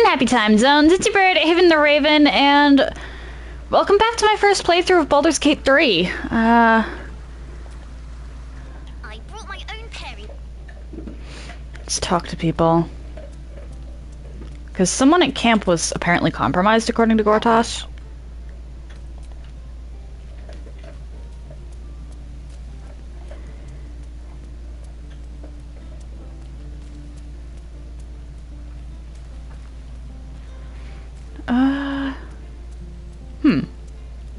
happy time zones. It's your bird, Haven the Raven, and welcome back to my first playthrough of Baldur's Gate 3. I brought my own pairing. Let's talk to people. Because someone at camp was apparently compromised, according to Gortash.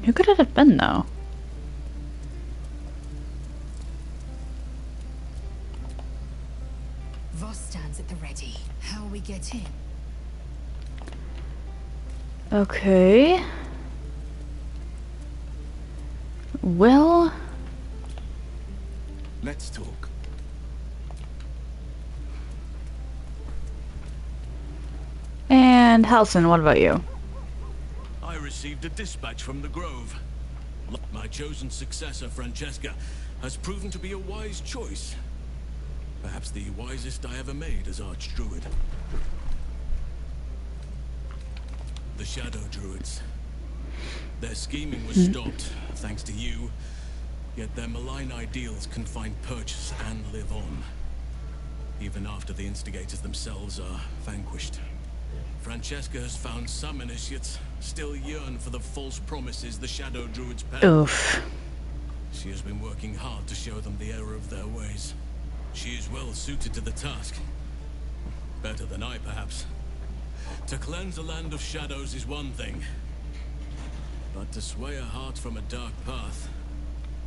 Who could it have been, though? Voss stands at the ready. How we get in? Okay. Well... Let's talk. And Halson, what about you? I received a dispatch from the Grove. My chosen successor, Francesca, has proven to be a wise choice. Perhaps the wisest I ever made as Archdruid. The Shadow Druids. Their scheming was stopped, thanks to you. Yet their malign ideals can find purchase and live on. Even after the instigators themselves are vanquished. Francesca has found some initiates still yearn for the false promises the Shadow Druids peddle. Oof. She has been working hard to show them the error of their ways. She is well suited to the task. Better than I, perhaps. To cleanse a land of shadows is one thing. But to sway a heart from a dark path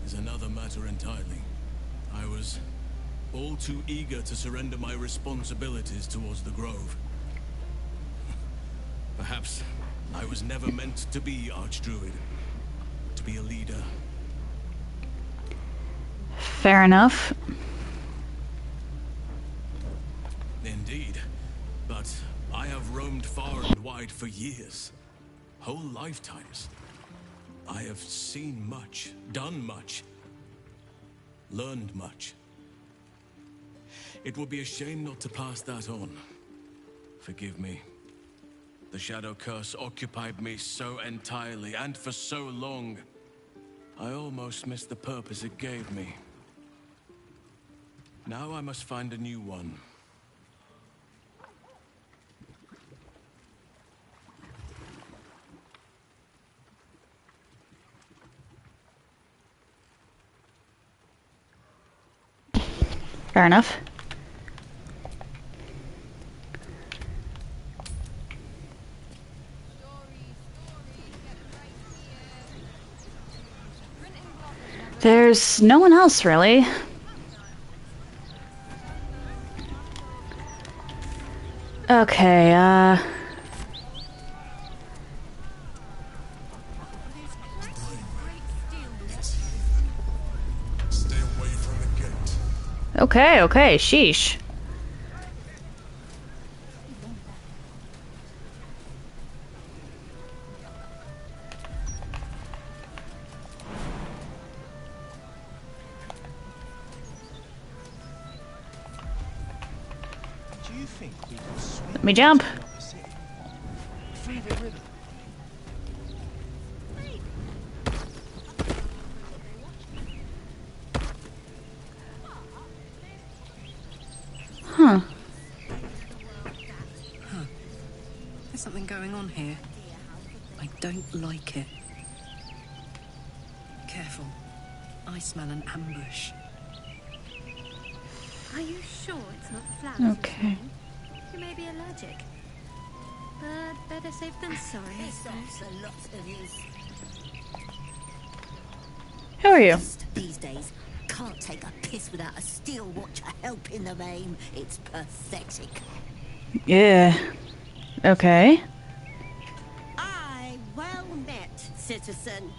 is another matter entirely. I was all too eager to surrender my responsibilities towards the Grove. Perhaps I was never meant to be Archdruid, to be a leader. Fair enough. Indeed, but I have roamed far and wide for years, whole lifetimes. I have seen much, done much, learned much. It would be a shame not to pass that on. Forgive me. The Shadow Curse occupied me so entirely and for so long. I almost missed the purpose it gave me. Now I must find a new one. Fair enough. There's no one else, really. Okay, Stay away from the gate. Okay, sheesh. Do you think we can swim? Let me jump. Through the river? Huh. There's something going on here. I don't like it. Careful. I smell an ambush. Are you sure it's not the flowers? Okay. You may be allergic. But better safe than sorry, I suppose. A lot of use. Who are you? These days, can't take a piss without a steel watcher helping them aim. It's pathetic. Yeah. Okay. I well met, citizen.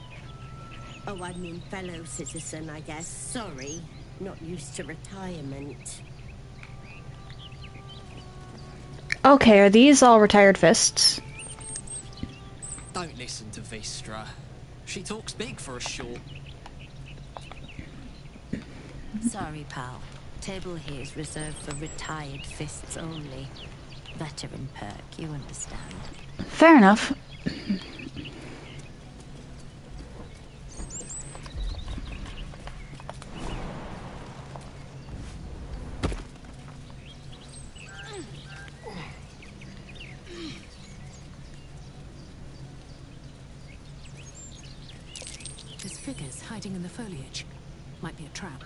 Oh, I mean fellow citizen, I guess. Sorry, not used to retirement. Okay, are these all retired fists? Don't listen to Vistra. She talks big for a short. Sorry, pal. Table here is reserved for retired fists only. Veteran perk, you understand. Fair enough. There's figures hiding in the foliage. Might be a trap.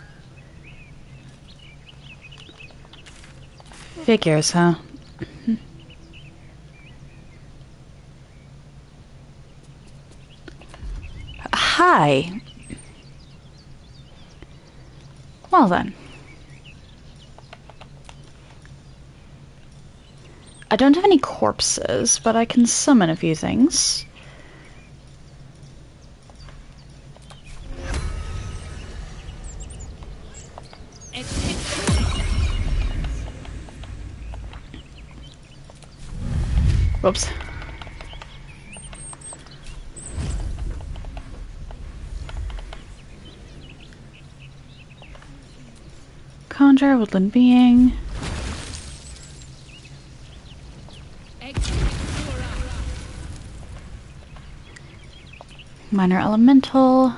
Figures, huh? Hi. Well then. I don't have any corpses, but I can summon a few things. Whoops. Conjure, woodland being. Minor elemental.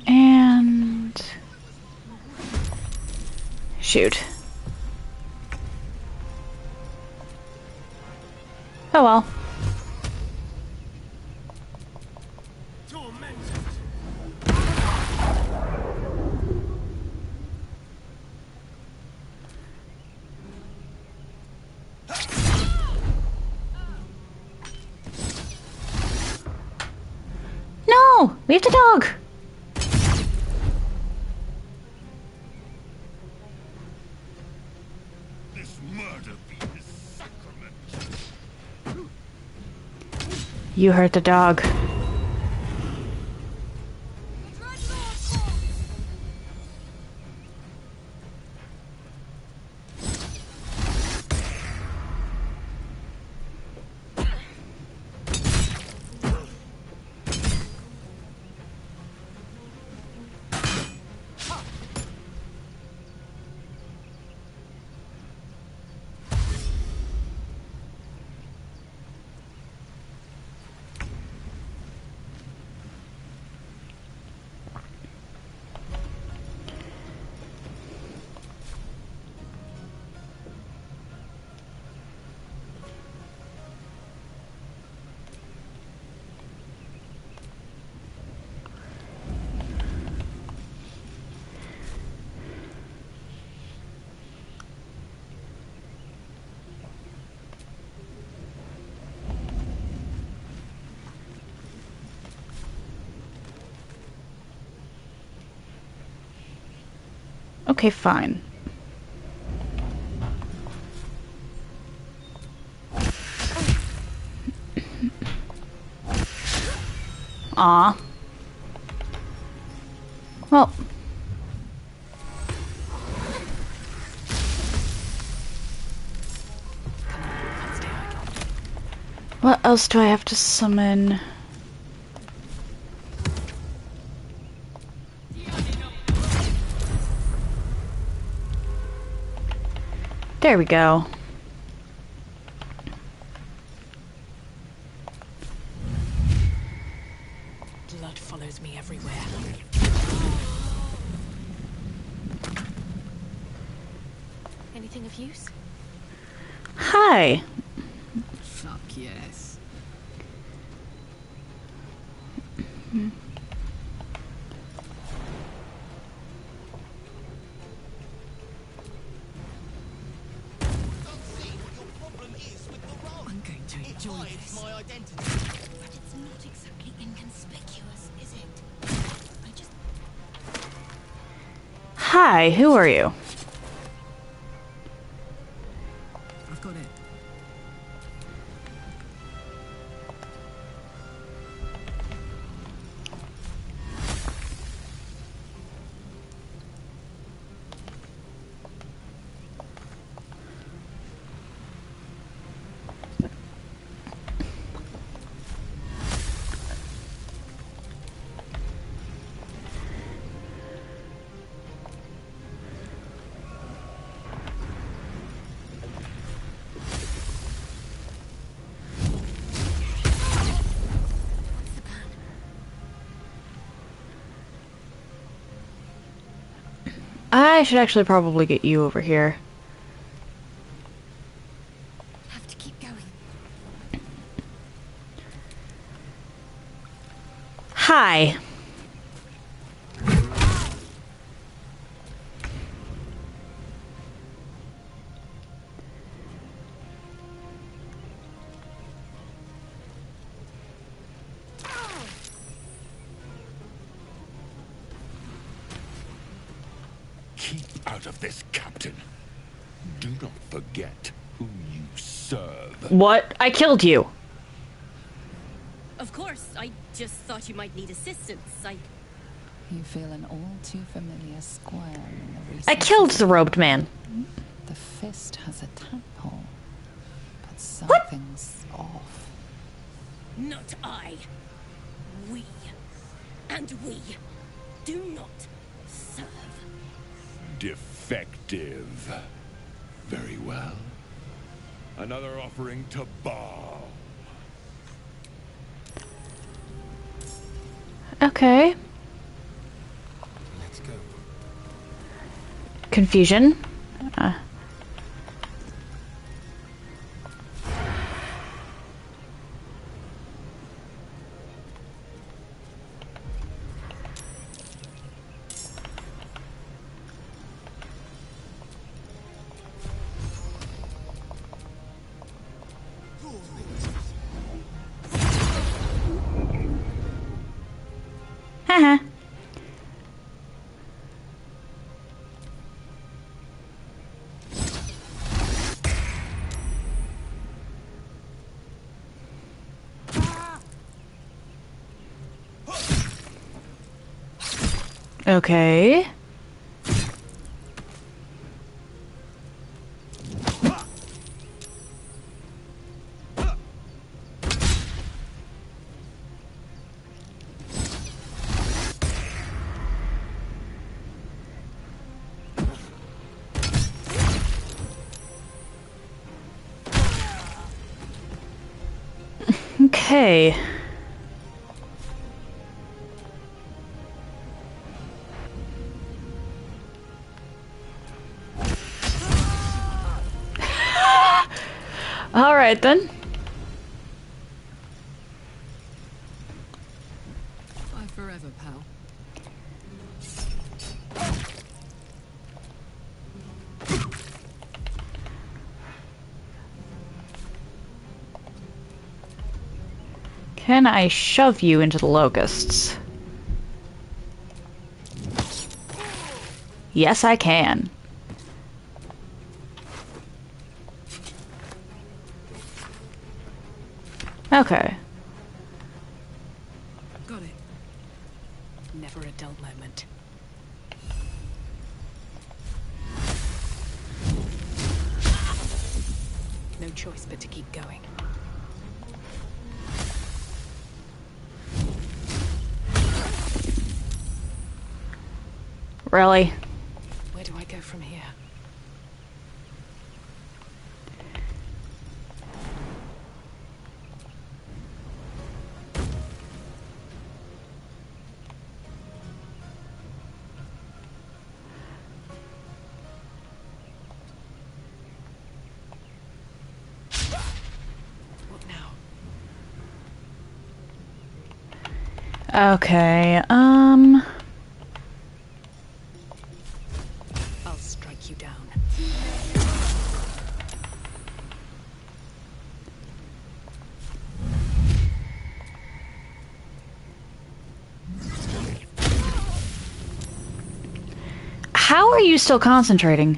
And shoot. Oh well. No! Leave the dog! This murder be his sacrament. You hurt the dog. Okay, fine. Aw. Well. What else do I have to summon? There we go. Blood follows me everywhere. Anything of use? Hi. Fuck yes. I'm going to enjoy this. But it's not exactly inconspicuous, is it? I just... Hi, who are you? I've got it. I should actually probably get you over here. Have to keep going. Hi. Keep out of this, Captain. Do not forget who you serve. What? I killed you. Of course, I just thought you might need assistance. You feel an all too familiar squirm in the recesses. I killed the robed man. The fist has a tadpole, but What? something's off. Not I. We. And we do not serve. Defective. Very well. Another offering to Baal. Okay. Let's go. Confusion. Haha. Okay. Okay. All right then. Bye forever, pal. Can I shove you into the locusts? Yes, I can. Okay. Got it. Never a dull moment. No choice but to keep going. Really? Where do I go from here? What now? Okay, I'll strike you down. how are you still concentrating?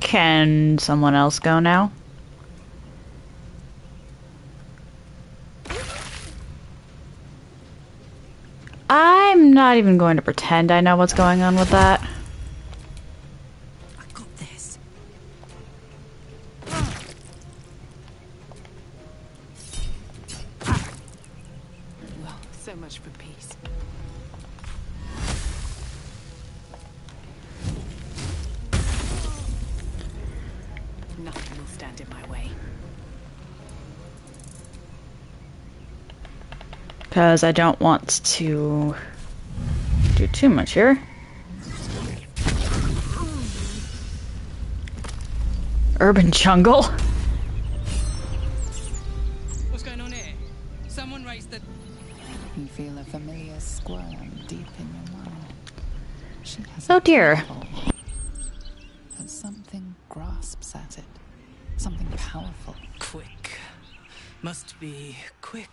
Can someone else go now? not even going to pretend I know what's going on with that. I got this. Well, so much for peace. Nothing will stand in my way. Because I don't want to do too much here. Urban jungle. What's going on here? Someone raised the... You feel a familiar squirm deep in your mind. She has Oh a dear. temple, but something grasps at it. Something powerful. Quick. Must be quick.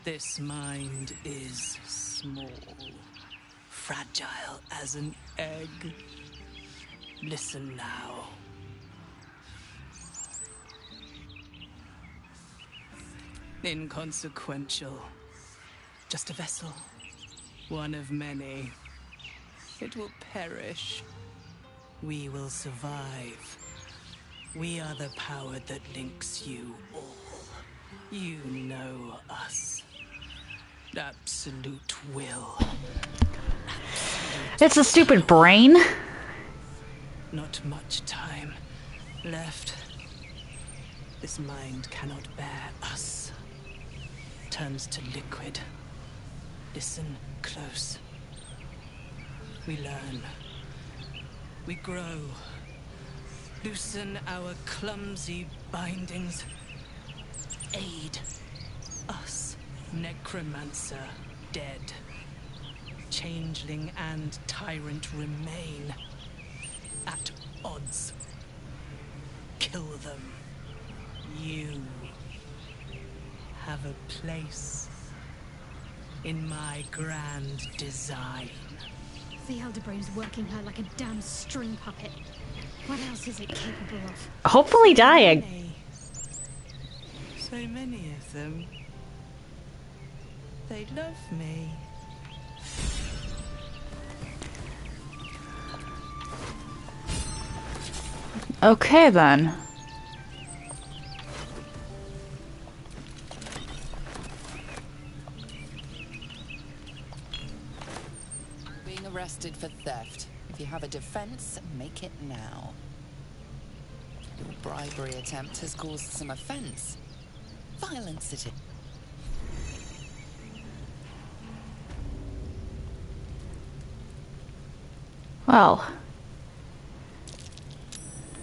This mind is small, fragile as an egg. Listen now. Inconsequential. Just a vessel. One of many. It will perish. We will survive. We are the power that links you all. You know us. Absolute will. It's a stupid brain. Not much time left. This mind cannot bear us. Turns to liquid. Listen close. We learn. We grow. Loosen our clumsy bindings. Aid us. Necromancer dead. Changeling and tyrant remain. At odds. Kill them. You have a place in my grand design. The Elder Brain's working her like a damn string puppet. What else is it capable of? Hopefully dying. So many of them. They love me. Okay then. Being arrested for theft. If you have a defense, make it now. Your bribery attempt has caused some offense. Violence it is. Well,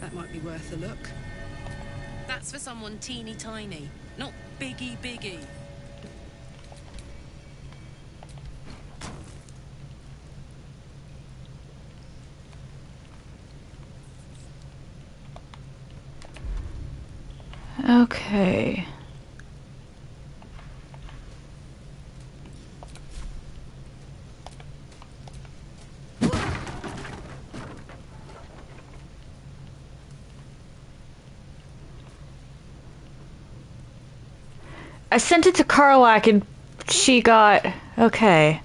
That might be worth a look. That's for someone teeny tiny, not biggie biggie. okay. I sent it to Karlak and she got... okay.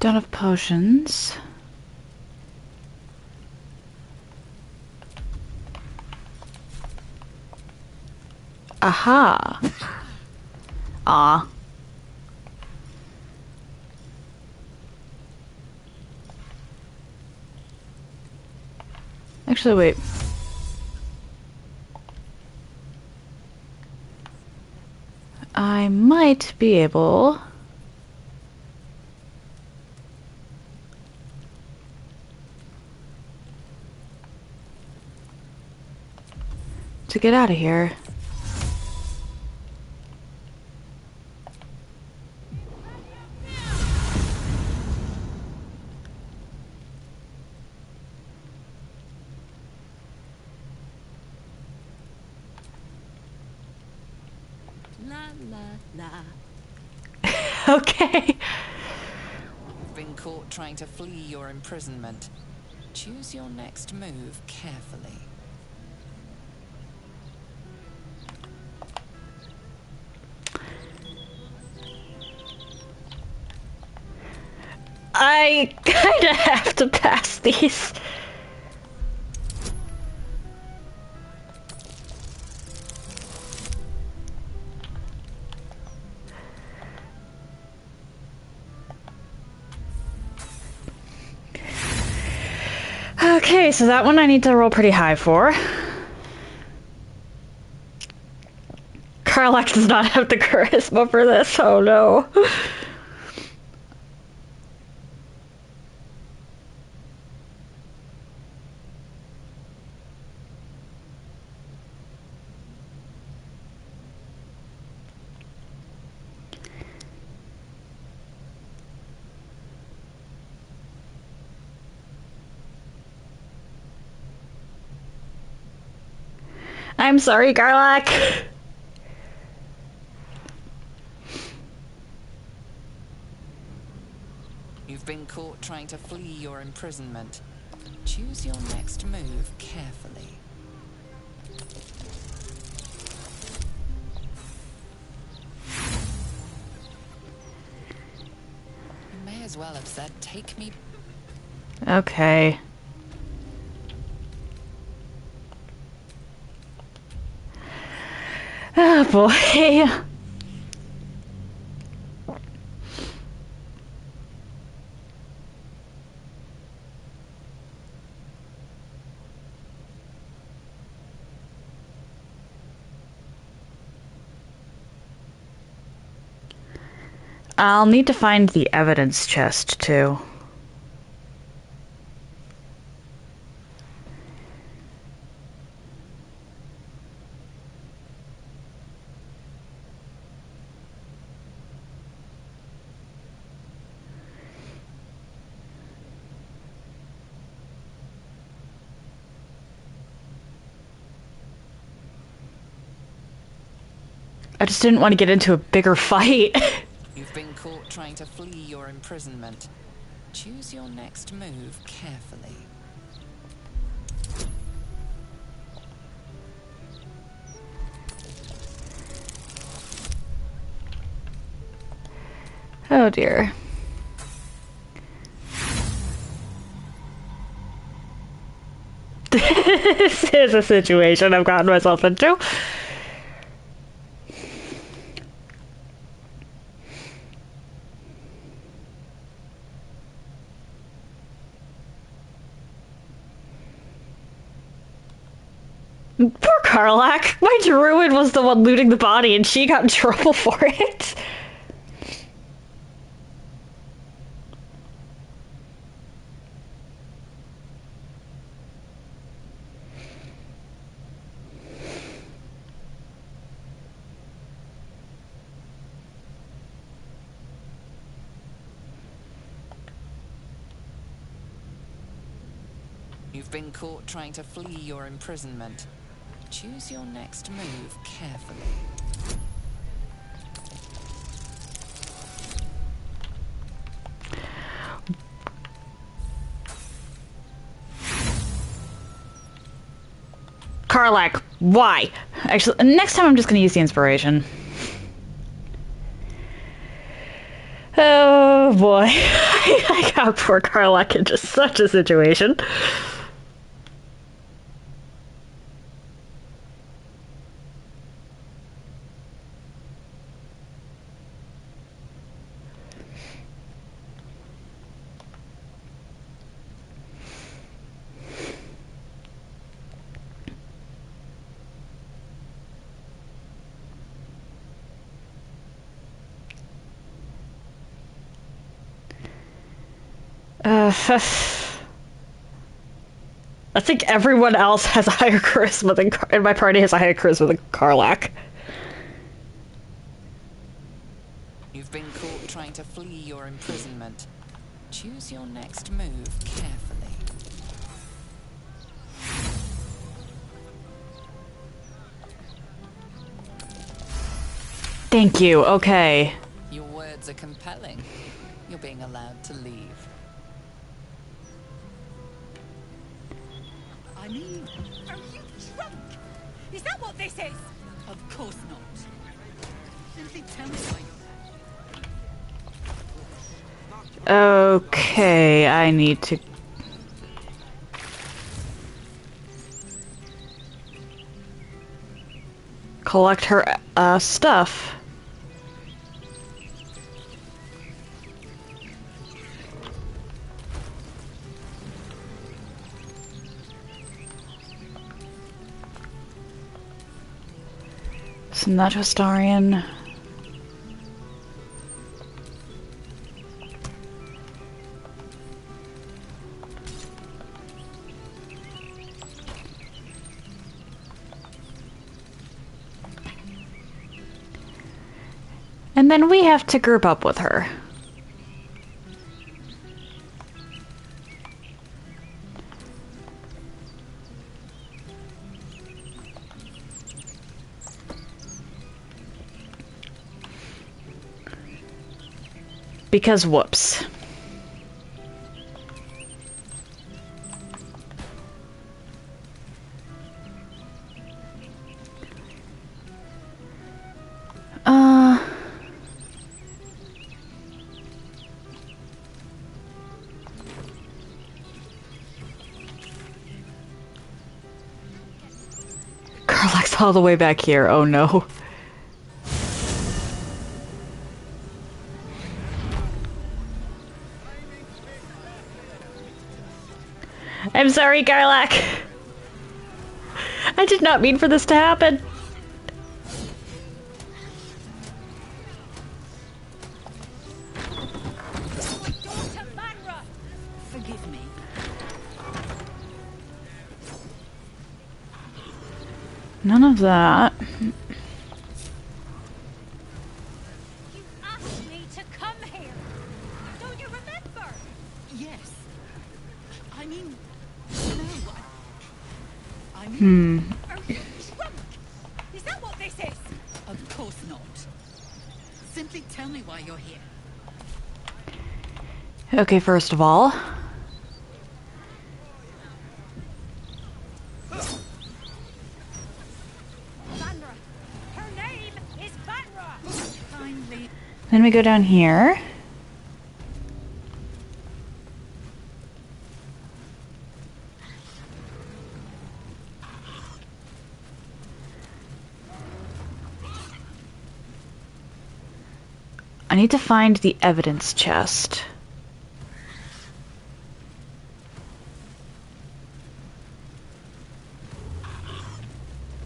Don't have potions. Aha. Ah. Actually, wait. I might be able to get out of here. La la la. Okay. You've been caught trying to flee your imprisonment. Choose your next move carefully. I kinda have to pass these. Okay, so that one I need to roll pretty high for. Karlach does not have the charisma for this, oh no. I'm sorry, Karlach. You've been caught trying to flee your imprisonment. Choose your next move carefully. You may as well have said, take me. Okay. Oh boy. I'll need to find the evidence chest too. I just didn't want to get into a bigger fight. You've been caught trying to flee your imprisonment. Choose your next move carefully. Oh dear. This is a situation I've gotten myself into. Poor Karlach. My druid was the one looting the body and she got in trouble for it. You've been caught trying to flee your imprisonment. Choose your next move carefully. Karlach, why? Actually, next time I'm just gonna use the inspiration. Oh boy. I got poor Karlach into such a situation. I think everyone else has a higher charisma than and my party has a higher charisma than Karlach. You've been caught trying to flee your imprisonment. Choose your next move carefully. Thank you. Okay. Your words are compelling. You're being allowed to leave. I mean, are you drunk? Is that what this is? Of course not. Simply tell me why you're Okay, I need to... collect her stuff. Some Natrostarian. And then we have to group up with her. Because whoops. Carlax's all the way back here. Oh no. I'm sorry, Garlac. I did not mean for this to happen. Forgive me. None of that. You asked me to come here. Don't you remember? Yes. I mean, no. I mean, Are you drunk? Is that what this is? of course not. Simply tell me why you're here. Okay, first of all. Banra. Her name is Banra. Kindly. Then we go down here. I need to find the evidence chest.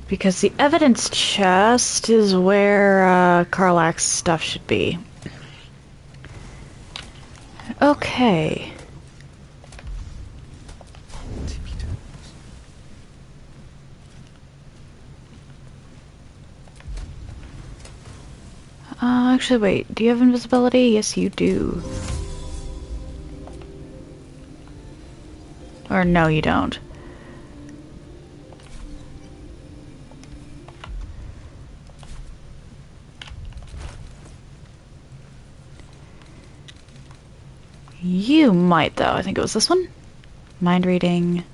Because the evidence chest is where Carlax's stuff should be. Okay. Actually, wait. Do you have invisibility? Yes, you do. Or no, you don't. You might, though. I think it was this one. Mind reading.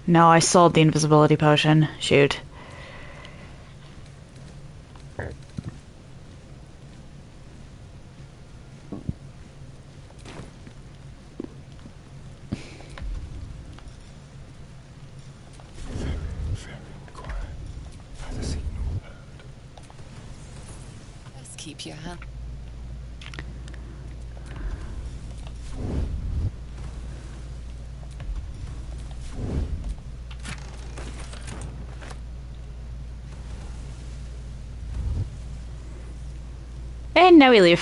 No, I sold the invisibility potion. Shoot. Let's keep your hand. And now we leave.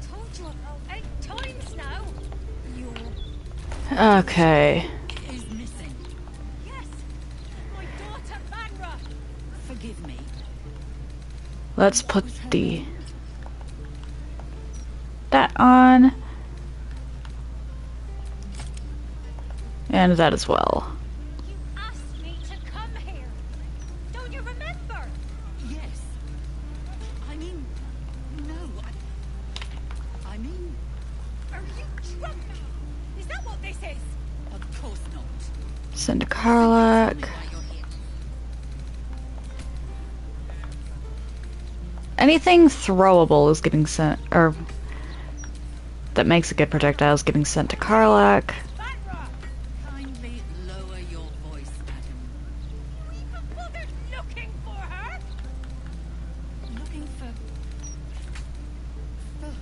Told you about 8 times now. Your Okay. Is missing. yes, my daughter Banra. Forgive me. Let's put that on. And that as well. You asked Send to Karlak. Anything throwable is getting sent, or that makes a good projectile is getting sent to Karlak. Kindly lower your voice, madam. We even bothered looking for her. Looking for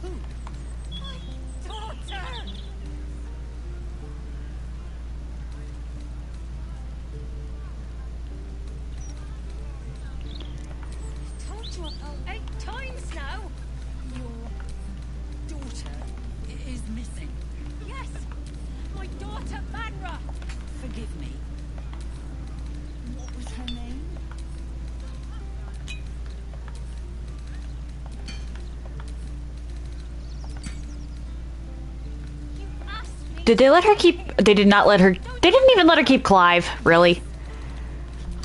who? My daughter. Told you about 8 times now. Your daughter is missing. Yes, my daughter Manra. Forgive me. What was her name? You asked me. Did they let her keep? They did not let her. They didn't even let her keep Clive. Really?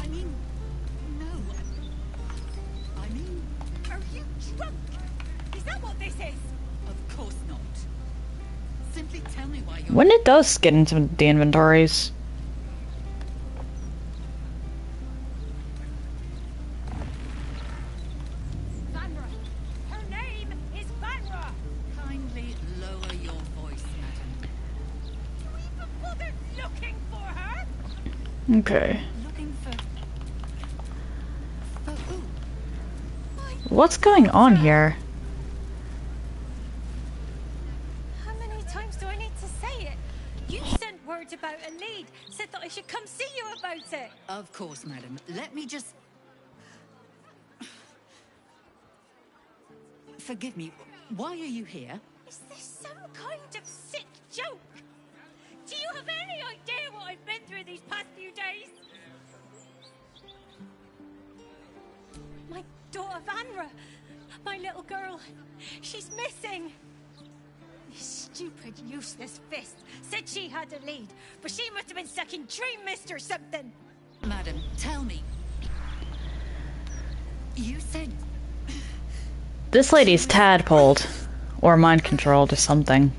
I mean, no. I mean, Are you drunk? Is that what this is? of course not. Simply tell me why you're... When did those get into the inventories? Vanra. Her name is Vanra. Kindly lower your voice, madam. You even bothered looking for her? Okay. Looking for who? What's going on here? How many times do I need to say it? You sent word about a lead. Said that I should come see you about it. Of course, madam. Let me just... Forgive me. Why are you here? Is this some kind of sick joke? Do you have any idea what I've been through these past few days? My daughter Vanra, my little girl, she's missing. This stupid, useless fist said she had a lead, but she must have been sucking dream mist or something. Madam, tell me. You said... This lady's tadpoled, or mind controlled, or something.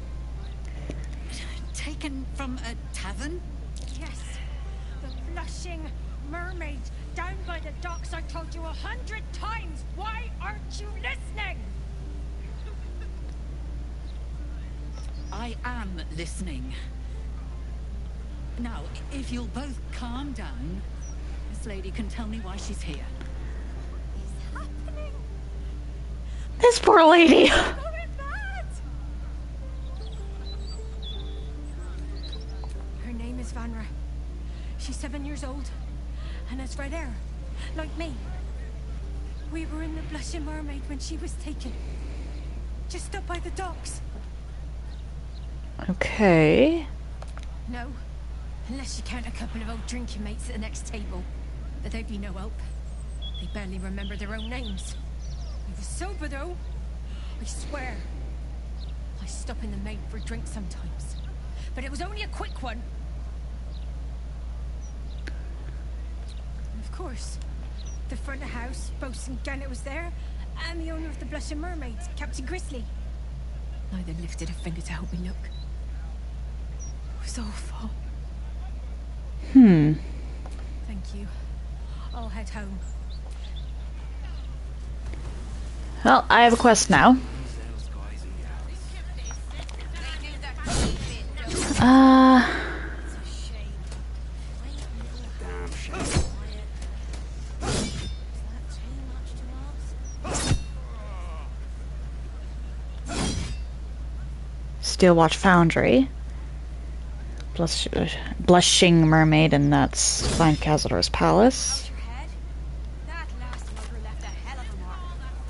taken from a tavern? Yes, the blushing mermaid down by the docks. I told you 100 times. Why aren't you listening? I am listening. Now, if you'll both calm down, this lady can tell me why she's here. It's happening. This poor lady. I'm going mad. Her name is Vanra. She's 7 years old and has red hair, like me. We were in the Blushing Mermaid when she was taken, just up by the docks. Okay. No, unless you count a couple of old drinking mates at the next table. But they'd be no help. They barely remember their own names. We were sober though. I swear. I stop in the maid for a drink sometimes. But it was only a quick one. And of course, the front of house, Bosun Gannet was there, and the owner of the Blushing Mermaid, Captain Grizzly. Neither lifted a finger to help me look. It was awful. Thank you. I'll head home. Well, I have a quest now. Steelwatch Foundry. Blushing Mermaid, and that's find Cazador's Palace.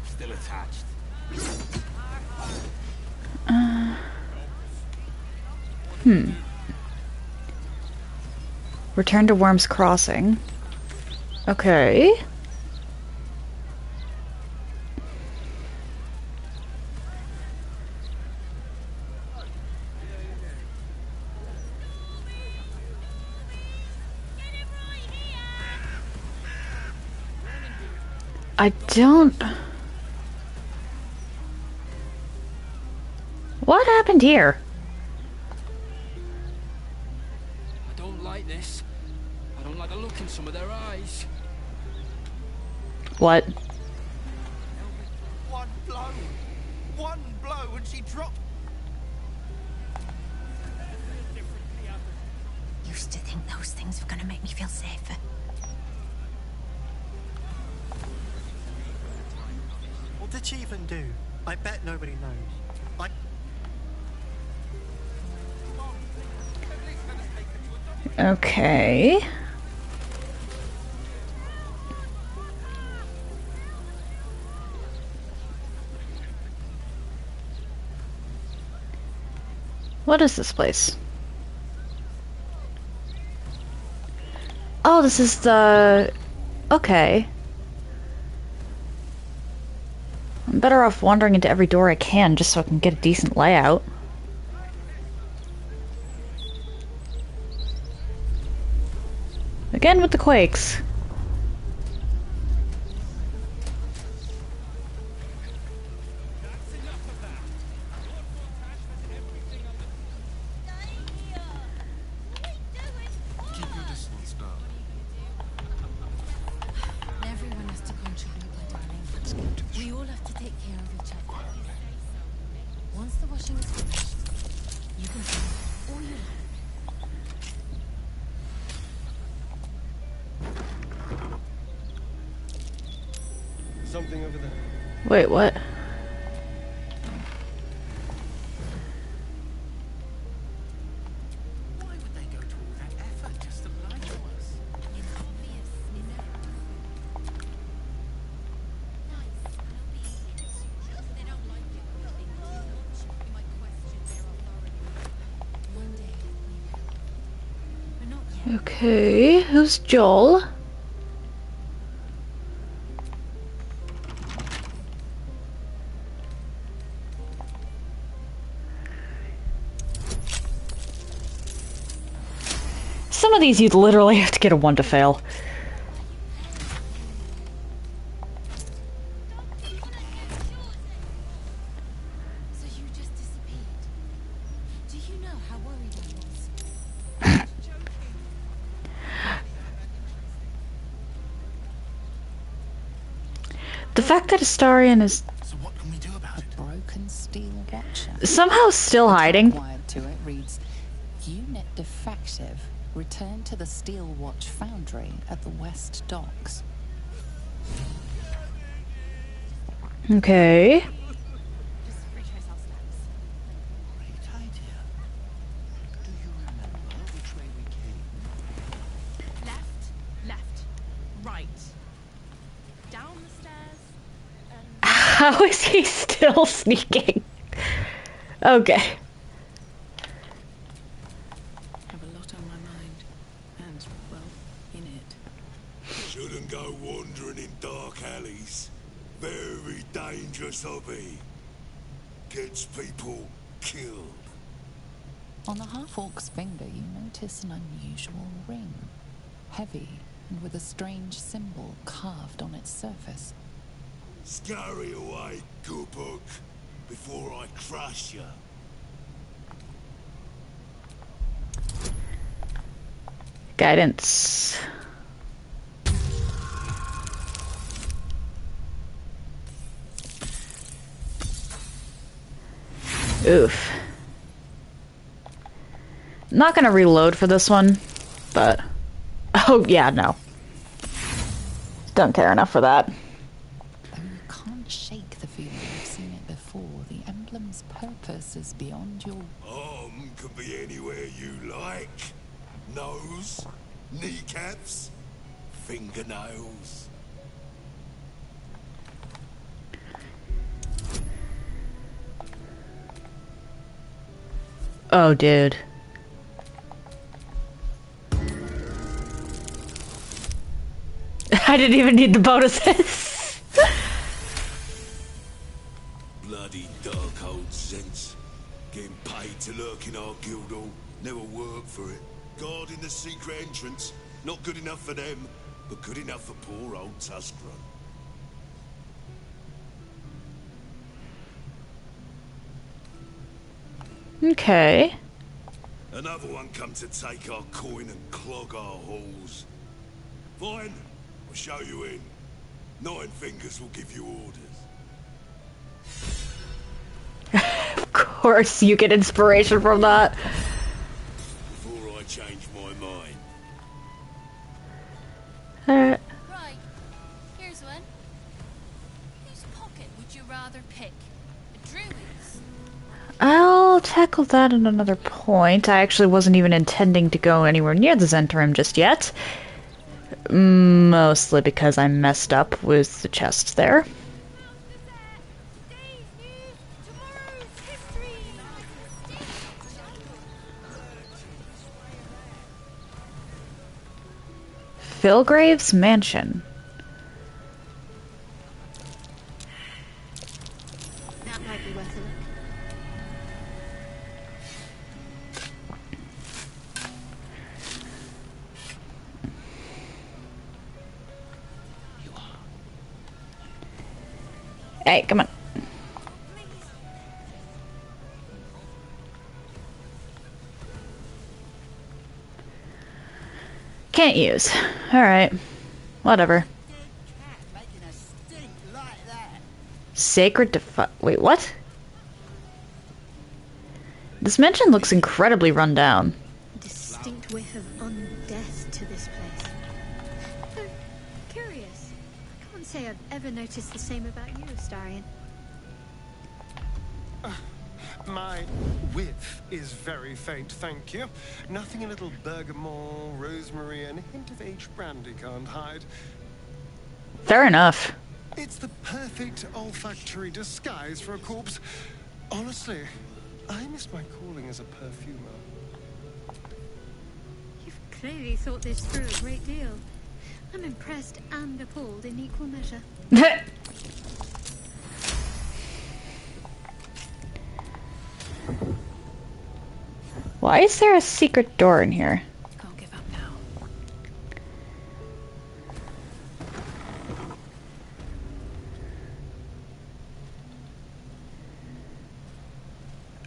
Still attached. Return to Worm's Crossing. Okay. I don't... What happened here? I don't like this. What? One blow, and she dropped. Used to think those things were gonna make me feel safer. What did she even do? I bet nobody knows. Okay. What is this place? Oh, this is the... Okay. I'm better off wandering into every door I can just so I can get a decent layout. Again with the quakes. Everyone has to contribute, my darling. We all have to take care of each other. Once the washing is finished, you can do all you like. Something over there. Wait, what? Why would they go to all that effort just to lie to us? It's obvious, isn't it? Nice. They don't like you. They think too much. You might question their authority. One day, maybe. But not yet. Okay, who's Joel? Some of these you'd literally have to get a 1 to fail. So you just disappeared. Do you know how worried I was? The fact that Astarion is So what can we do about it? Broken steel watcher. somehow still hiding. Wired to it reads, Unit defective. Return to the Steel Watch Foundry at the West Docks. Okay. Just retrace our steps. Great idea. Do you remember which way we came? Left, right. Down the stairs, and How is he still sneaking? Okay. Have a lot on my mind. And, well, in it. Shouldn't go wandering in dark alleys. Very dangerous hobby. Gets people killed. On the half-orc's finger, you notice an unusual ring. Heavy and with a strange symbol carved on its surface. Scurry away, good book, before I crush you. Guidance. Oof. Not gonna reload for this one, but... Oh, yeah, no. Don't care enough for that. Though you can't shake the feeling you've seen it before, the emblem's purpose is beyond your... Arm can be anywhere you like. Nose, kneecaps, fingernails. Oh, dude. I didn't even need the bonuses. Bloody dark old sense. Getting paid to lurk in our guild hall. Never worked for it. Guarding the secret entrance. Not good enough for them, but good enough for poor old Tuskrun. Okay. Another one come to take our coin and clog our halls. Fine, I'll show you in. Nine Fingers will give you orders. Of course you get inspiration from that. Before I change my mind. Alright. Right. Here's one. Whose pocket would you rather pick? A druid's? I'll tackle that at another point. I actually wasn't even intending to go anywhere near the Zentrum just yet. Mostly because I messed up with the chest there. Philgrave's Mansion. That might be worth a look. Hey, come on. Can't use. Alright. Whatever. Sacred wait, what? This mansion looks incredibly run down. Distinct whiff of undeath to this place. Oh, curious. I can't say I've ever noticed the same about you, Astarion. My whiff is very faint, thank you. Nothing a little bergamot, rosemary, and a hint of aged brandy can't hide. Fair enough. It's the perfect olfactory disguise for a corpse. Honestly, I miss my calling as a perfumer. You've clearly thought this through a great deal. I'm impressed and appalled in equal measure. Why is there a secret door in here? Can't give up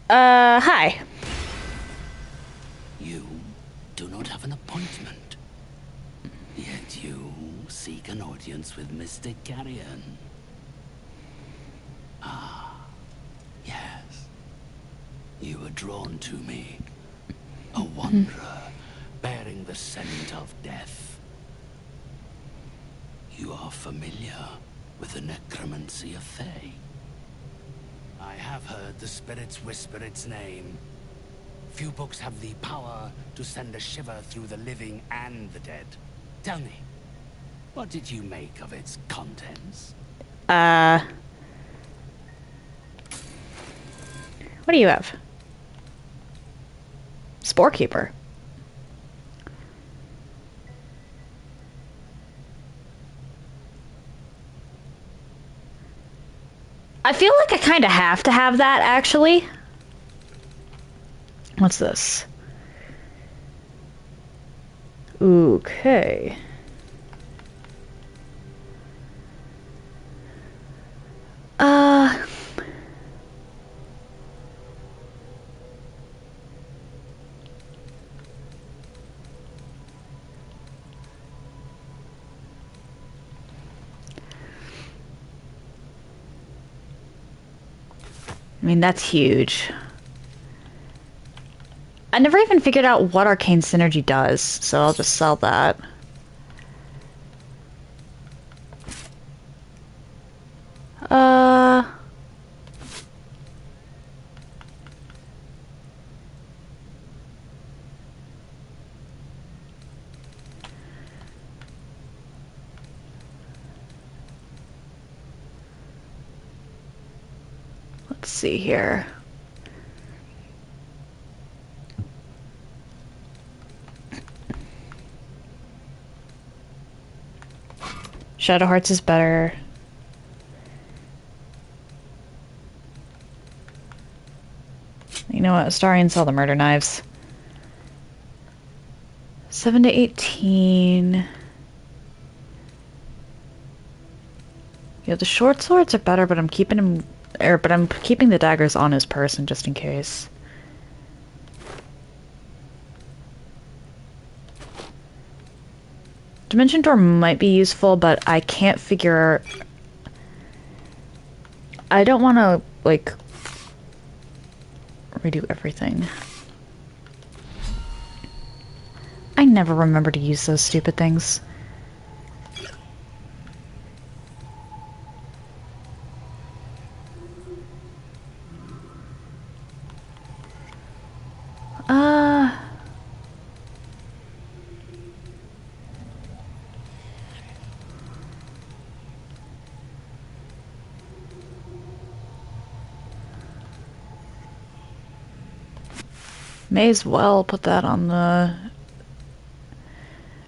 now. Hi. You do not have an appointment. Yet you seek an audience with Mystic Carrion. Ah, yes. You were drawn to me. A wanderer bearing the scent of death. You are familiar with the necromancy of Fae. I have heard the spirits whisper its name. Few books have the power to send a shiver through the living and the dead. Tell me, what did you make of its contents? What do you have? Sporekeeper. I feel like I kind of have to have that, actually. What's this? Okay. I mean, that's huge. I never even figured out what Arcane Synergy does, so I'll just sell that. Let's see here. Shadow Hearts is better. You know what? Astarion, sell the murder knives. 7 to 18. Yeah, the short swords are better, but I'm keeping him, but I'm keeping the daggers on his person just in case. Dimension door might be useful, but I can't figure... I don't want to, like, redo everything. I never remember to use those stupid things. May as well put that on the...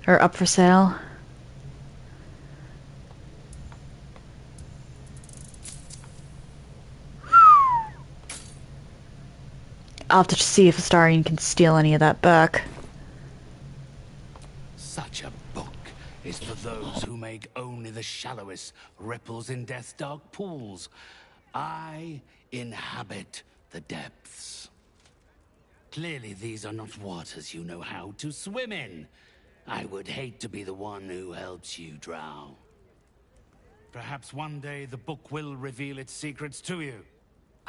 or up for sale. I'll have to see if Astarion can steal any of that back. Such a book is for those who make only the shallowest ripples in death's dark pools. I inhabit the depths. Clearly these are not waters you know how to swim in. I would hate to be the one who helps you drown. Perhaps one day the book will reveal its secrets to you.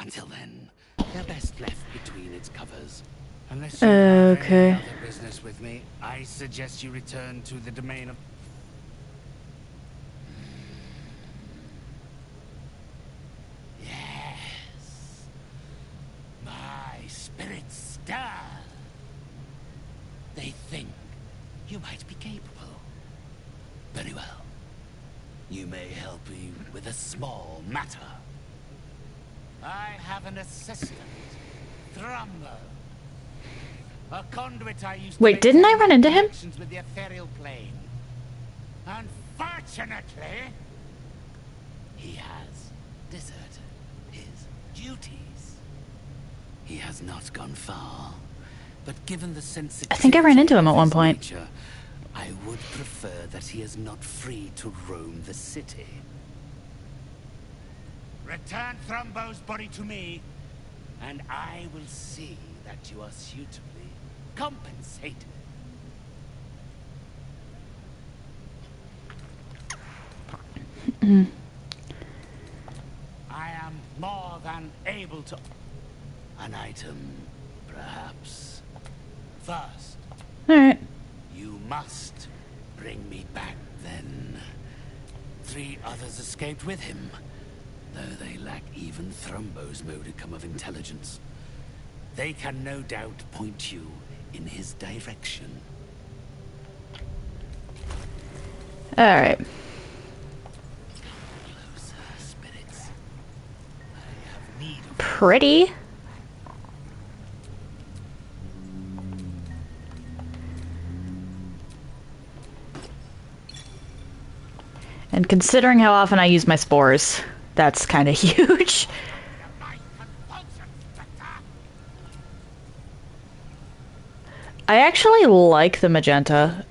Until then, they're best left between its covers. Unless you have any other business with me, I suggest you return to the domain of... Yes. My spirits stir. They think you might be capable. Very well. You may help me with a small matter. I have an assistant, Thrumbo. A conduit I used to... Wait, didn't I run into him? ...with the ethereal plane. Unfortunately, he has deserted his duties. He has not gone far, but given the sensitivity... I think I ran into him at one point. Nature, I would prefer that he is not free to roam the city. Return Thrumbo's body to me, and I will see that you are suitably compensated. I am more than able to... An item, perhaps. First. Alright. You must bring me back, then. 3 others escaped with him, though they lack even Thrumbo's modicum of intelligence. They can no doubt point you in his direction. Alright. Pretty. And considering how often I use my spores, that's kind of huge. I actually like the magenta.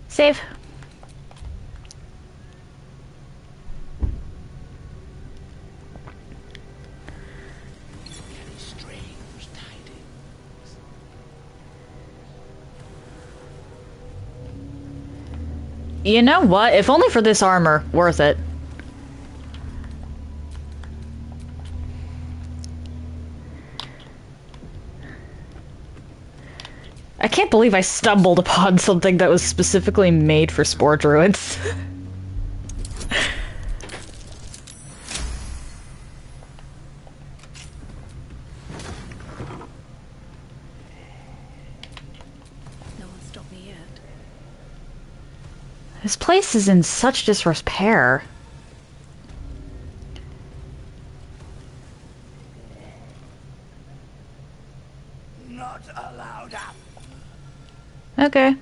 Save. You know what? If only for this armor, worth it. I can't believe I stumbled upon something that was specifically made for spore druids. This place is in such disrepair. Not allowed up. Okay.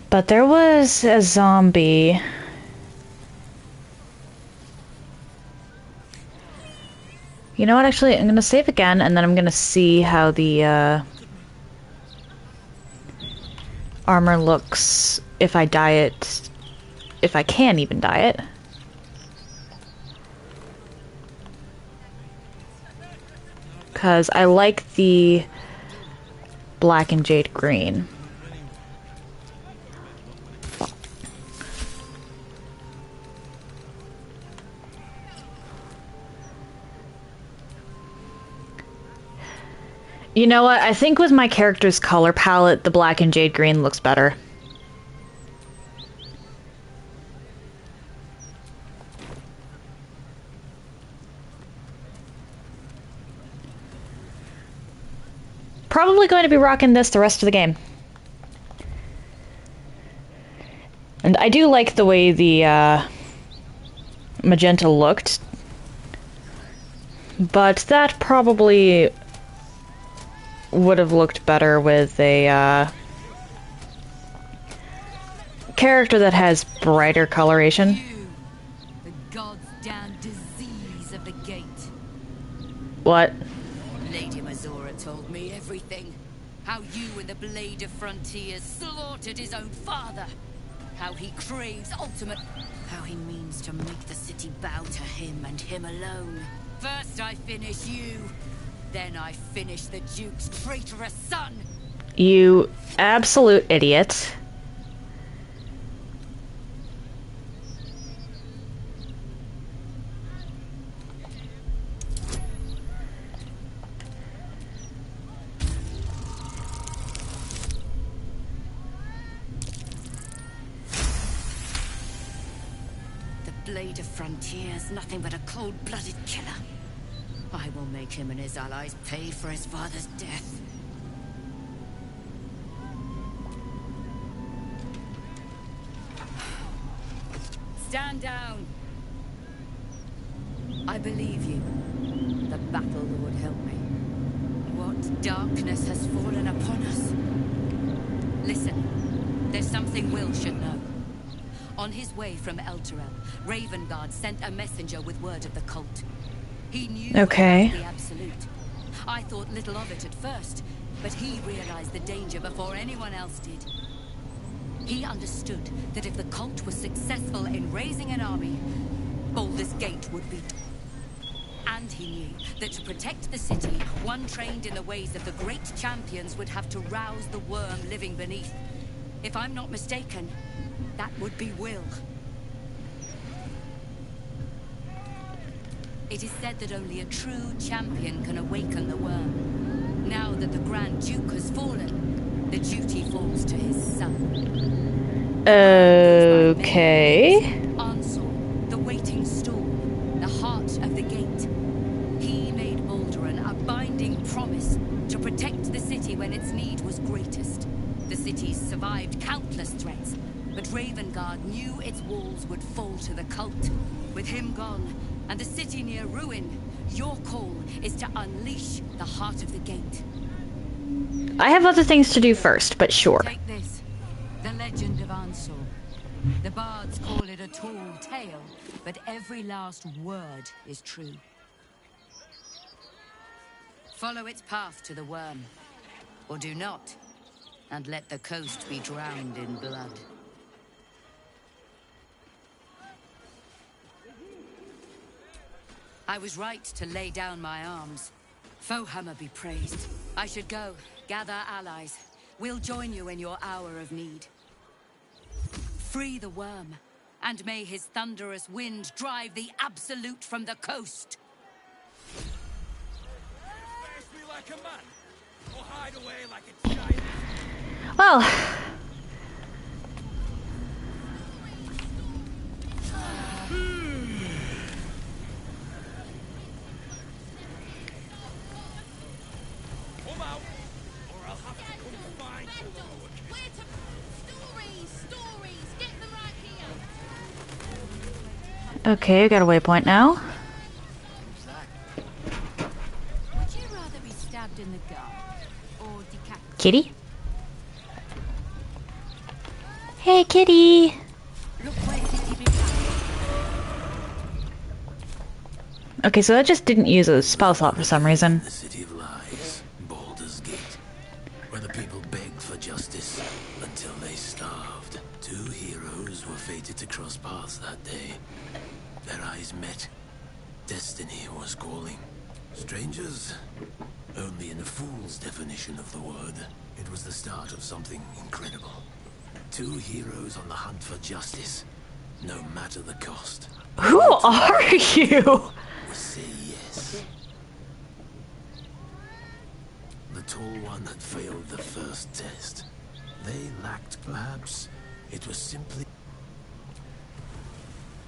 But there was a zombie. You know what, actually, I'm gonna save again, and then I'm gonna see how the, armor looks if I dye it, if I can even dye it. Because I like the black and jade green. You know what? I think with my character's color palette, the black and jade green looks better. Probably going to be rocking this the rest of the game. And I do like the way the magenta looked. But that probably would have looked better with a character that has brighter coloration. You, the god's damn disease of the gate. What? Lady Mazora told me everything. How you and the Blade of Frontiers slaughtered his own father. How he craves ultimate... How he means to make the city bow to him and him alone. First I finish you. Then I finish the Duke's traitorous son! You absolute idiot. The Blade of Frontiers, nothing but a cold-blooded killer. I will make him and his allies pay for his father's death. Stand down. I believe you. The Battle Lord help me. What darkness has fallen upon us? Listen, there's something Will should know. On his way from Elturel, Ravengard sent a messenger with word of the cult. He knew about the Absolute. I thought little of it at first, but he realized the danger before anyone else did. He understood that if the cult was successful in raising an army, Baldur's Gate would be... And he knew that to protect the city, one trained in the ways of the great champions would have to rouse the worm living beneath. If I'm not mistaken, that would be Will. It is said that only a true champion can awaken the worm. Now that the Grand Duke has fallen, the duty falls to his son. Okay. Ansel, the waiting storm, the heart of the gate. He made Balduran a binding promise to protect the city when its need was greatest. The city's survived countless threats, but Ravengard knew its walls would fall to the cult. With him gone, and the city near ruin, your call is to unleash the heart of the gate. I have other things to do first, but sure. Take this, the legend of Ansel. The bards call it a tall tale, but every last word is true. Follow its path to the worm, or do not, and let the coast be drowned in blood. I was right to lay down my arms. Fohammer be praised. I should go, gather allies. We'll join you in your hour of need. Free the worm, and may his thunderous wind drive the Absolute from the coast. Face me like a man, or hide away like a giant. Well... Okay, I got a waypoint now. Would you rather be stabbed in the gut or decapitated? Kitty? Hey, kitty! Look where city began. Okay, so that just didn't use a spell slot for some reason. The city of lies, Baldur's Gate, where the people begged for justice until they eyes met. Destiny was calling. Strangers? Only in a fool's definition of the word. It was the start of something incredible. Two heroes on the hunt for justice, no matter the cost. Who are you? We say yes. The tall one had failed the first test. They lacked, perhaps. It was simply...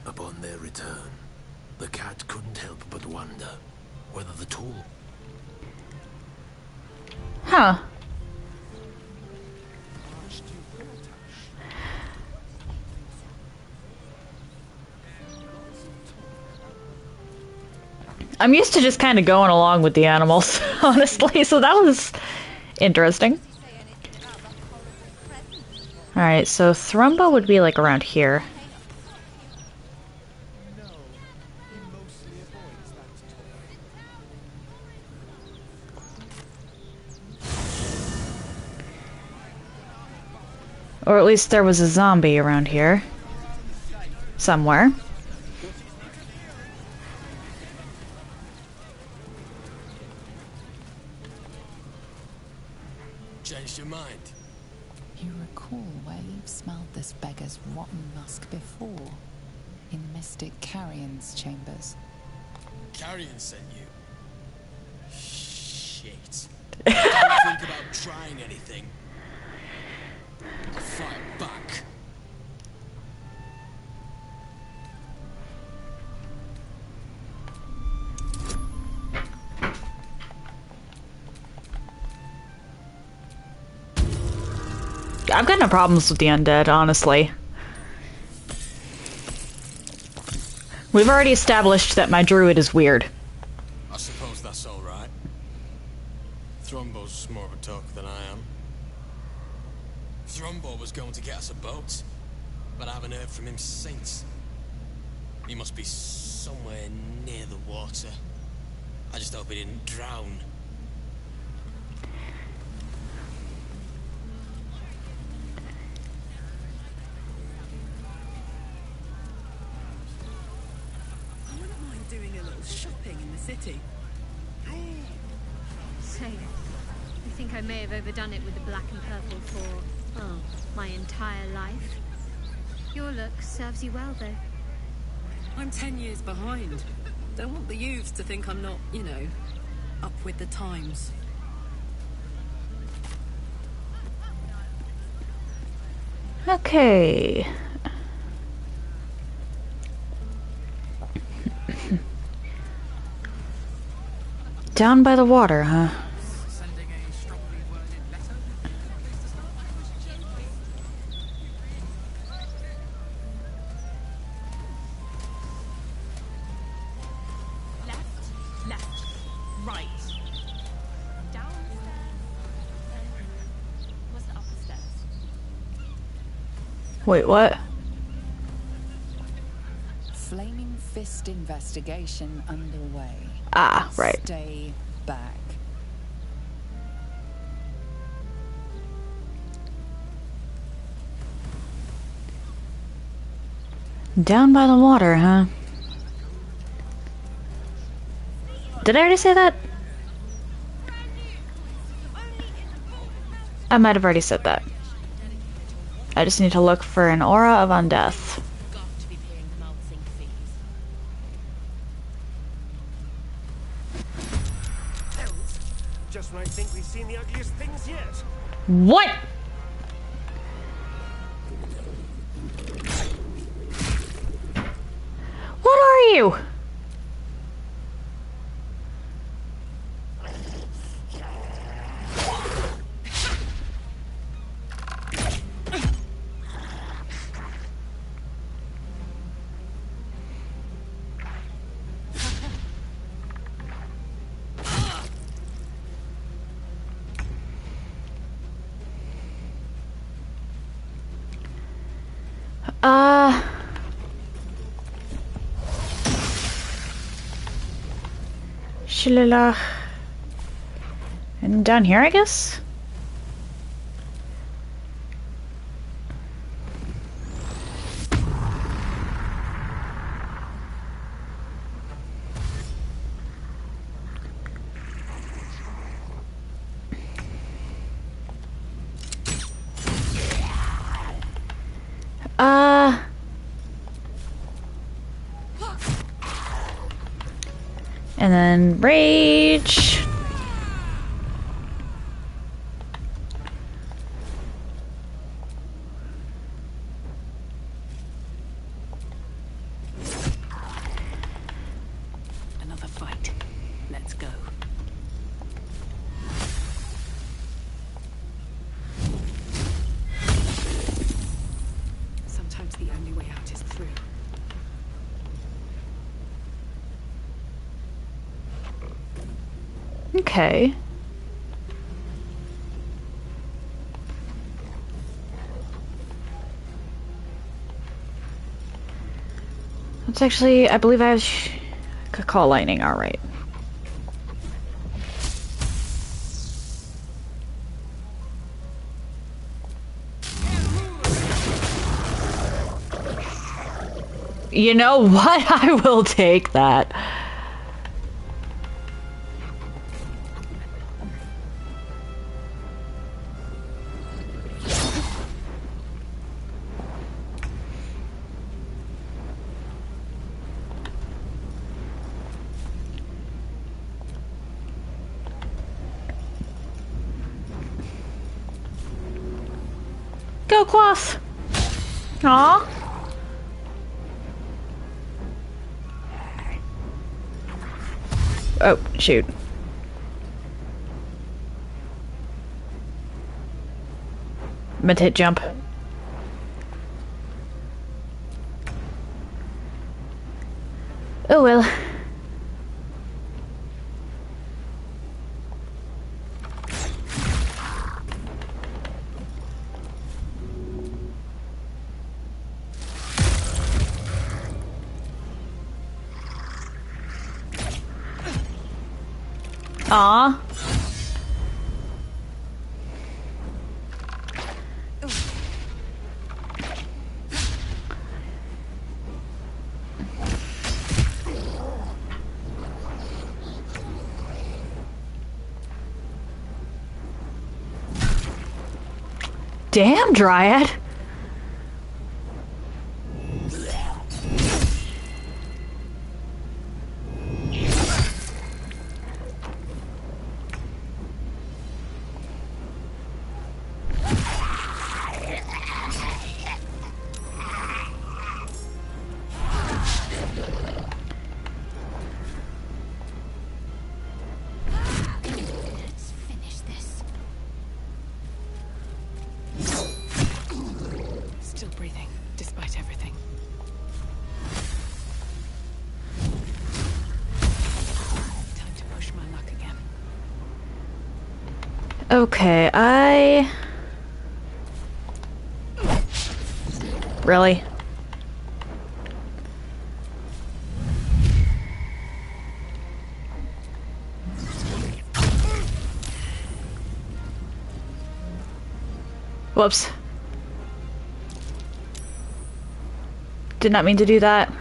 Upon their return, the cat couldn't help but wonder whether the tall... Huh. I'm used to just kind of going along with the animals, honestly, so that was interesting. Alright, so Thrumbo would be like around here. Or at least there was a zombie around here. Somewhere. Changed your mind? You recall where you've smelled this beggar's rotten musk before? In Mystic Carrion's chambers. Carrion sent you. Shit. Don't think about trying anything. Fight back. I've got no problems with the undead, honestly. We've already established that my druid is weird. I suppose that's alright. Thrumbo's more of a talker than I am. Thrumbo was going to get us a boat, but I haven't heard from him since. He must be somewhere near the water. I just hope he didn't drown. I wouldn't mind doing a little shopping in the city. So, I think I may have overdone it with the black and purple for, oh, my entire life. Your look serves you well, though. I'm 10 years behind. Don't want the youths to think I'm not, you know, up with the times. Okay. Down by the water, huh? Wait, what? Flaming Fist investigation underway. Ah, right. Stay back. Down by the water, huh? Did I already say that? I might have already said that. I just need to look for an aura of undeath. Just when I think we've seen the ugliest things yet. What? What are you? Shilala. And down here, I guess? And then rage. Another fight. Let's go. Sometimes the only way out is through. Okay. That's actually, I believe I have call lightning, alright. You know what? I will take that. Go, Quaff! Aww. Oh, shoot. Meant to hit jump. Oh well. Aw. Damn, Dryad. Okay, Really? Whoops. Did not mean to do that.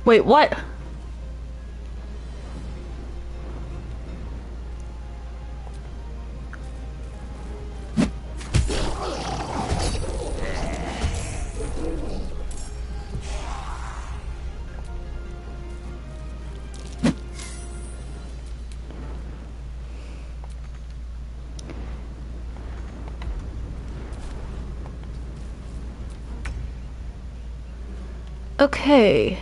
Wait, what? Okay.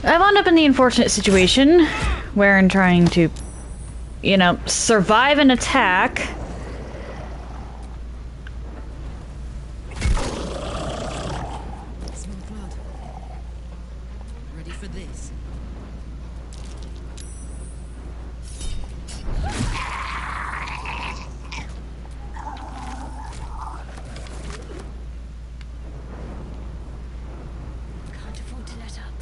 I wound up in the unfortunate situation where in trying to, you know, survive an attack, this. Can't afford to let up.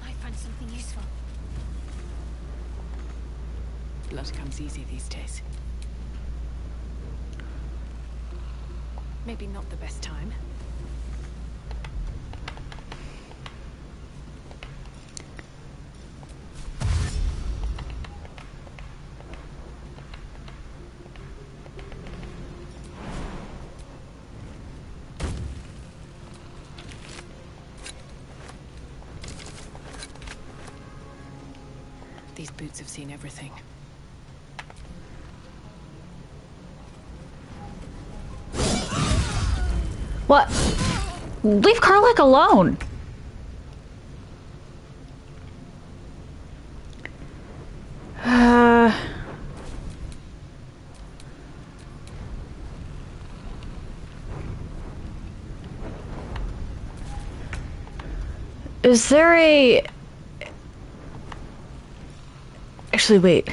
Might find something useful. Blood comes easy these days. Maybe not the best time. These boots have seen everything. What? Leave Karlach alone! Is there a... Actually, wait.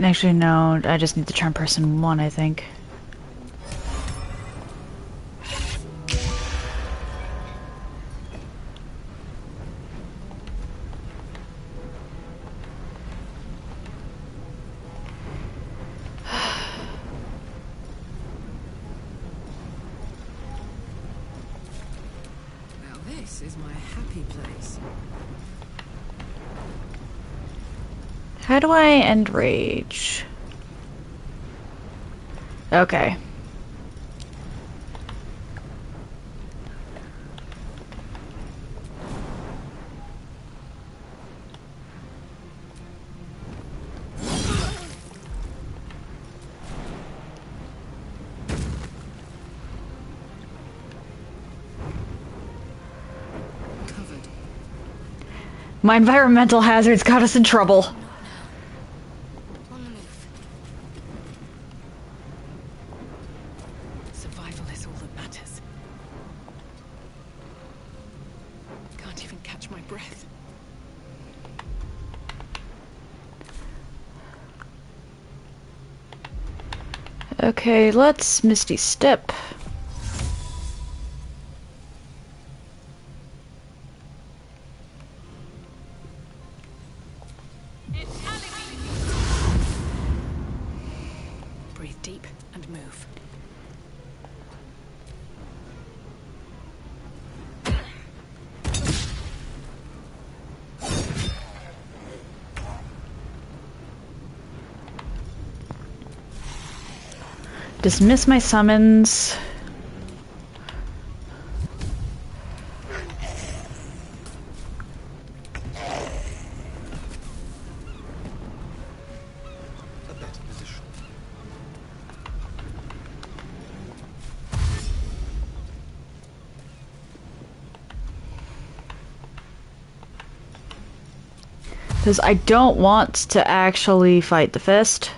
Actually, no. I just need to turn person 1, I think. Now this is my happy place. How do I end rage? Okay. Covered. My environmental hazards got us in trouble. On the move. Survival is all that matters. Can't even catch my breath. Okay, let's Misty Step. Breathe deep and move. Dismiss my summons. A better position. Because I don't want to actually fight the fist.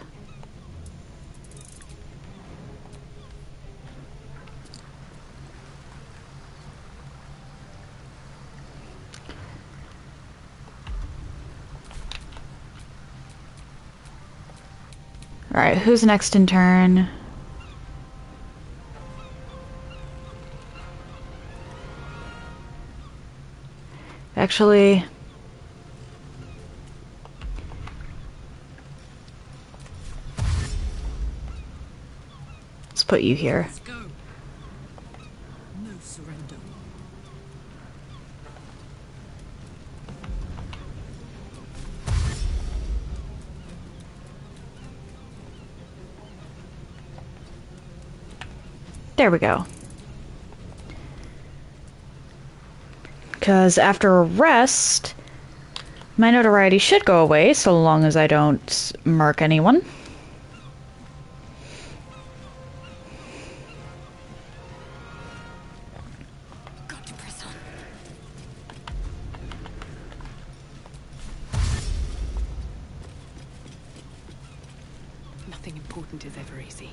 Alright, who's next in turn? Actually... let's put you here. Let's go. No surrender. There we go. Because after a rest, my notoriety should go away, so long as I don't murk anyone. important is ever easy.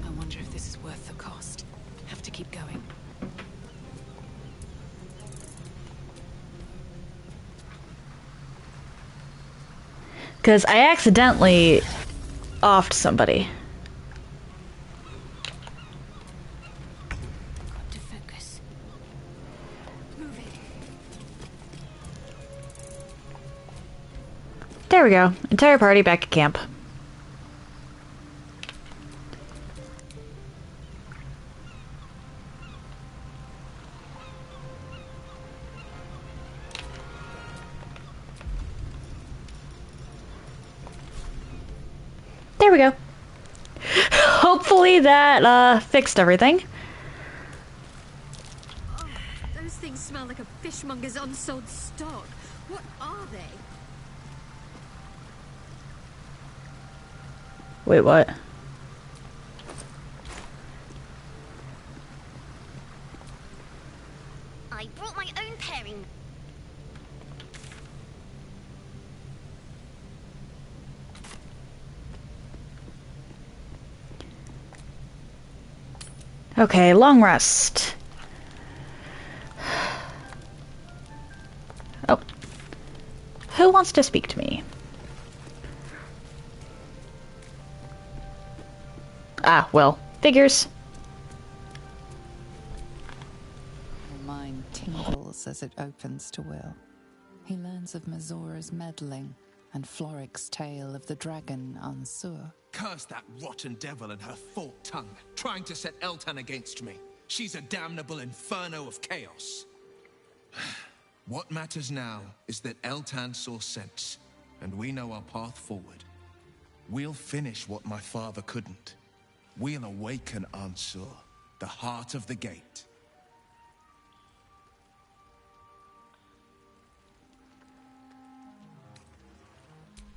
I wonder if this is worth the cost. Have to keep going. Because I accidentally offed somebody. Got to focus. Move it. There we go. Entire party back at camp. There we go. Hopefully that fixed everything. Oh, those things smell like a fishmonger's unsold stock. What are they? Wait, what? I brought my own pairing. Okay, long rest. Oh. Who wants to speak to me? Ah, well, figures. Her mind tingles as it opens to Will. He learns of Mazora's meddling and Floric's tale of the dragon Ansur. Curse that rotten devil and her forked tongue, trying to set Eltan against me. She's a damnable inferno of chaos. What matters now is that Eltan saw sense, and we know our path forward. We'll finish what my father couldn't. We'll awaken Ansur, the heart of the gate.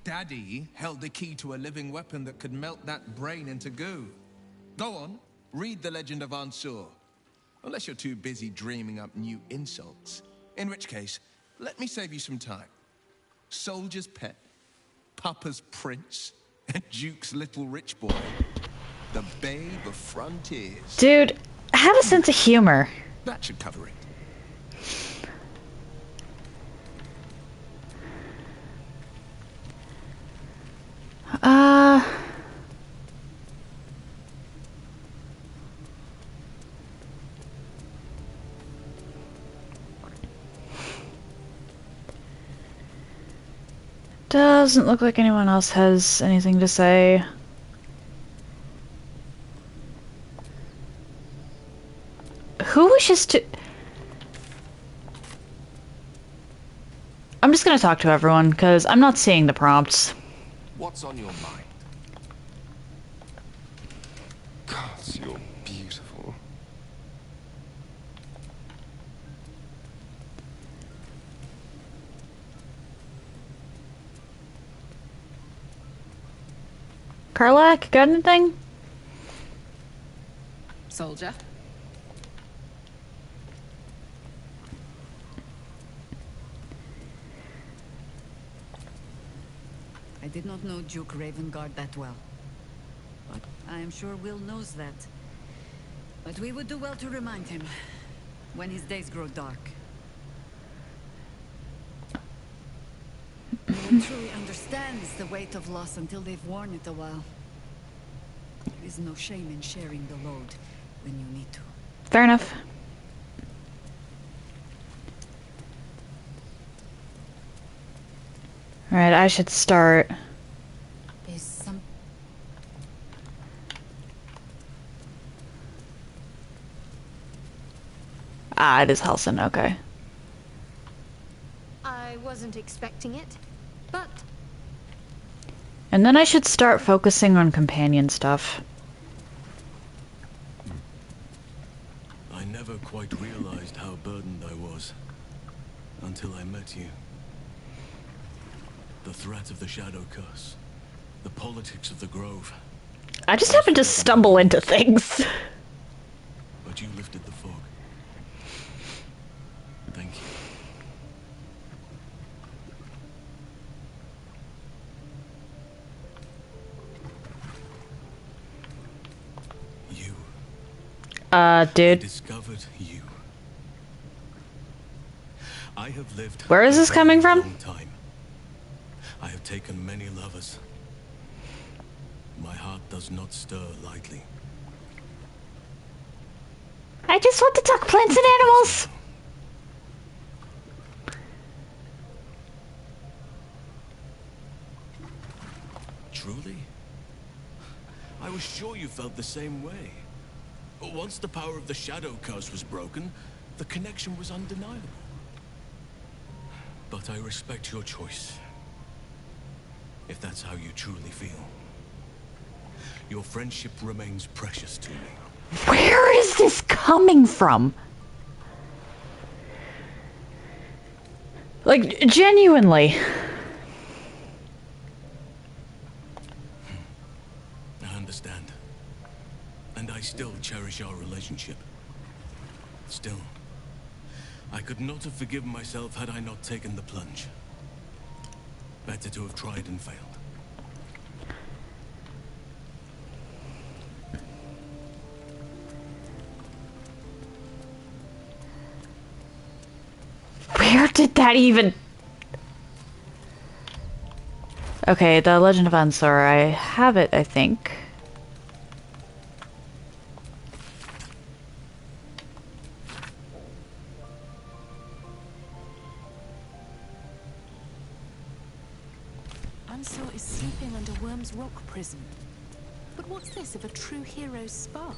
Daddy held the key to a living weapon that could melt that brain into goo. Go on, read the legend of Ansur. Unless you're too busy dreaming up new insults. In which case, let me save you some time. Soldier's pet, Papa's prince, and Duke's little rich boy. The babe of frontiers. Dude, have a sense of humor. That should cover it. Doesn't look like anyone else has anything to say. Who wishes to... I'm just gonna talk to everyone, because I'm not seeing the prompts. What's on your mind? God, you're beautiful. Karlak, got anything? Soldier. I did not know Duke Ravengard that well. But I am sure Will knows that. But we would do well to remind him when his days grow dark. No one truly understands the weight of loss until they've worn it a while. There is no shame in sharing the load when you need to. Fair enough. Alright, I should start. Is some... Ah, it is Halsin, okay. I wasn't expecting it, but... And then I should start focusing on companion stuff. I never quite realized how burdened I was until I met you. The threat of the Shadow Curse, the politics of the Grove. I just happen to stumble into things. But you lifted the fog. Thank you. Dude. I discovered you. I have lived. Where is this coming from? A long time. I have taken many lovers. My heart does not stir lightly. I just want to talk plants and animals. Truly? I was sure you felt the same way. But once the power of the shadow curse was broken, the connection was undeniable. But I respect your choice. If that's how you truly feel. Your friendship remains precious to me. Where is this coming from? Like, genuinely. I understand. And I still cherish our relationship. Still, I could not have forgiven myself had I not taken the plunge. Better to have tried and failed. Where did that even... Okay, the Legend of Ansar. I have it, I think. Ansar is sleeping under Worm's Rock prison. But what's this of a true hero's spark?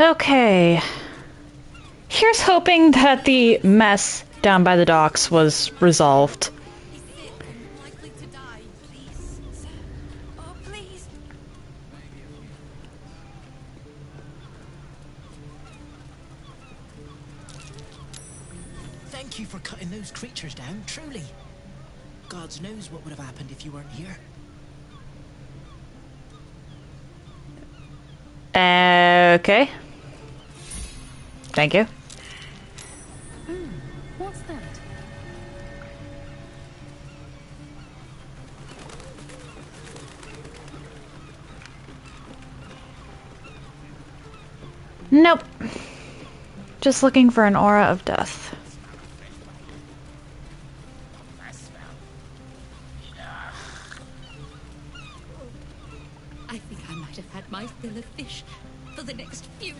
Okay. Here's hoping that the mess down by the docks was resolved. Thank you for cutting those creatures down, truly. God knows what would have happened if you weren't here. Okay. Thank you. What's that? Nope. Just looking for an aura of death. I think I might have had my fill of fish for the next 10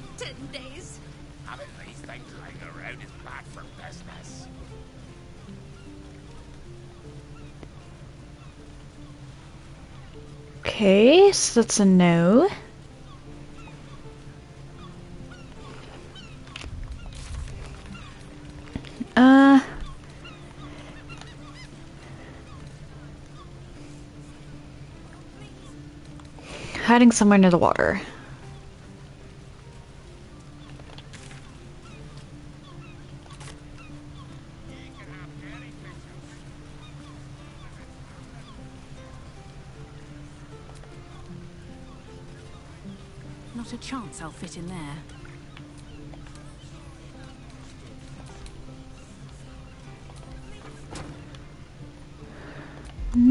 days. Having these things lying around is bad for business. Okay, so that's a no. Hiding somewhere near the water. Not a chance I'll fit in there.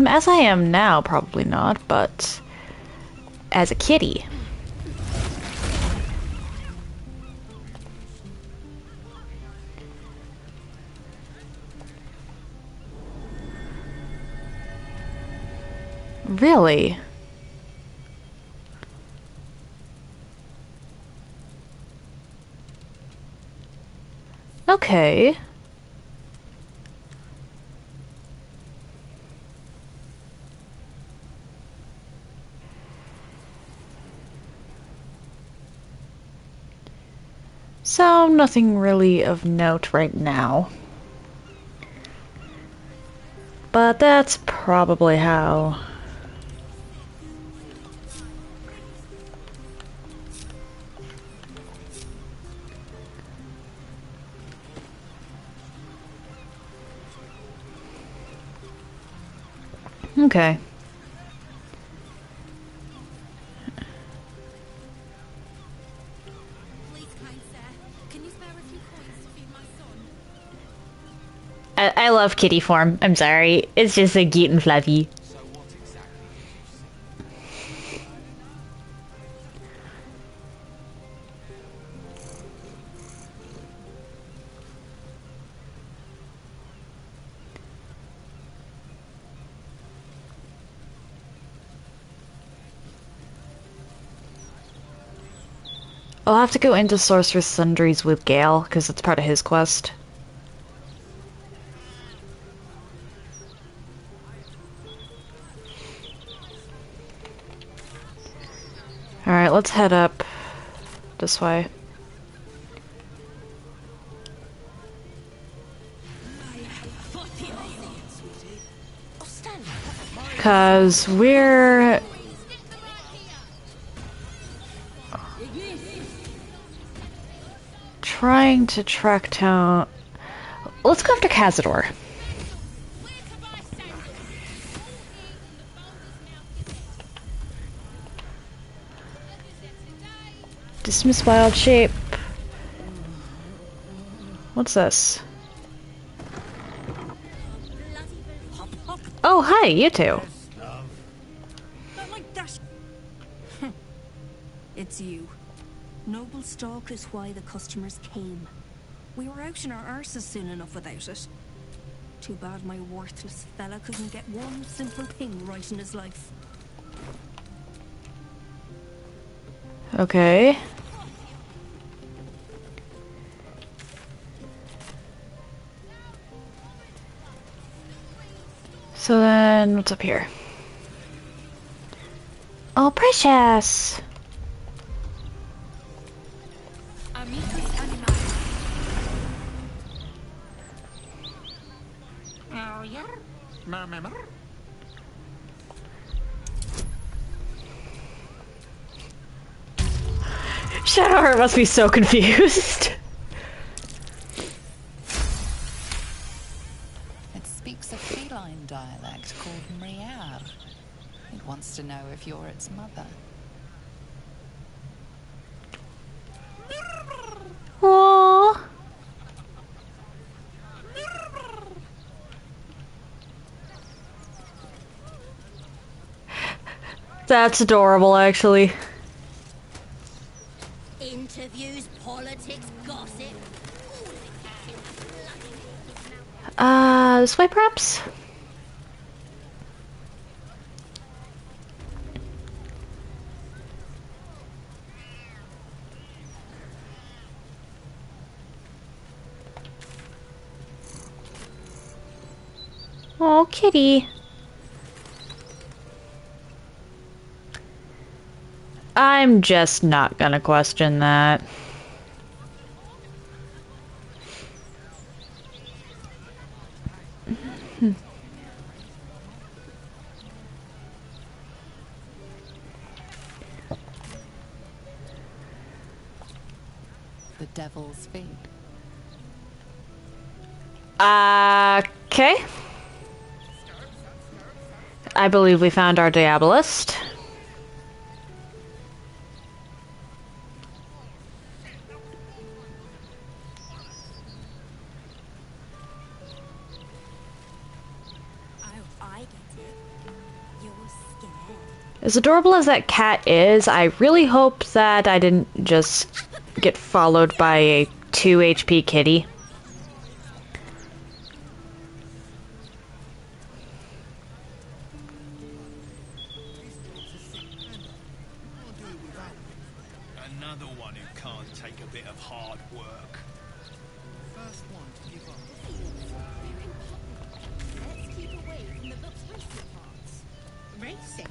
As I am now, probably not, but as a kitty. Really? Okay. So, nothing really of note right now. But that's probably how Okay. I love kitty form. I'm sorry. It's just so cute and fluffy. I'll have to go into Sorcerer's Sundries with Gale, because it's part of his quest. Alright, let's head up this way. Because we're... trying to track down... Let's go after Cazador. Dismiss wild shape. What's this? Oh, hi, you two. It's you. Noble stock is why the customers came. We were out in our arses soon enough without it. Too bad my worthless fella couldn't get one simple thing right in his life. Okay. So then, what's up here? Oh, precious! Shadowheart must be so confused. It speaks a feline dialect called Mriar. It wants to know if you're its mother. Aww. That's adorable, actually. Interviews, politics, gossip. This way, perhaps? Oh, kitty. I'm just not gonna question that. The devil's feet. Okay. I believe we found our Diabolist. As adorable as that cat is, I really hope that I didn't just get followed by a 2 HP kitty. Another one who can't take a bit of hard work. First one to give up. Let's keep away from the book's risky parts. Racing.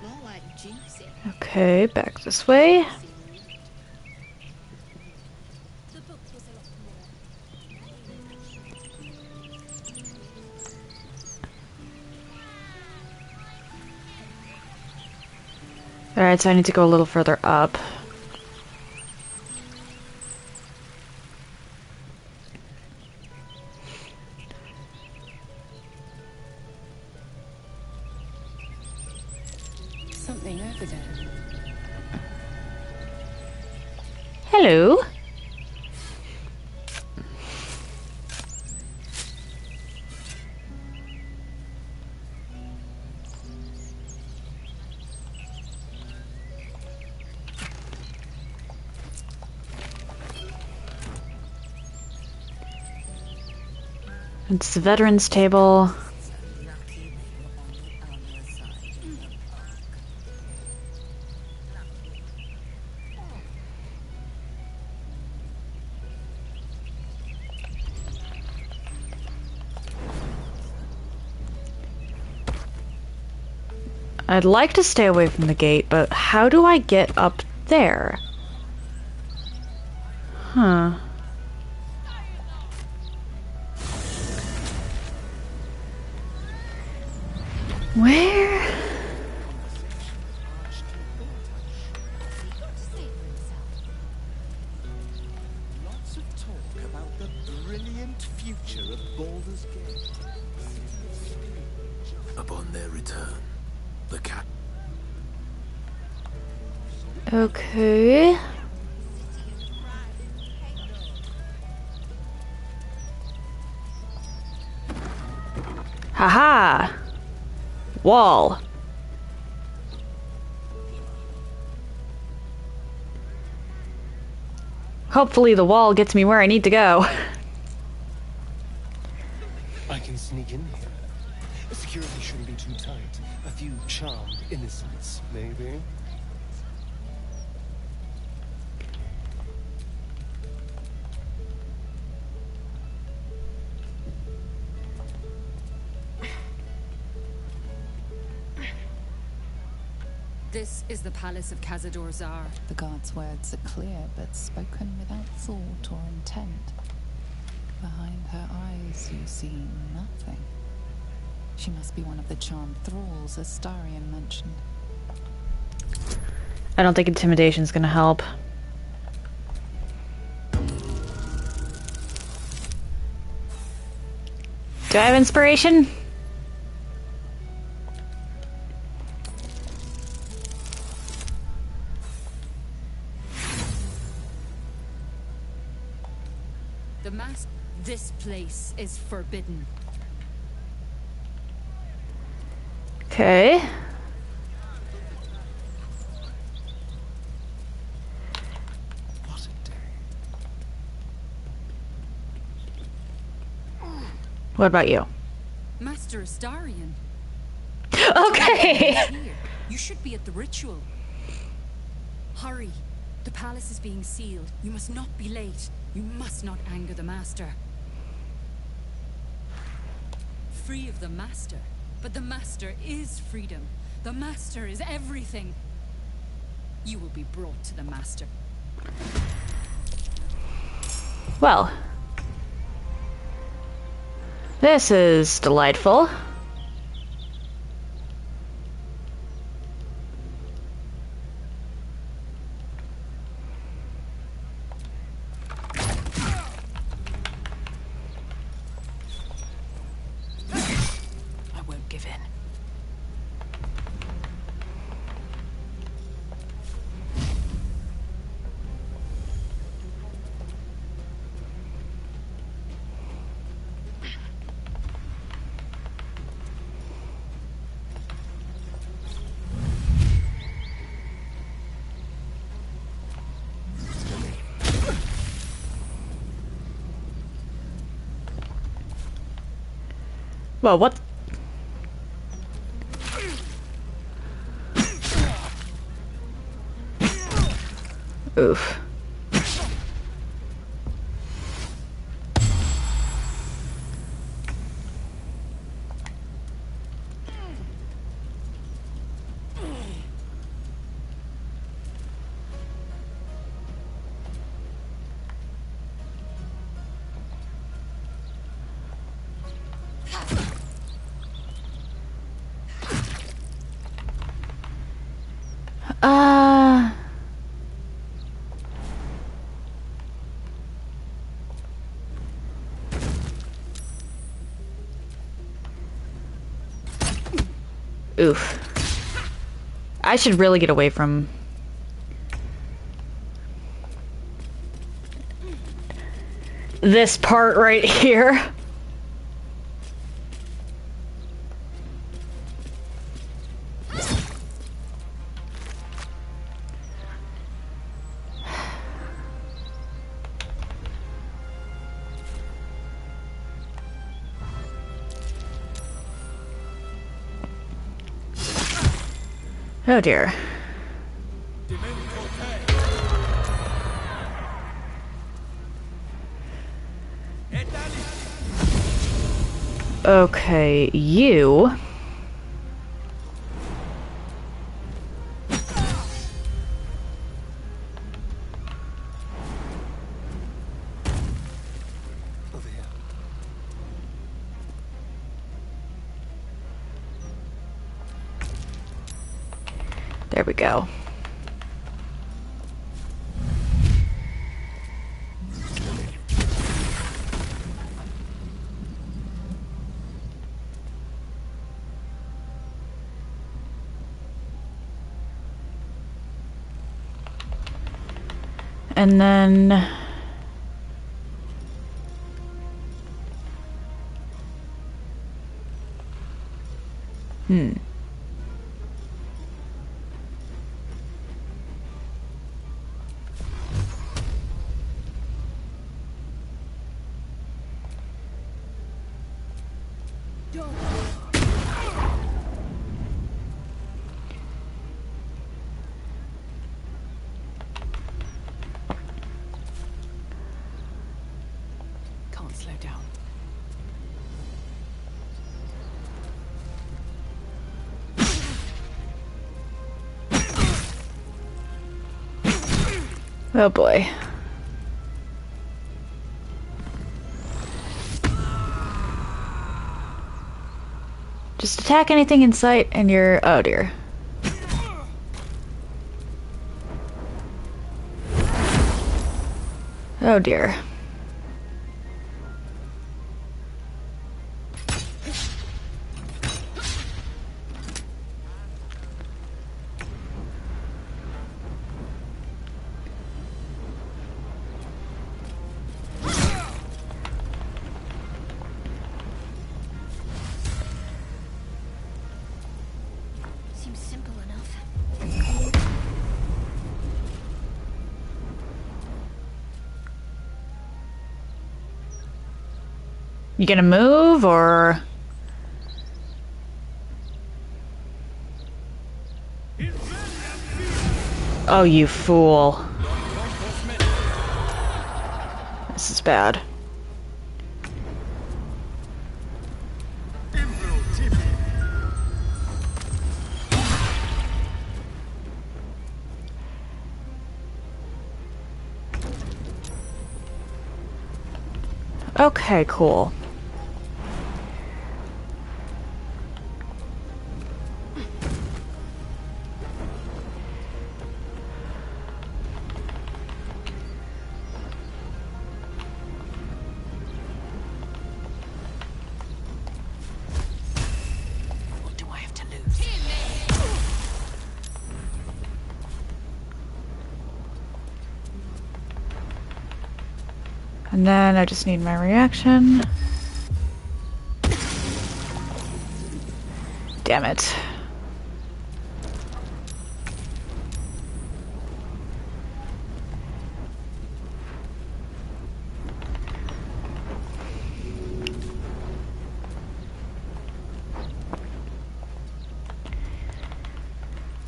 More like juicy. Okay, back this way. The book was a lot Alright, so I need to go a little further up. Hello. It's the veterans table. I'd like to stay away from the gate, but how do I get up there? Huh. Where? Lots of talk about the brilliant future of Baldur's Gate. Upon their return, the cat. Okay. Haha! Wall. Hopefully the wall gets me where I need to go. I can sneak in here. Security shouldn't be too tight. A few charmed innocents, maybe. This is the palace of Cazador Zar. The guard's words are clear, but spoken without thought or intent. Behind her eyes, you see nothing. She must be one of the charmed thralls, as Starion mentioned. I don't think intimidation's gonna help. Do I have inspiration? This place is forbidden. Okay. What a day. What about you? Master Astarion. Okay. You should be at the ritual. Hurry. The palace is being sealed. You must not be late. You must not anger the master. Free of the master. But the master is freedom. The master is everything. You will be brought to the master. Well. This is delightful. Well, what? Oof. Oof. I should really get away from... this part right here. Oh dear. Okay, you. There we go. And then Can't slow down. oh boy. Just attack anything in sight and you're... oh dear. Oh dear. Seems simple enough. You gonna move or... oh, you fool. This is bad. Okay, cool. What do I have to lose? And then I just need my reaction. Damn it.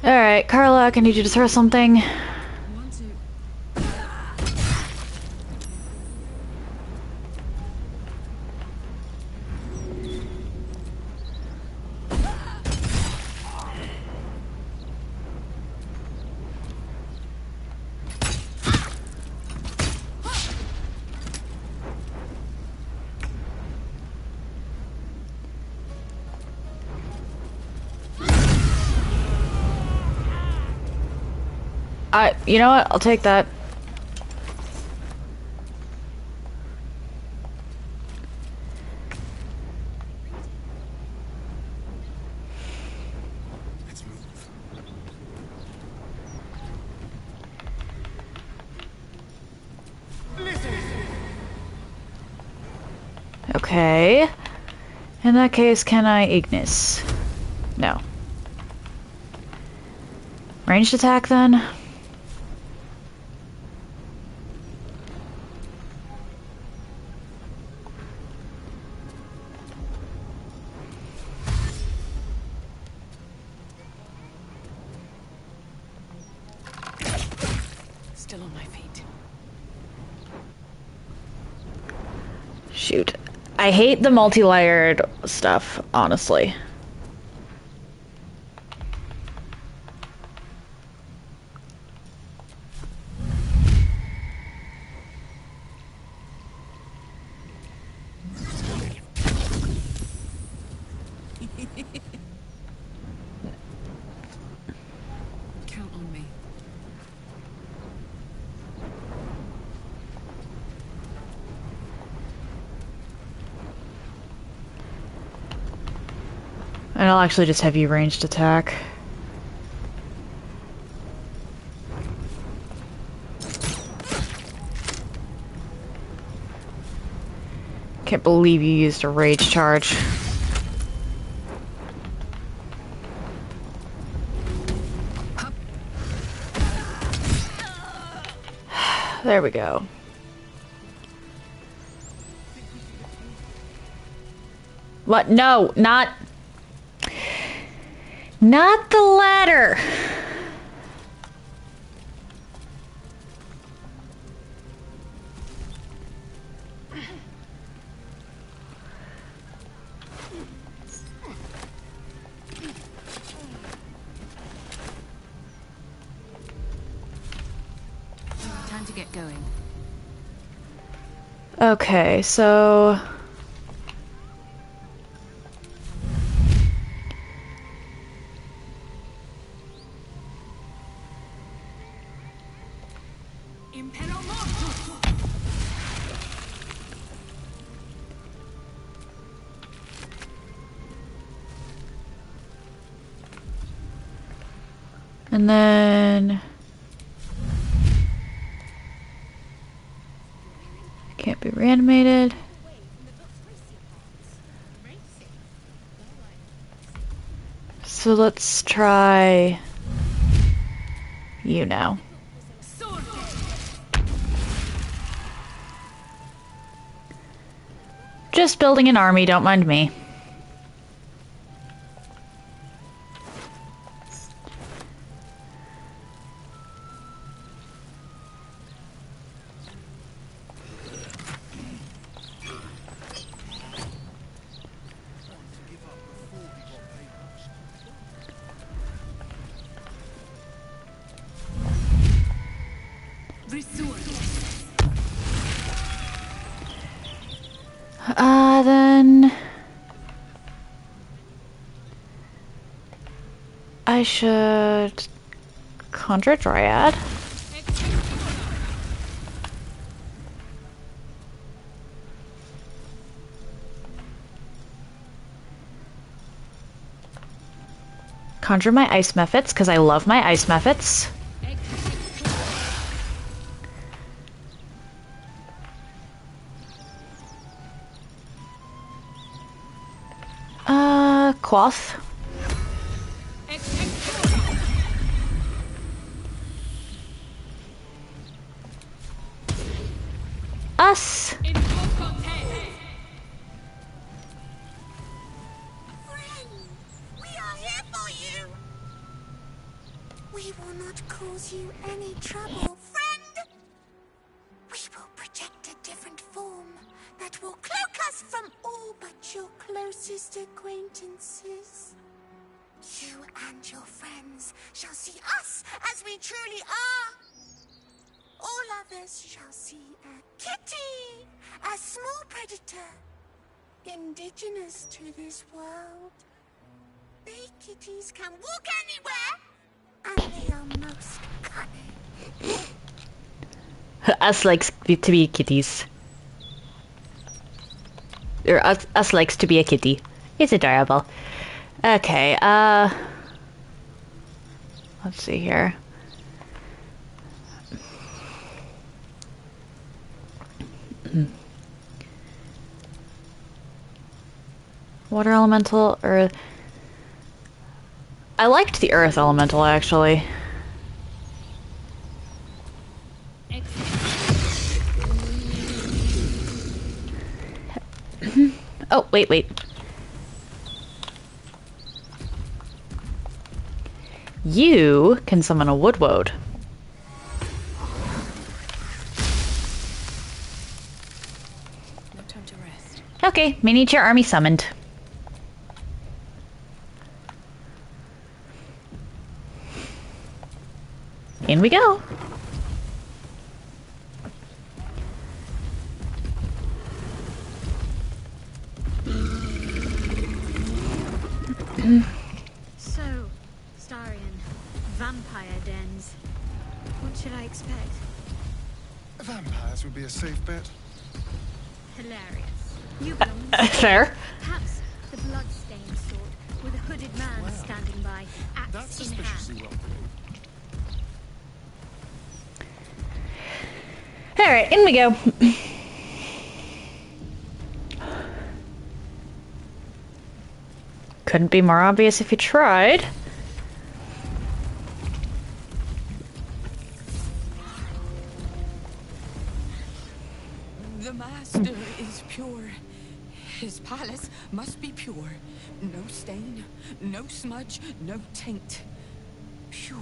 Alright, Carla, I need you to throw something. You know what? I'll take that. Let's move. Listen. Okay. In that case, can I Ignis? No. Ranged attack then? Still on my feet. Shoot. I hate the multi-layered stuff, honestly. Count on me. And I'll actually just have you ranged attack. Can't believe you used a rage charge. There we go. What? No, not the ladder. Time to get going. Okay, so and then can't be reanimated. So let's try you now. Just building an army, don't mind me. Then I should conjure Dryad. Conjure my ice mephits, because I love my ice mephits. Cloth. Us. We will not cause you any trouble, friend. We will project a different form that will cloak us from all but your closest acquaintances. You and your friends shall see us as we truly are. All others shall see a kitty, a small predator, indigenous to this world. They kitties can walk anywhere, and they are most cunning. Us likes to be kitties. Or us likes to be a kitty. It's adorable. Okay, let's see here. Water elemental, earth. I liked the earth elemental, actually. Oh, wait. You can summon a woodwode. No time to rest. Okay, miniature army summoned. In we go. So, Starion, vampire dens. What should I expect? Vampires would be a safe bet. Hilarious. You belong in Fair. perhaps the blood-stained sort, with a hooded man standing by, axe That's in suspiciously hand. well. Alright, in we go. Couldn't be more obvious if you tried. The master is pure. His palace must be pure. No stain, no smudge, no taint. Pure.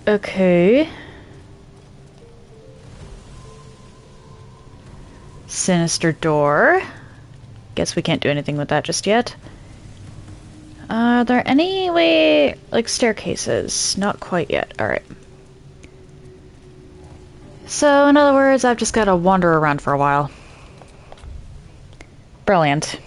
Okay. Sinister door. Guess we can't do anything with that just yet. Are there any way, like staircases? Not quite yet. Alright. So, in other words, I've just got to wander around for a while. Brilliant.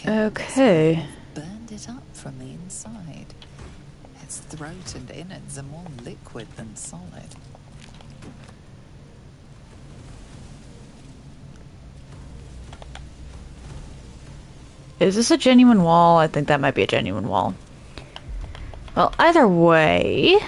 Okay. Burned it up from the inside. Its throat and innards are more liquid than solid. Is this a genuine wall? I think that might be a genuine wall. Well, either way...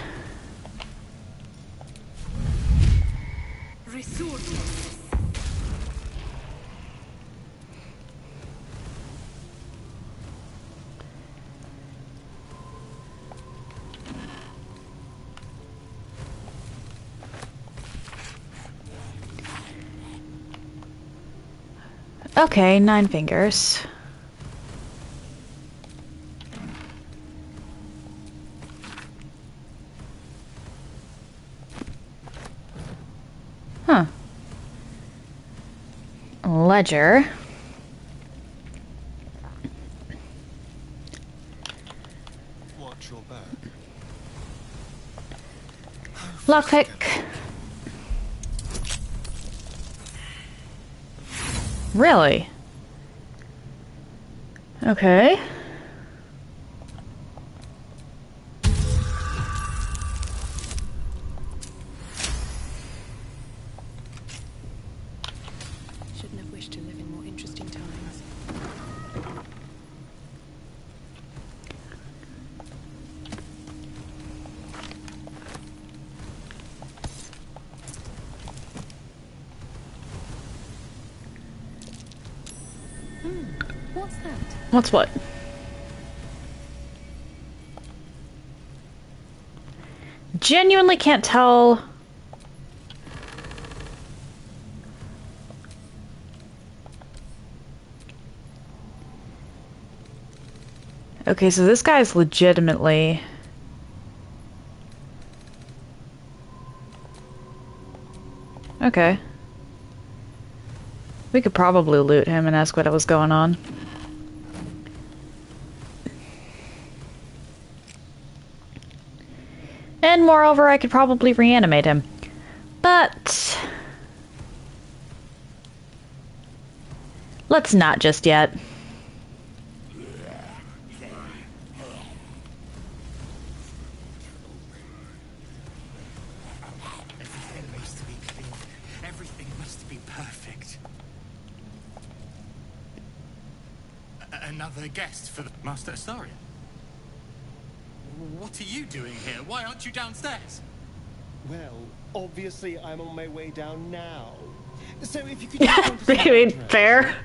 Okay, 9 fingers. Huh. Ledger. Watch your back. Lockpick. Really? Okay. Shouldn't have wished to live in more interesting times. What's that? What's what? Genuinely can't tell. Okay, so this guy's legitimately... Okay. We could probably loot him and ask what was going on. And moreover, I could probably reanimate him. But let's not just yet. Everything needs to be clean. Everything must be perfect. Another guest for the Master Astarion. What are you doing here? Why aren't you downstairs? Well, obviously I'm on my way down now. So if you could fair.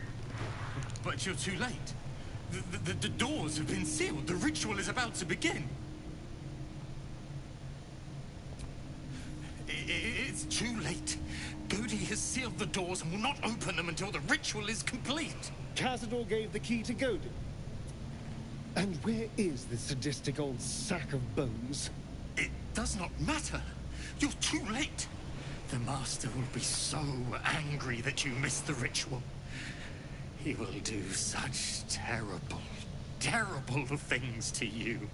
But you're too late. The doors have been sealed. The ritual is about to begin. It's too late. Godi has sealed the doors and will not open them until the ritual is complete. Cazador gave the key to Godi. And where is this sadistic old sack of bones? It does not matter. You're too late. The Master will be so angry that you missed the ritual. He will do such terrible, terrible things to you.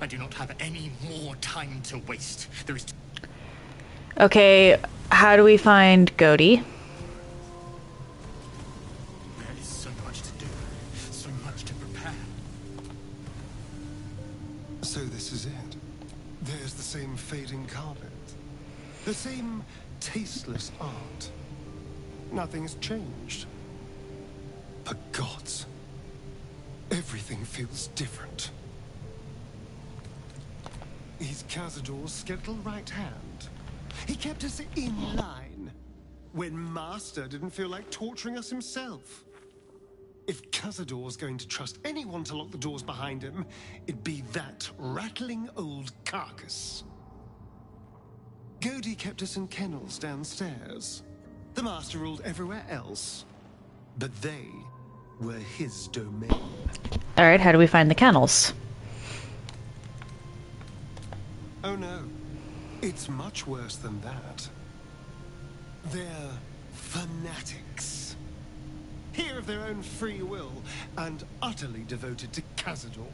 I do not have any more time to waste. There is... Okay, how do we find Godi? There is so much to do. So much to prepare. So this is it. There's the same fading carpet. The same tasteless art. Nothing's changed. But gods, everything feels different. He's Cazador's skeletal right hand. He kept us in line when Master didn't feel like torturing us himself. If Cazador's going to trust anyone to lock the doors behind him, it'd be that rattling old carcass. Godi kept us in kennels downstairs. The Master ruled everywhere else, but they were his domain. Alright, how do we find the kennels? Oh no, it's much worse than that. They're fanatics. Here of their own free will, and utterly devoted to Cazador.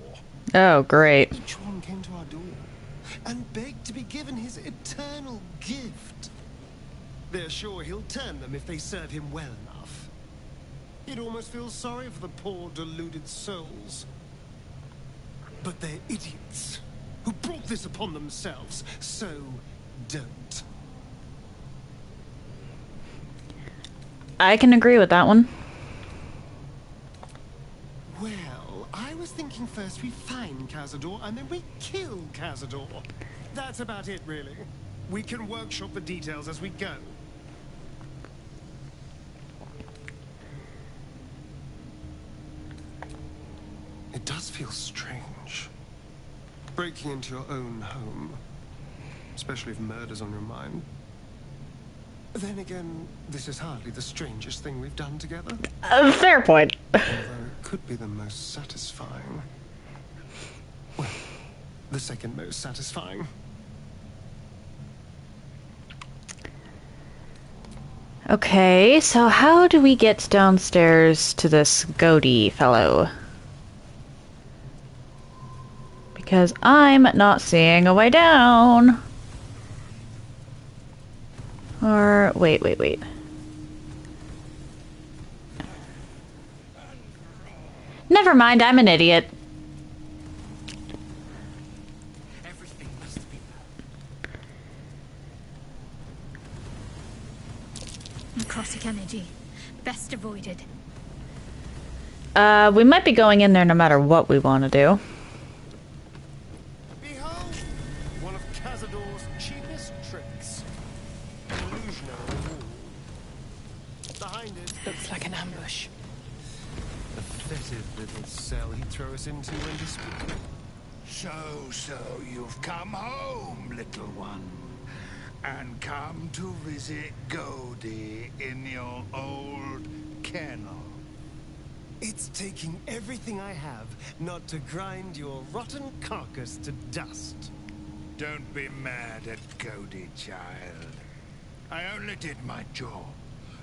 Oh, great. Each one came to our door, and begged to be given his eternal gift. They're sure he'll turn them if they serve him well enough. You'd almost feel sorry for the poor, deluded souls. But they're idiots, who brought this upon themselves, so don't. I can agree with that one. Well, I was thinking first we find Cazador, and then we kill Cazador. That's about it, really. We can workshop the details as we go. It does feel strange. Breaking into your own home. Especially if murder's on your mind. Then again, this is hardly the strangest thing we've done together. Fair point. Although it could be the most satisfying. Well, the second most satisfying. Okay, so how do we get downstairs to this Godi fellow? Because I'm not seeing a way down. Or, wait. Never mind, I'm an idiot. Everything must be... Necrotic energy. Best avoided. We might be going in there no matter what we want to do. Behold, one of Cazador's cheapest tricks. Illusionary wall. Behind it... Looks like an ambush. A fetid little cell he'd throw us into when disputed. So you've come home, little one. And come to visit Godi in your old kennel. It's taking everything I have not to grind your rotten carcass to dust. Don't be mad at Godi, child. I only did my job.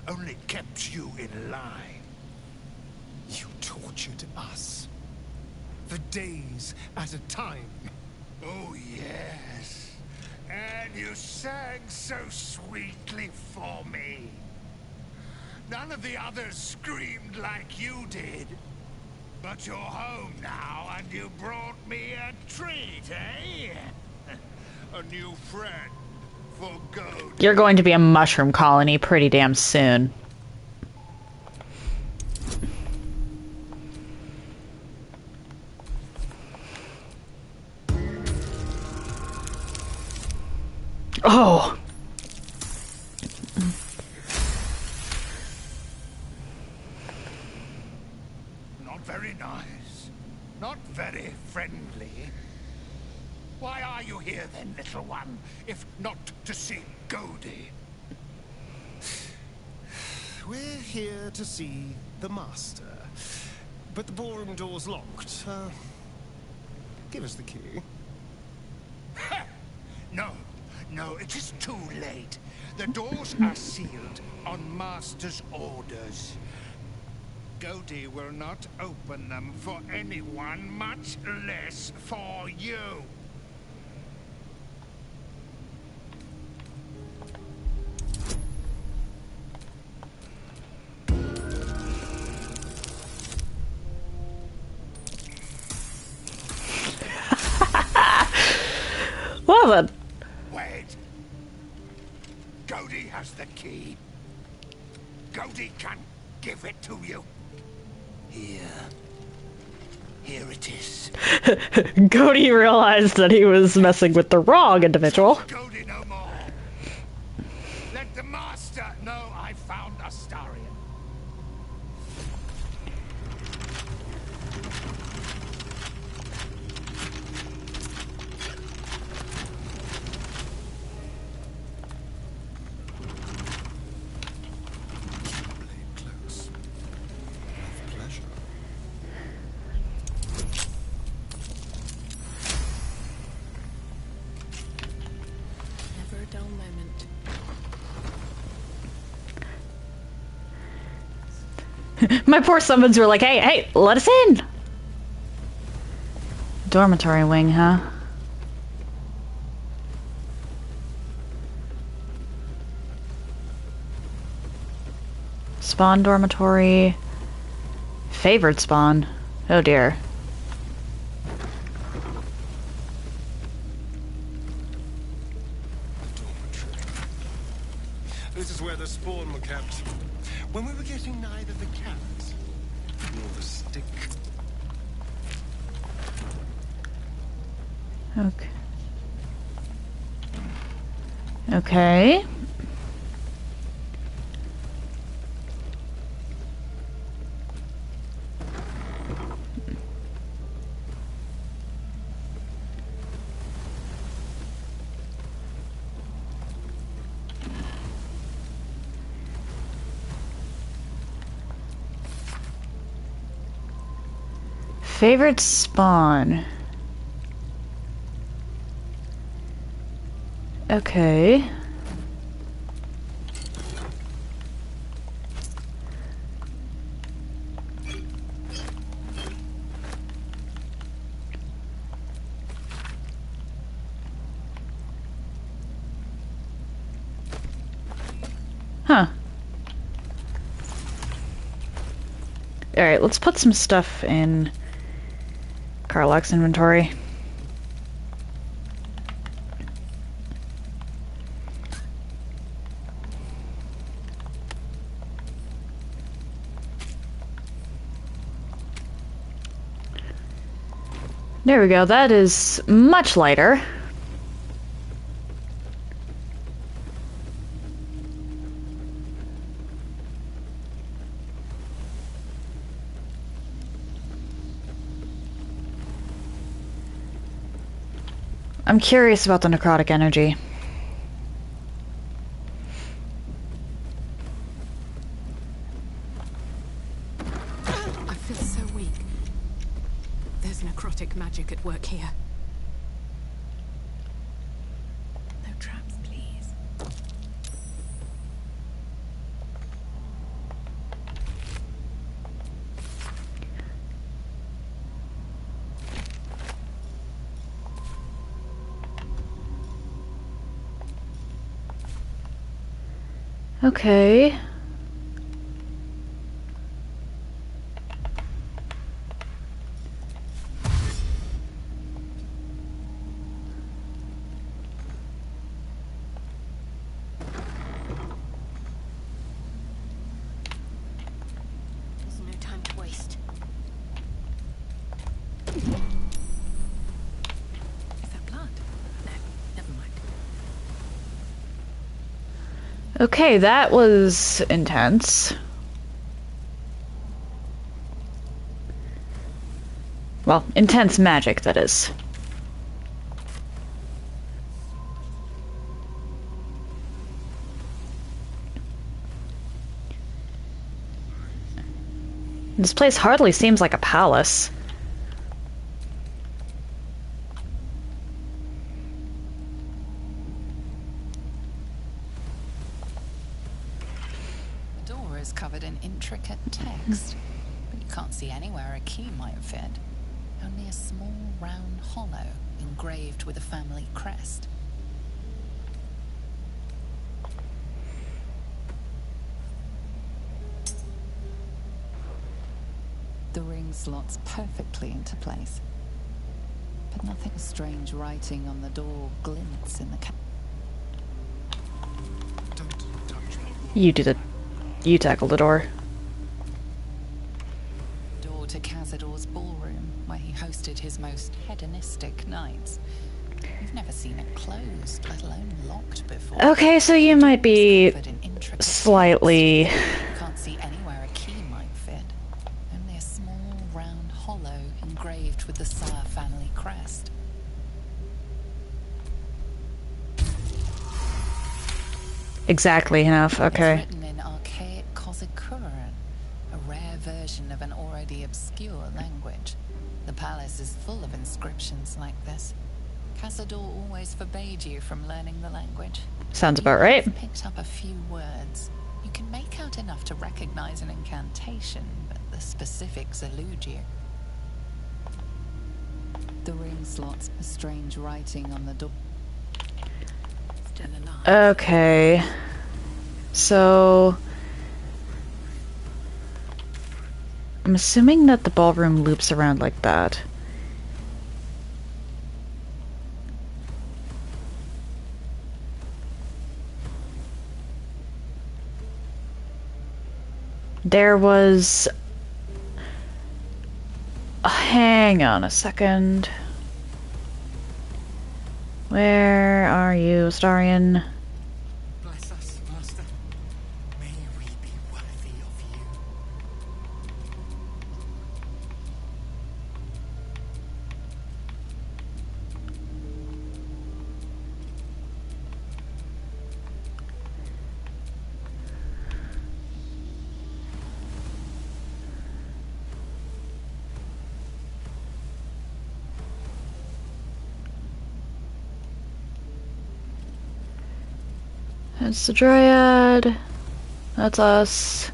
only kept you in line. You tortured us. For days at a time. Oh, yes. And you sang so sweetly for me. None of the others screamed like you did. But you're home now, and you brought me a treat, eh? A new friend for Gold. You're going to be a mushroom colony pretty damn soon. Oh! Not very nice. Not very friendly. Why are you here then, little one, if not to see Goldie? We're here to see the master. But the ballroom door's locked. Give us the key. No, it is too late. The doors are sealed on Master's orders. Goldie will not open them for anyone, much less for you. Well then. Wait. Goldie has the key. Goldie can give it to you. Here it is. Cody realized that he was messing with the wrong individual. Goldie no more. Let the master know I found Astarion. Never a dull moment. My poor summons were like, hey, let us in! Dormitory wing, huh? Spawn dormitory. Favored spawn. Oh dear. This is where the spawn were kept. When we were getting neither the cat nor the stick. Okay. Okay. Favorite spawn. Okay. Huh. Alright, let's put some stuff in Carlock's inventory. There we go, that is much lighter. I'm curious about the necrotic energy. I feel so weak. There's necrotic magic at work here. No traps, please. Okay. There's no time to waste. Is that blood? No, never mind. Okay, that was intense. Well, intense magic, that is. This place hardly seems like a palace. The door is covered in intricate text, but you can't see anywhere a key might fit. Only a small round hollow engraved with a family crest. The ring slots perfectly into place, but nothing strange writing on the door glints in the You tackle the door. Door to Cazador's ballroom, where he hosted his most hedonistic nights. You've never seen it closed, let alone locked before. Okay, so you might be slightly... You can't see anywhere a key might fit. Only a small round hollow engraved with the Sire family crest. Exactly enough, okay. It's written in archaic Kozikuran, a rare version of an already obscure language. The palace is full of inscriptions like this. Cazador always forbade you from learning the language. Sounds about right. You've picked up a few words. You can make out enough to recognize an incantation, but the specifics elude you. The ring slots a strange writing on the door. Still alive. Okay. So... I'm assuming that the ballroom loops around like that. There was... Hang on a second. Where are you, Astarion? Bless us, Master. May we be worthy of you. That's the Dryad. That's us.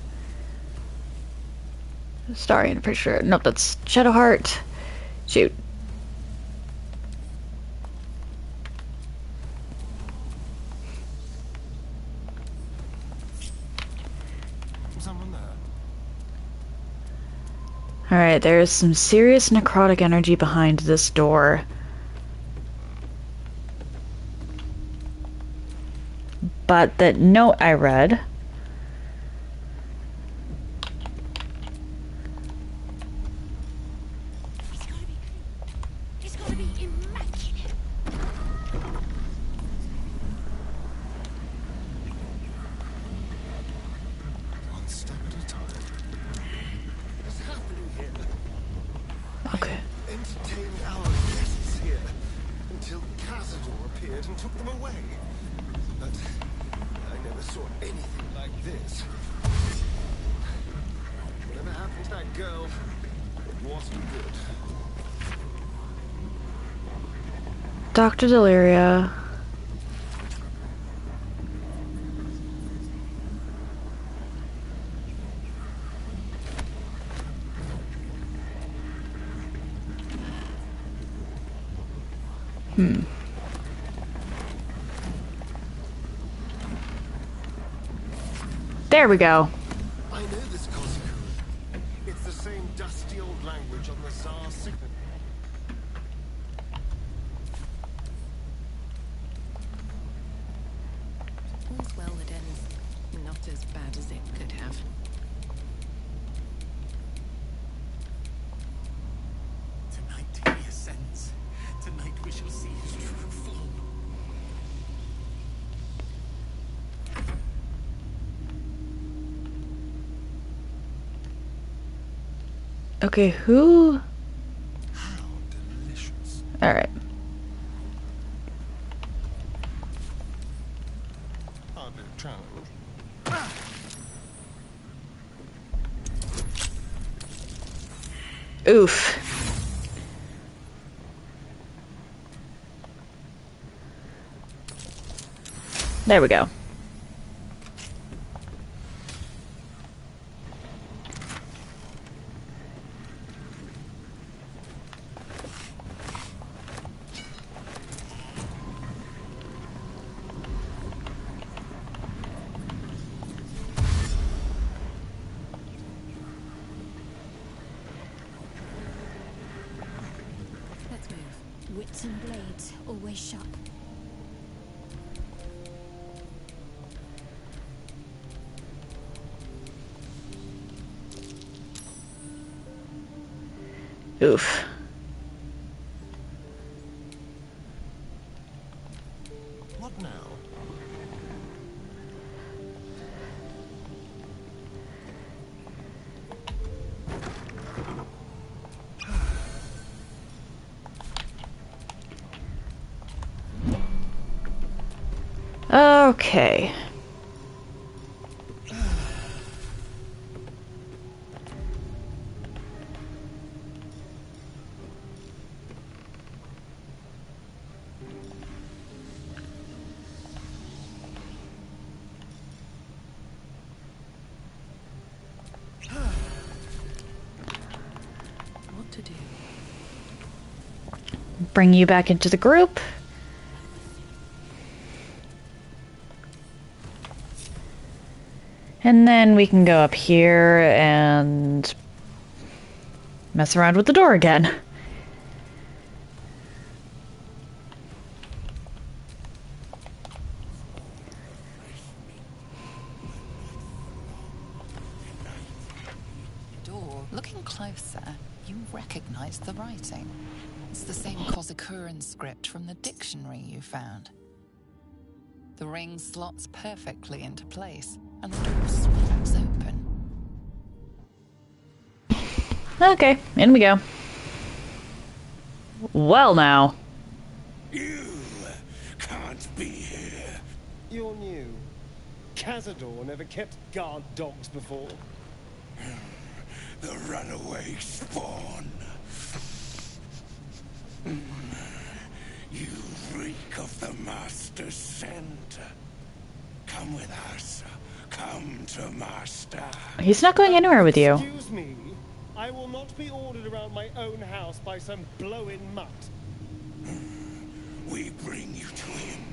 Astarion, pretty sure. Nope, that's Shadowheart. Shoot. Someone there? Alright, there is some serious necrotic energy behind this door. But that note I read... It's gotta be immaculate. One step at a time. What's happening here? Okay. I entertained our guests here until Cazador appeared and took them away. But I never saw anything like this. Whatever happened to that girl, it wasn't good. Dr. Deliria. There we go. I know this Kozaku. It's the same dusty old language on the Tsar's signet. All's well that ends not as bad as it could have. Tonight he ascends. Tonight we shall see his true form. Okay, who? How delicious. Alright. Hardly a challenge. Oof. There we go. Let's move. Wits and blades, always sharp. Oof. What now? Okay. What to do? Bring you back into the group. And then we can go up here and mess around with the door again. Door. Looking closer, you recognize the writing. It's the same Kozakuran script from the dictionary you found. The ring slots perfectly into place, and the door swings open. Okay, in we go. Well now. You can't be here. You're new. Cazador never kept guard dogs before. The runaway spawn. You reek of the Master's scent. Come with us. Come to Master. He's not going anywhere with you. Excuse me. I will not be ordered around my own house by some blow-in mutt. We bring you to him.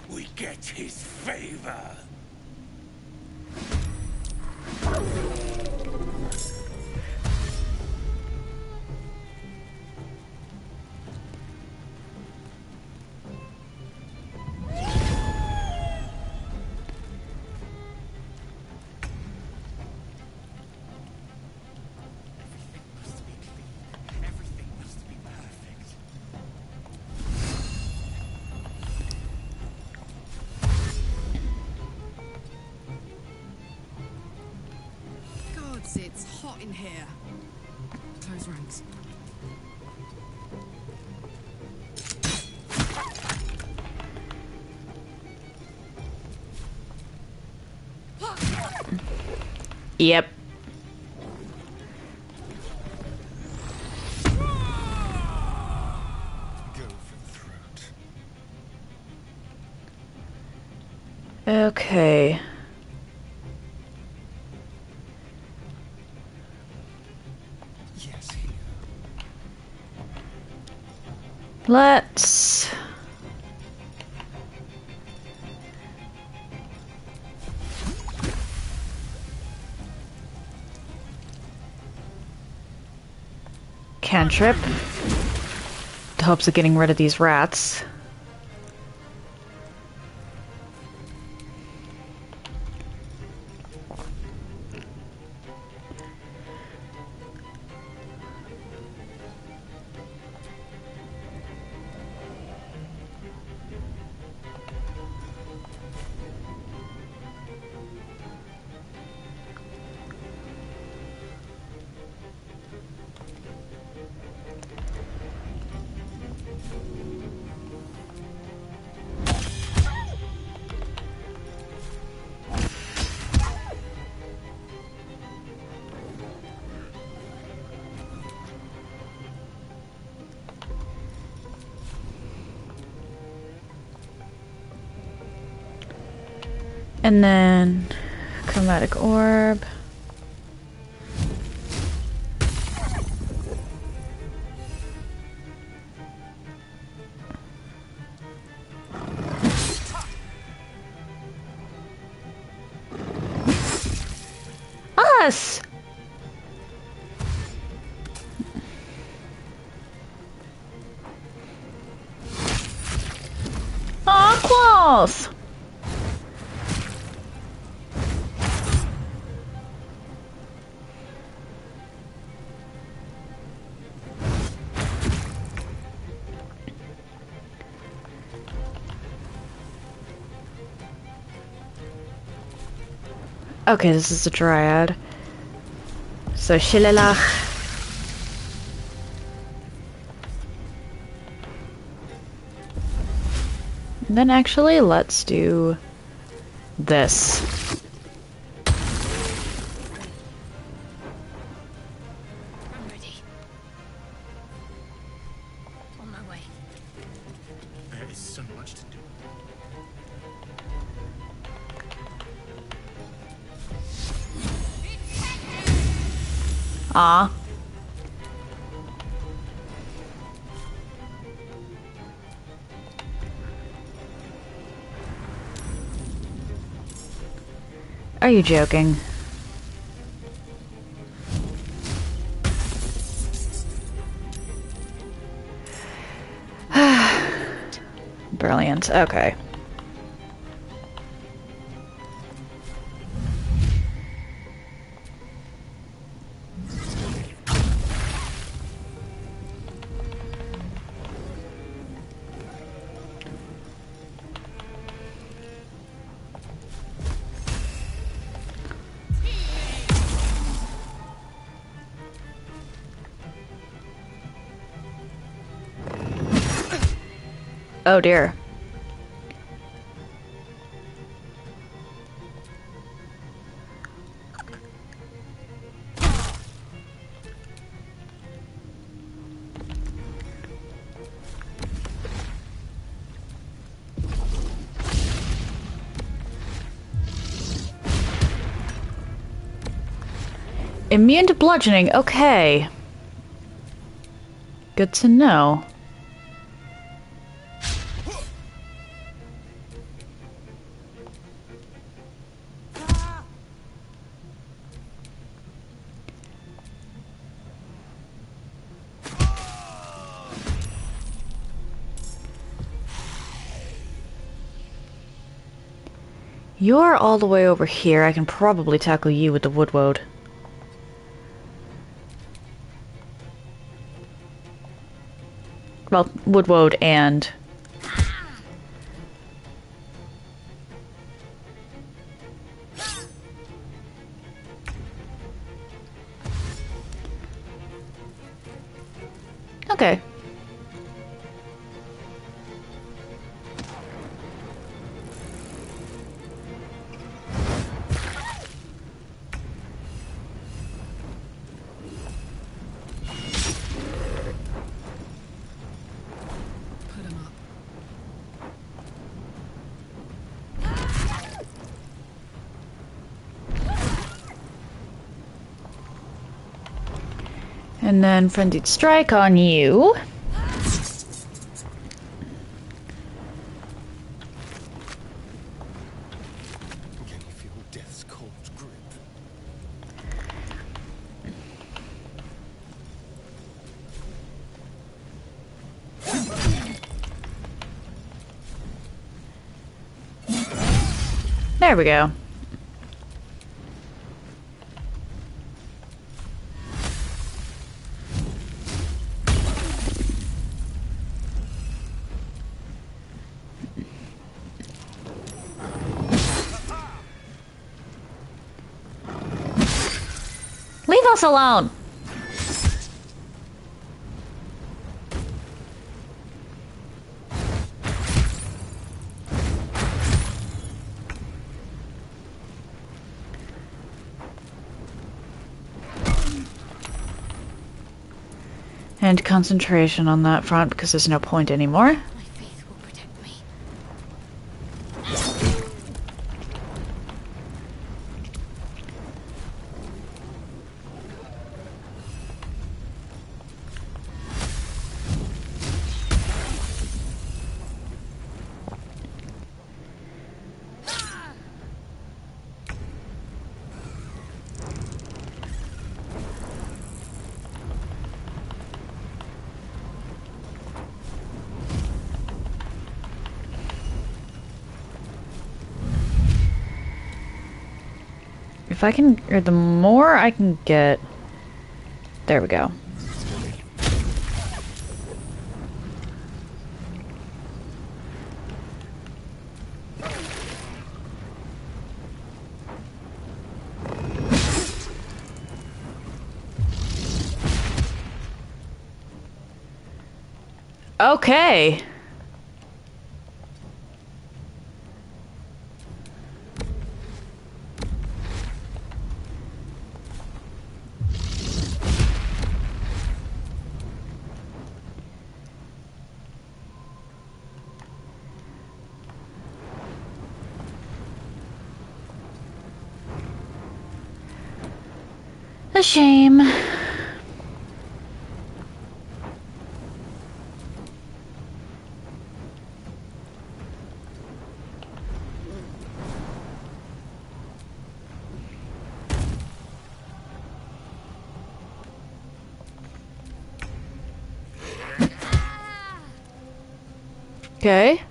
We get his favor. It's hot in here. Close ranks. Yep. Go for the throat. Okay. Yes, here. Let's... cantrip. In hopes of getting rid of these rats. And then chromatic orb. Us! Aw, close! Okay, this is a dryad. So Shilelach. Then actually, let's do this. I'm ready. On my way. There is so much to do. Ah. Are you joking? Brilliant. Okay. Oh dear. Immune to bludgeoning, okay. Good to know. You're all the way over here. I can probably tackle you with the woodwode. Well, woodwode and... Okay. And then Frenzied Strike on you. Can you feel death's cold grip? There we go. Leave us alone! And concentration on that front because there's no point anymore. My faith will protect me. If I can, or the more I can get... There we go. Okay. A shame. Okay.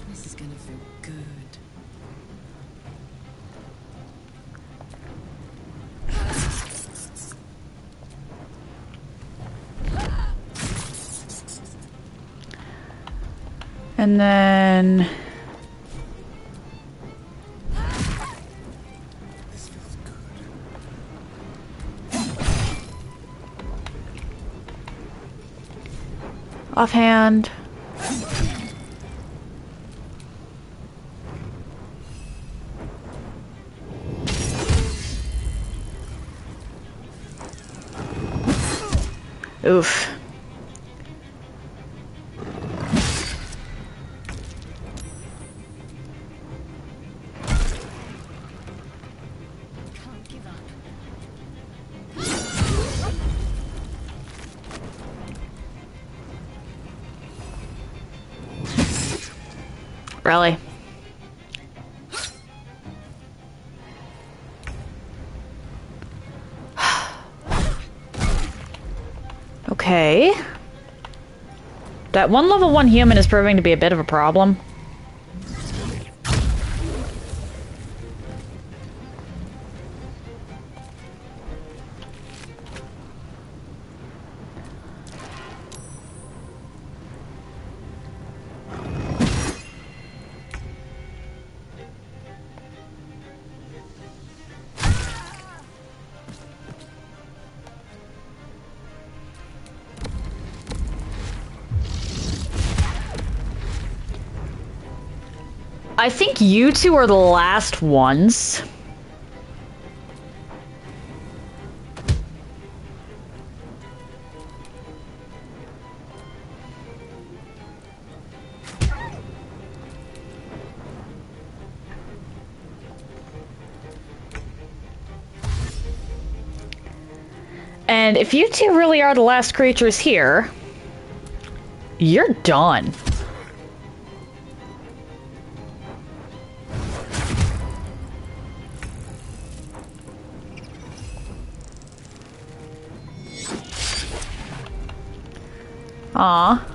This is gonna feel good. And then... Offhand. Oof. Can't give up. Really? Okay. That one level 1 human is proving to be a bit of a problem. I think you two are the last ones. And if you two really are the last creatures here, you're done. Aw.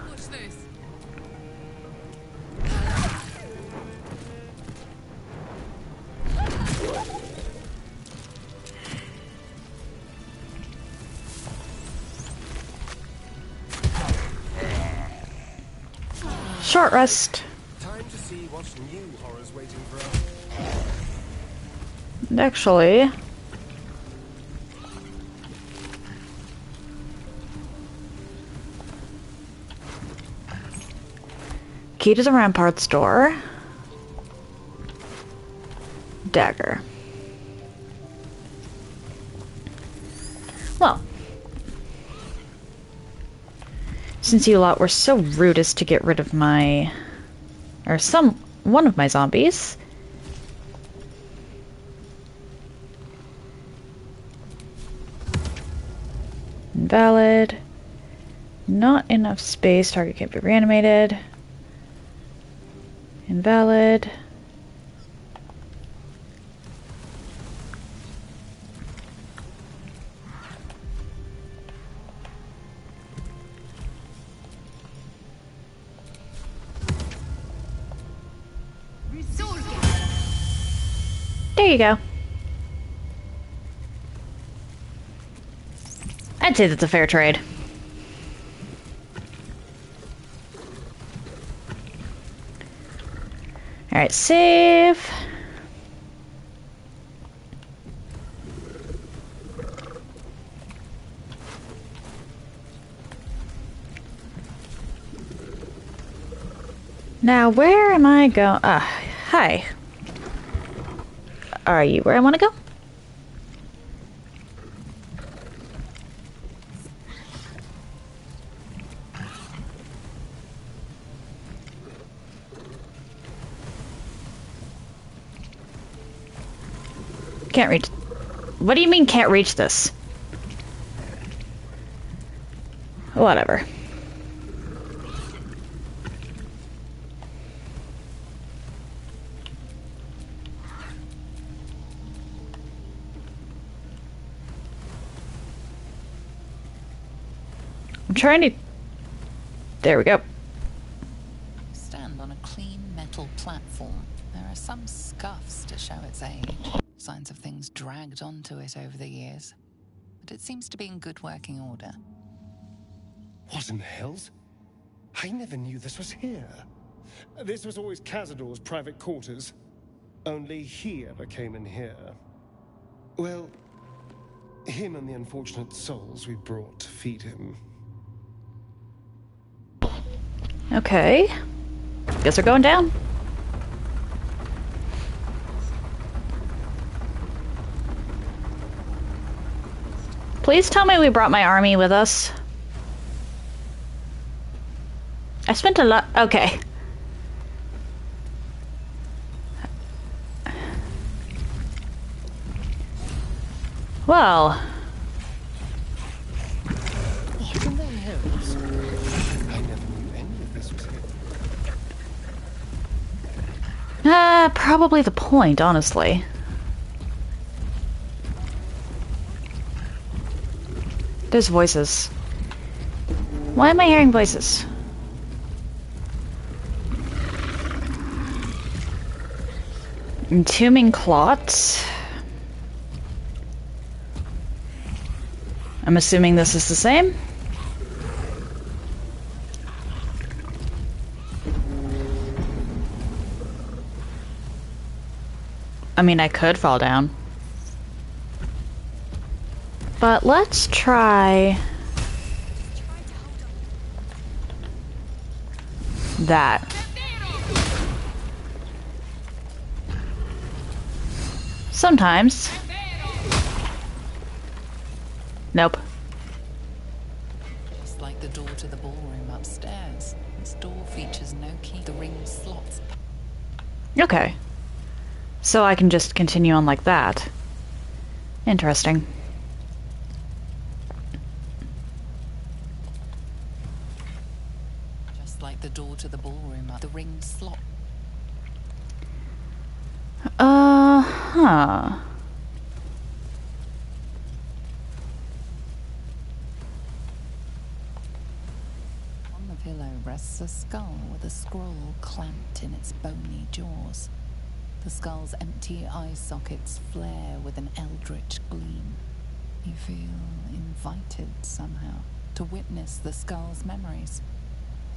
Short rest. Time to see what's new horrors waiting for us. Actually, key to the ramparts door. Dagger. Well, since you lot were so rude as to get rid of my, or one of my zombies. Invalid. Not enough space. Target can't be reanimated. Invalid. There you go. I'd say that's a fair trade. Alright, save. Now, where am I going? Hi. Are you where I want to go? Can't reach. What do you mean can't reach this? Whatever. I'm trying to... There we go. Stand on a clean metal platform. There are some scuffs to show its age. Signs of things dragged onto it over the years. But it seems to be in good working order. What in the hells? I never knew this was here. This was always Cazador's private quarters. Only he ever came in here. Well, him and the unfortunate souls we brought to feed him. Okay. Guess we're going down. Please tell me we brought my army with us. I spent a lot... Okay. Well... What in the hells? I never knew any of this was here. Probably the point, honestly. There's voices. Why am I hearing voices? Entombing clots. I'm assuming this is the same. I mean, I could fall down. But let's try that. Sometimes. Nope. Just like the door to the ballroom upstairs. This door features no key. The ring slots. Okay. So I can just continue on like that. Interesting. just like the door to the ballroom at the ringed slot. Huh. On the pillow rests a skull with a scroll clamped in its bony jaws. The skull's empty eye sockets flare with an eldritch gleam. You feel invited somehow to witness the skull's memories.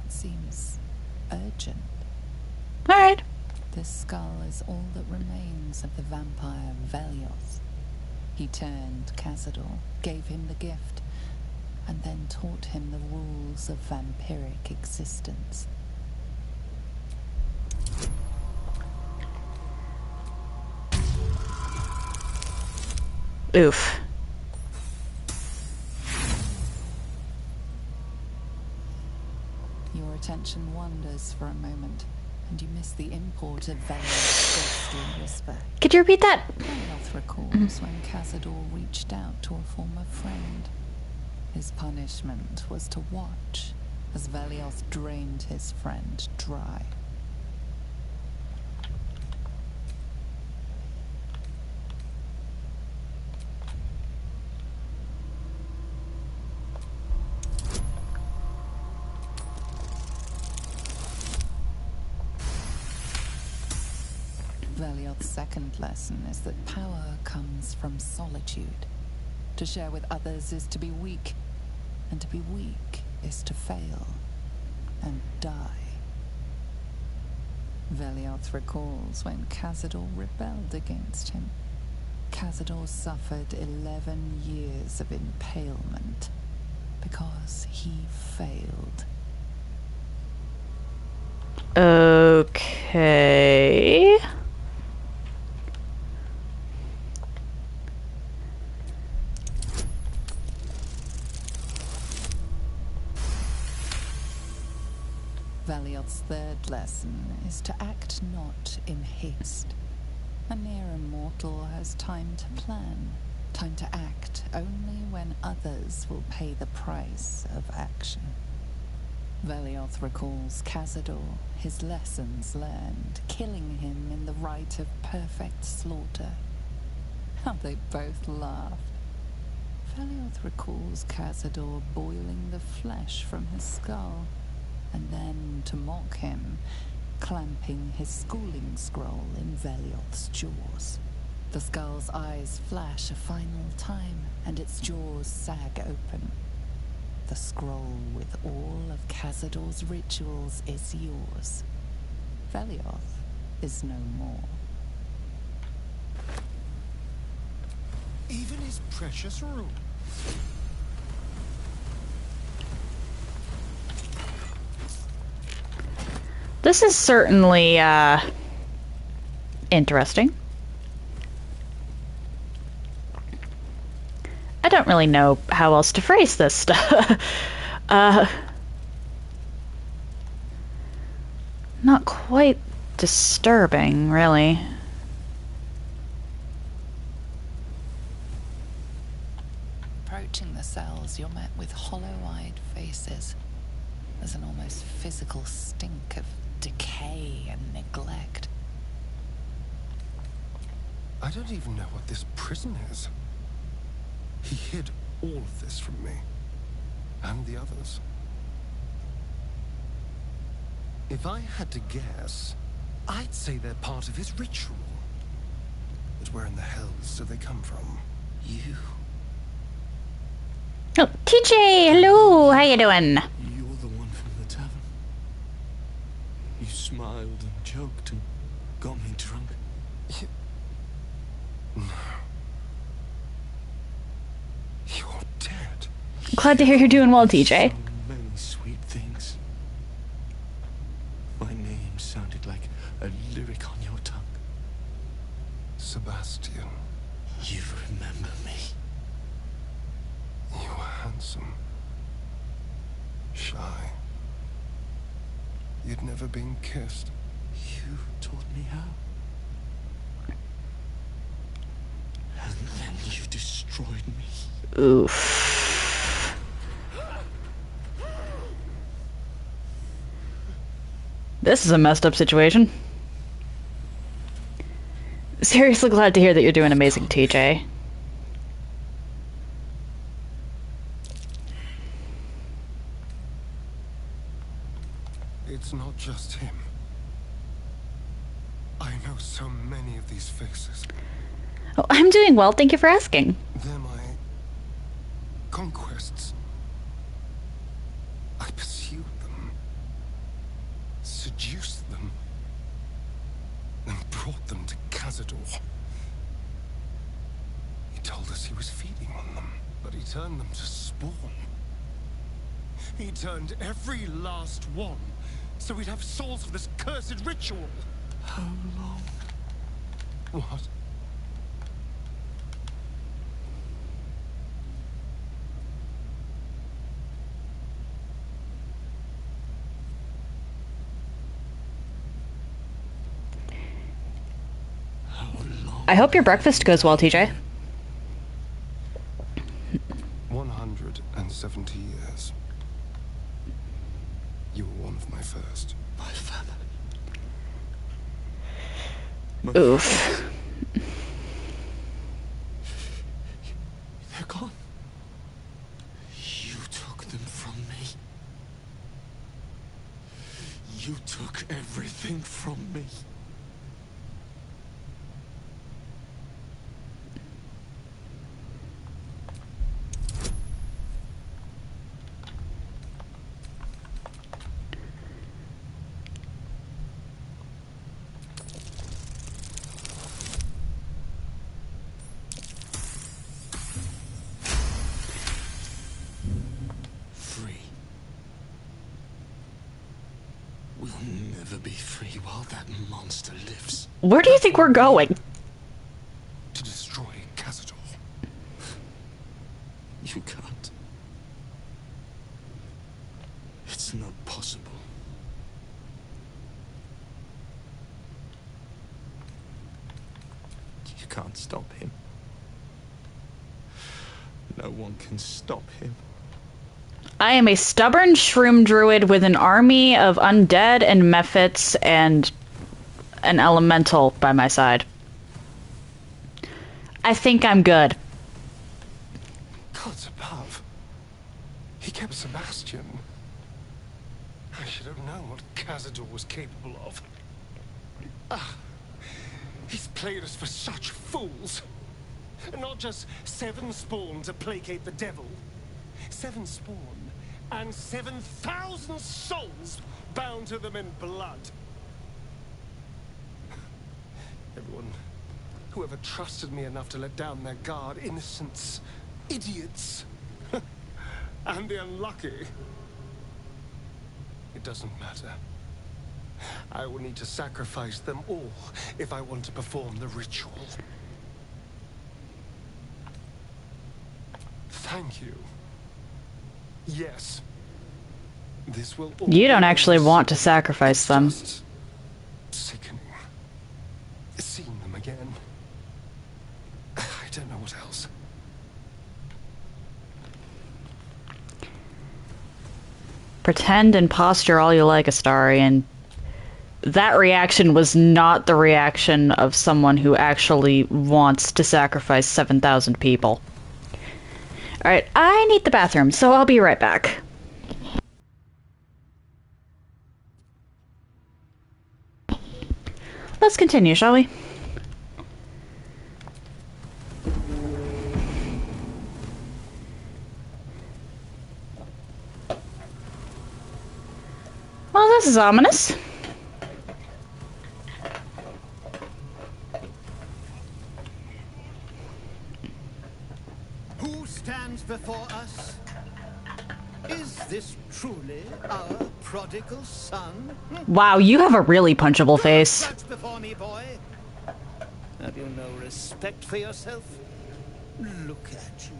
It seems urgent. All right. This skull is all that remains of the vampire Velios. He turned Cazador, gave him the gift, and then taught him the rules of vampiric existence. Oof. Your attention wanders for a moment, and you miss the import of Velios' ghostly whisper. Could you repeat that? Velioth recalls when Cazador reached out to a former friend. His punishment was to watch as Velioth drained his friend dry. Velioth's second lesson is that power comes from solitude. To share with others is to be weak, and to be weak is to fail and die. Velioth recalls when Cazador rebelled against him. Cazador suffered 11 years of impalement because he failed. Okay. Velioth's third lesson is to act not in haste. A near immortal has time to plan, time to act only when others will pay the price of action. Velioth recalls Cazador, his lessons learned, killing him in the rite of perfect slaughter. How they both laughed. Velioth recalls Cazador boiling the flesh from his skull, and then, to mock him, clamping his schooling scroll in Velioth's jaws. The skull's eyes flash a final time, and its jaws sag open. The scroll with all of Cazador's rituals is yours. Velioth is no more. Even his precious rules. This is certainly, interesting. I don't really know how else to phrase this stuff. Not quite disturbing, really. Approaching the cells, you're met with hollow-eyed faces. There's an almost physical stink of decay and neglect. I don't even know what this prison is. He hid all of this from me. And the others. If I had to guess, I'd say they're part of his ritual. But where in the hell do they come from? You. Oh, TJ, hello, how you doing? You're the one from the tavern. You smiled and joked and got me drunk. No. You're dead. Glad to hear you're doing well, TJ. So many sweet things. My name sounded like a lyric on your tongue. Sebastian. You remember me. You were handsome. Shy. You'd never been kissed. You taught me how. And then you destroyed me. Oof. This is a messed up situation. Seriously glad to hear that you're doing amazing, TJ. It's not just him. I know so many of these faces. Oh, I'm doing well, thank you for asking. They're my conquests. I pursued them, seduced them, and brought them to Cazador. He told us he was feeding on them, but he turned them to spawn. He turned every last one, so we'd have souls for this cursed ritual. How long? What? I hope your breakfast goes well, TJ. 170 years. You were one of my first. My family. Oof. They're gone. You took them from me. You took everything from me. Where do you think we're going? To destroy Cazador. You can't. It's not possible. You can't stop him. No one can stop him. I am a stubborn shroom druid with an army of undead and mephits and an elemental by my side. I think I'm good. Gods above. He kept Sebastian. I should have known what Cazador was capable of. He's played us for such fools. Not just 7 spawn to placate the devil. 7 spawn and 7,000 souls bound to them in blood. Everyone, whoever trusted me enough to let down their guard, innocents, idiots, and the unlucky. It doesn't matter. I will need to sacrifice them all if I want to perform the ritual. Thank you. Yes. This will all You don't actually want to sacrifice them. Sickening. Seeing them again. I don't know what else. Pretend and posture all you like, Astarion. That reaction was not the reaction of someone who actually wants to sacrifice 7,000 people. Alright, I need the bathroom, so I'll be right back. Let's continue, shall we? Well, this is ominous. Who stands before us? Is this truly our prodigal son? Wow, you have a really punchable face. Crouch before me, boy. Have you no respect for yourself? Look at you.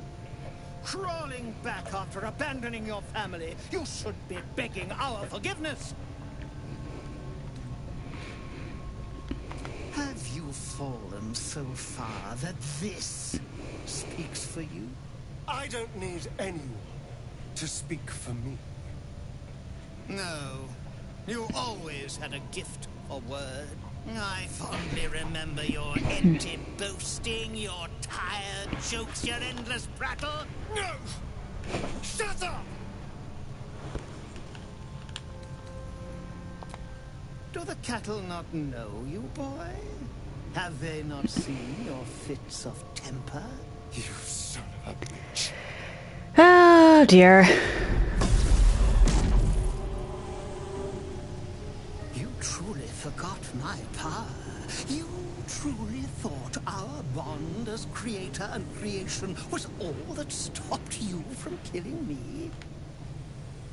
Crawling back after abandoning your family. You should be begging our forgiveness. Have you fallen so far that this speaks for you? I don't need anyone to speak for me. No. You always had a gift for word. I fondly remember your empty boasting, your tired jokes, your endless prattle. No! Shut up! Do the cattle not know you, boy? Have they not seen your fits of temper? You son of a bitch. Oh, dear. You truly forgot my power. You truly thought our bond as creator and creation was all that stopped you from killing me?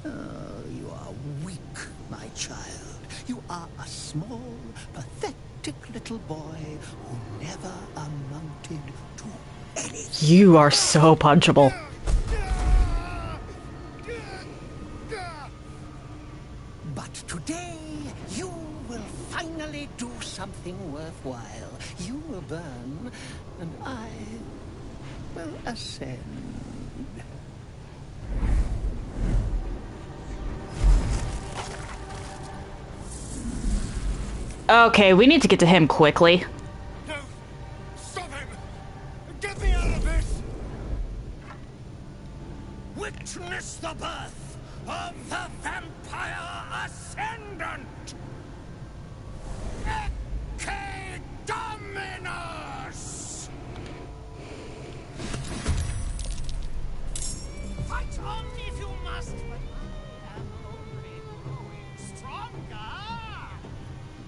Oh, you are weak, my child. You are a small, pathetic little boy who never amounted to anything. You are so punchable. But today, you will finally do something worthwhile. You will burn, and I will ascend. Okay, we need to get to him quickly. No! Stop him! Get me out of this! Witness the birth of the Vampire Ascendant! Ecce Dominus! Fight on if you must, but I am only growing stronger!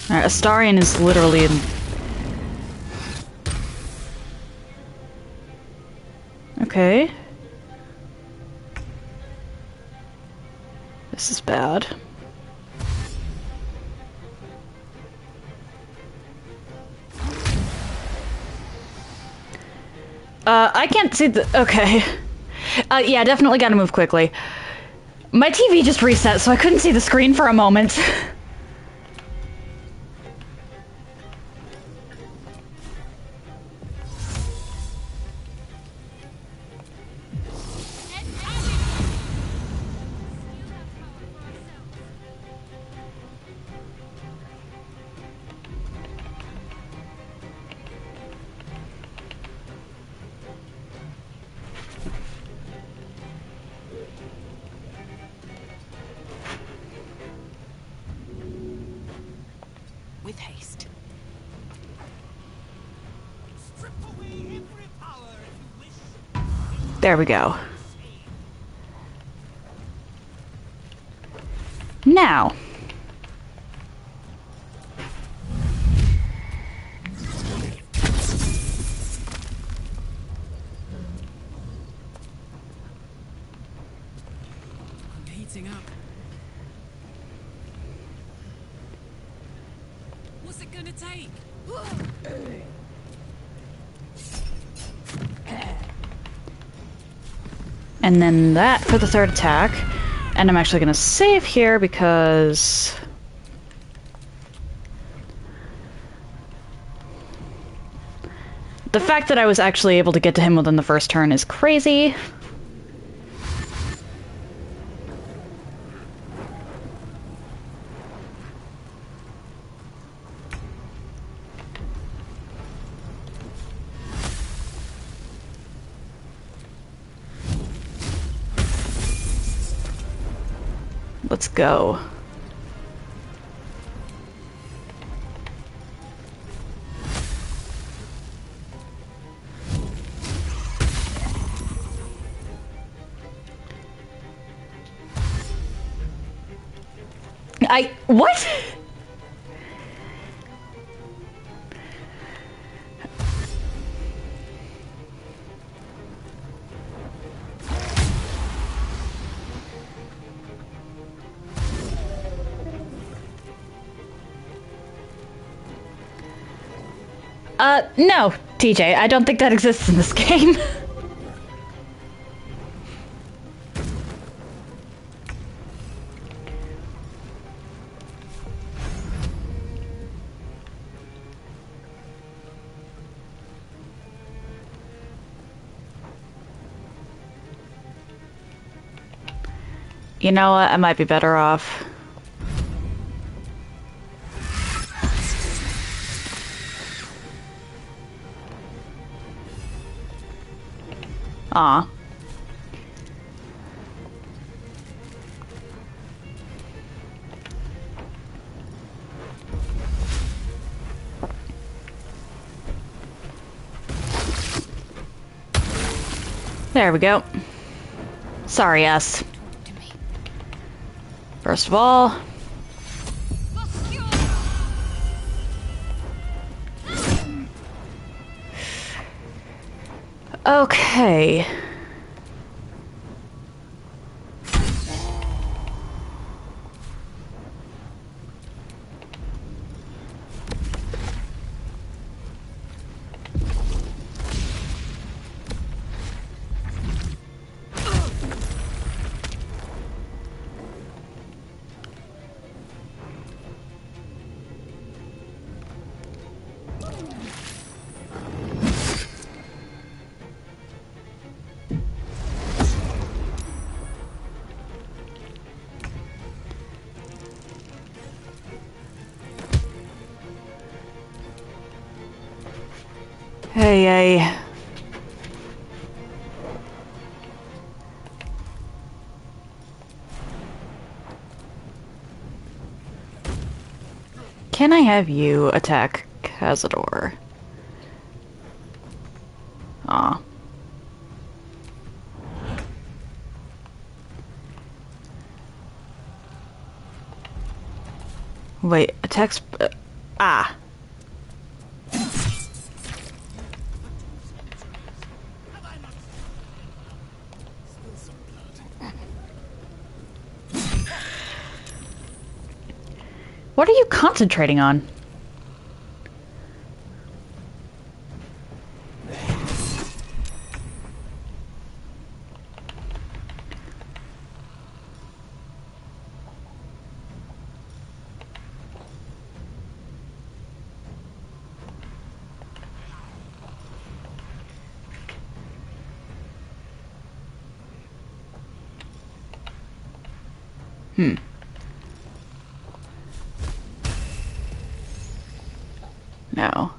Alright, Astarion is literally in... Okay. This is bad. I can't see the... Okay. Yeah, definitely gotta move quickly. My TV just reset, so I couldn't see the screen for a moment. With haste. There we go. Now. I'm heating up. What's it gonna take? And then that for the third attack. And I'm actually going to save here because... the fact that I was actually able to get to him within the first turn is crazy. Let's go. What? No, TJ, I don't think that exists in this game. You know what? I might be better off. Aw. There we go. Sorry, us. First of all... Okay. Hey. Can I have you attack Cazador? Aw. Wait, attacks... ah. What are you concentrating on? No.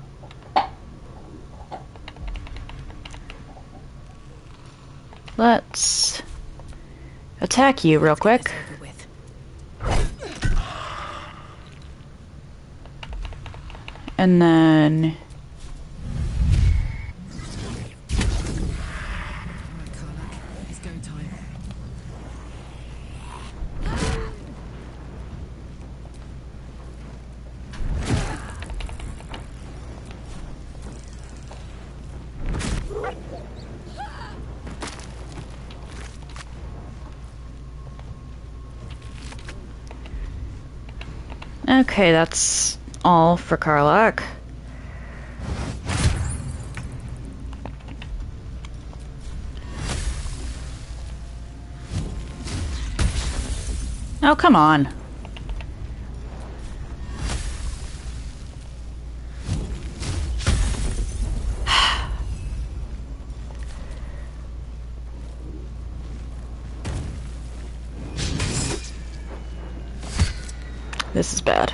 Let's attack you real quick. And then... It's go time. Okay, that's all for Karlach. Oh, come on. This is bad.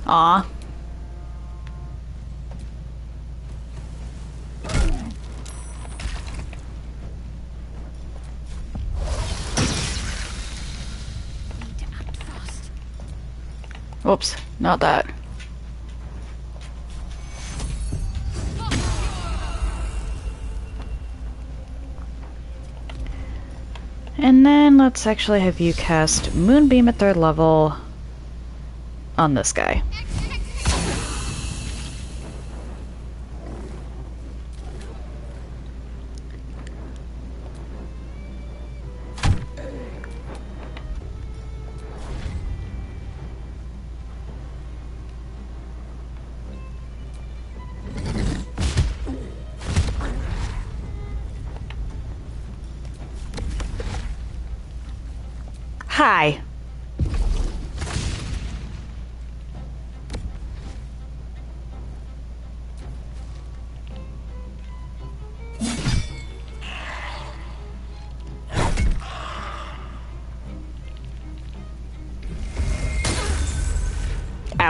Aw. Whoops, not that. And then let's actually have you cast Moonbeam at 3rd level on this guy. Hi.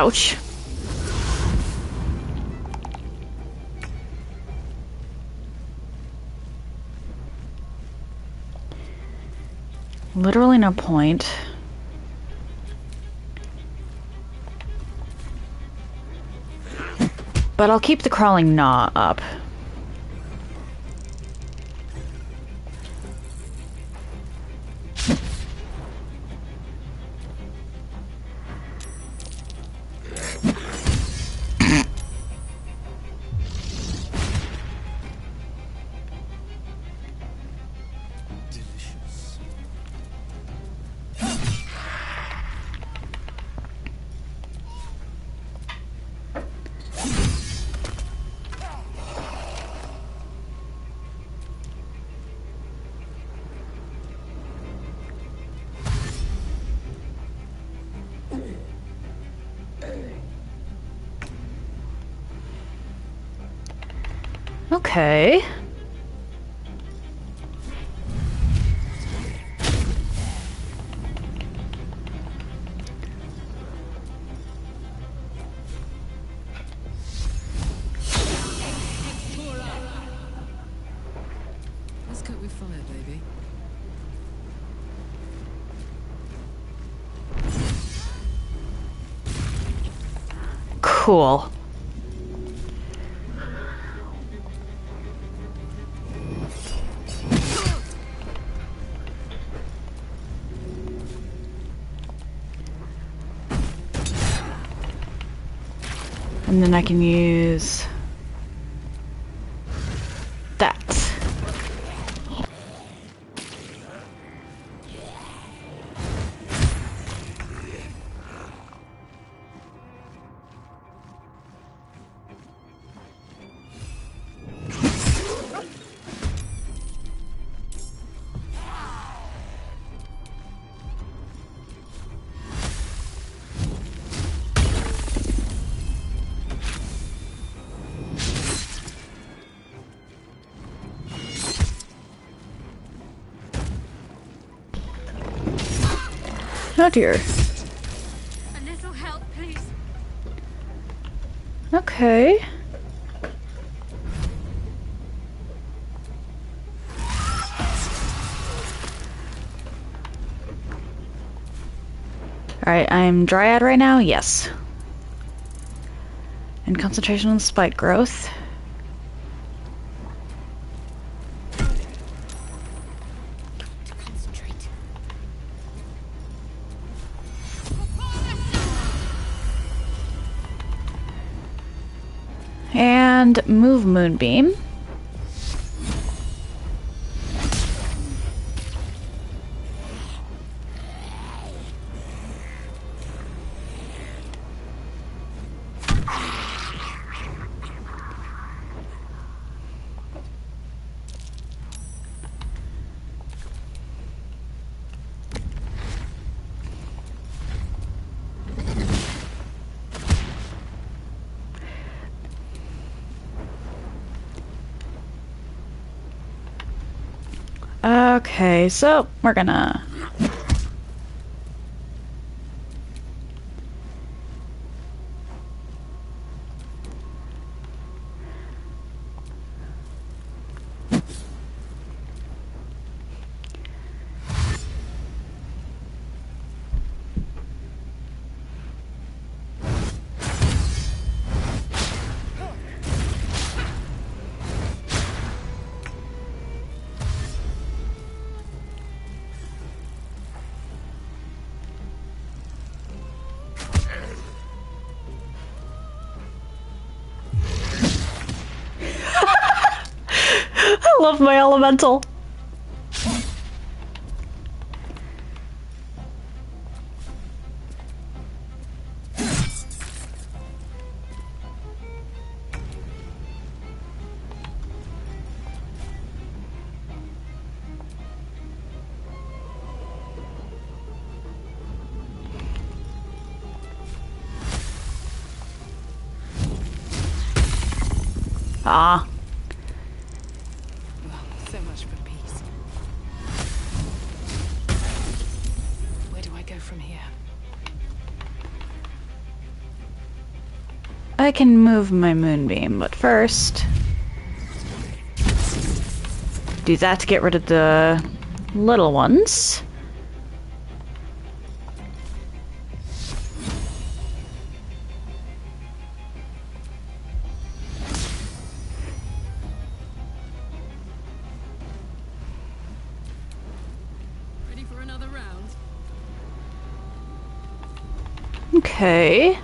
Ouch. Literally no point. But I'll keep the crawling gnaw up. Okay. Let's cook with fire, baby. Cool. And then I can use that. Oh dear. A little help, please. Okay. Alright, I'm Dryad right now? Yes. And concentration on spike growth. And move Moonbeam. Okay, so we're gonna... I love my elemental. Ah. So much for peace. Where do I go from here? I can move my moonbeam, but first... do that to get rid of the little ones. Ready for another round? Okay.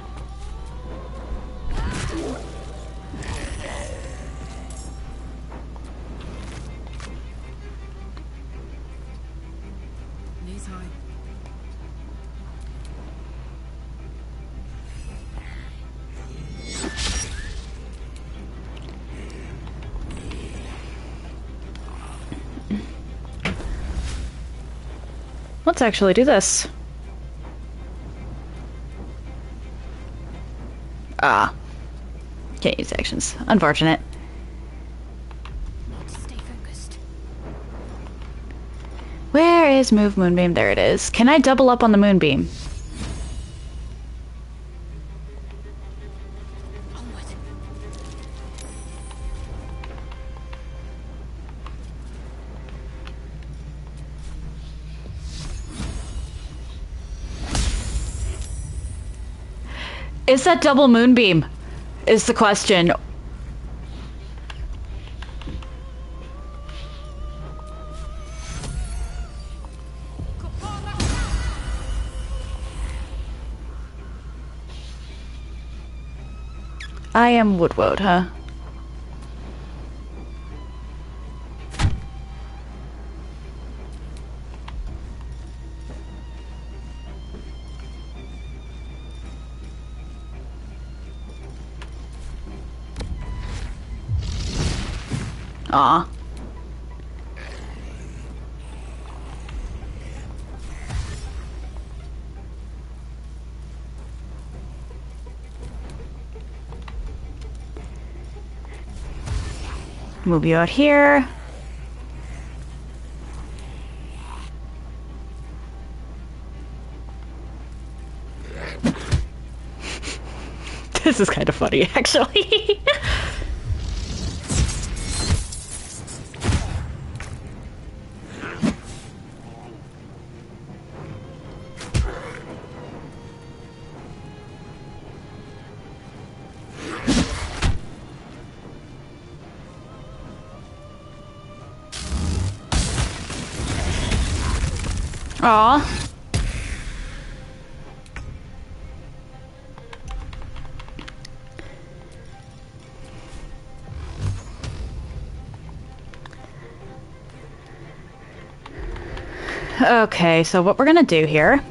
Knees high. Let's actually do this. Ah. Can't use actions. Unfortunate. Stay focused. Where is move moonbeam? There it is. Can I double up on the moonbeam? Is that double moonbeam? Is the question. I am Woodwode, huh? Aw. Move you out here. This is kind of funny, actually. Aw. Okay, so what we're gonna do here...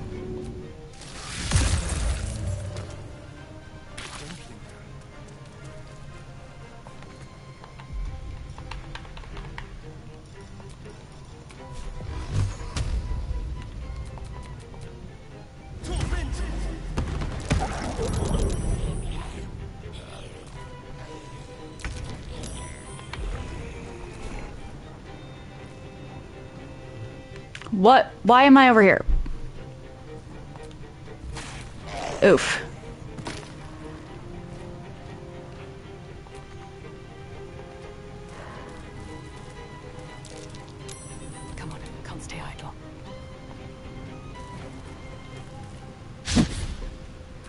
What? Why am I over here? Oof. Come on, can't stay idle.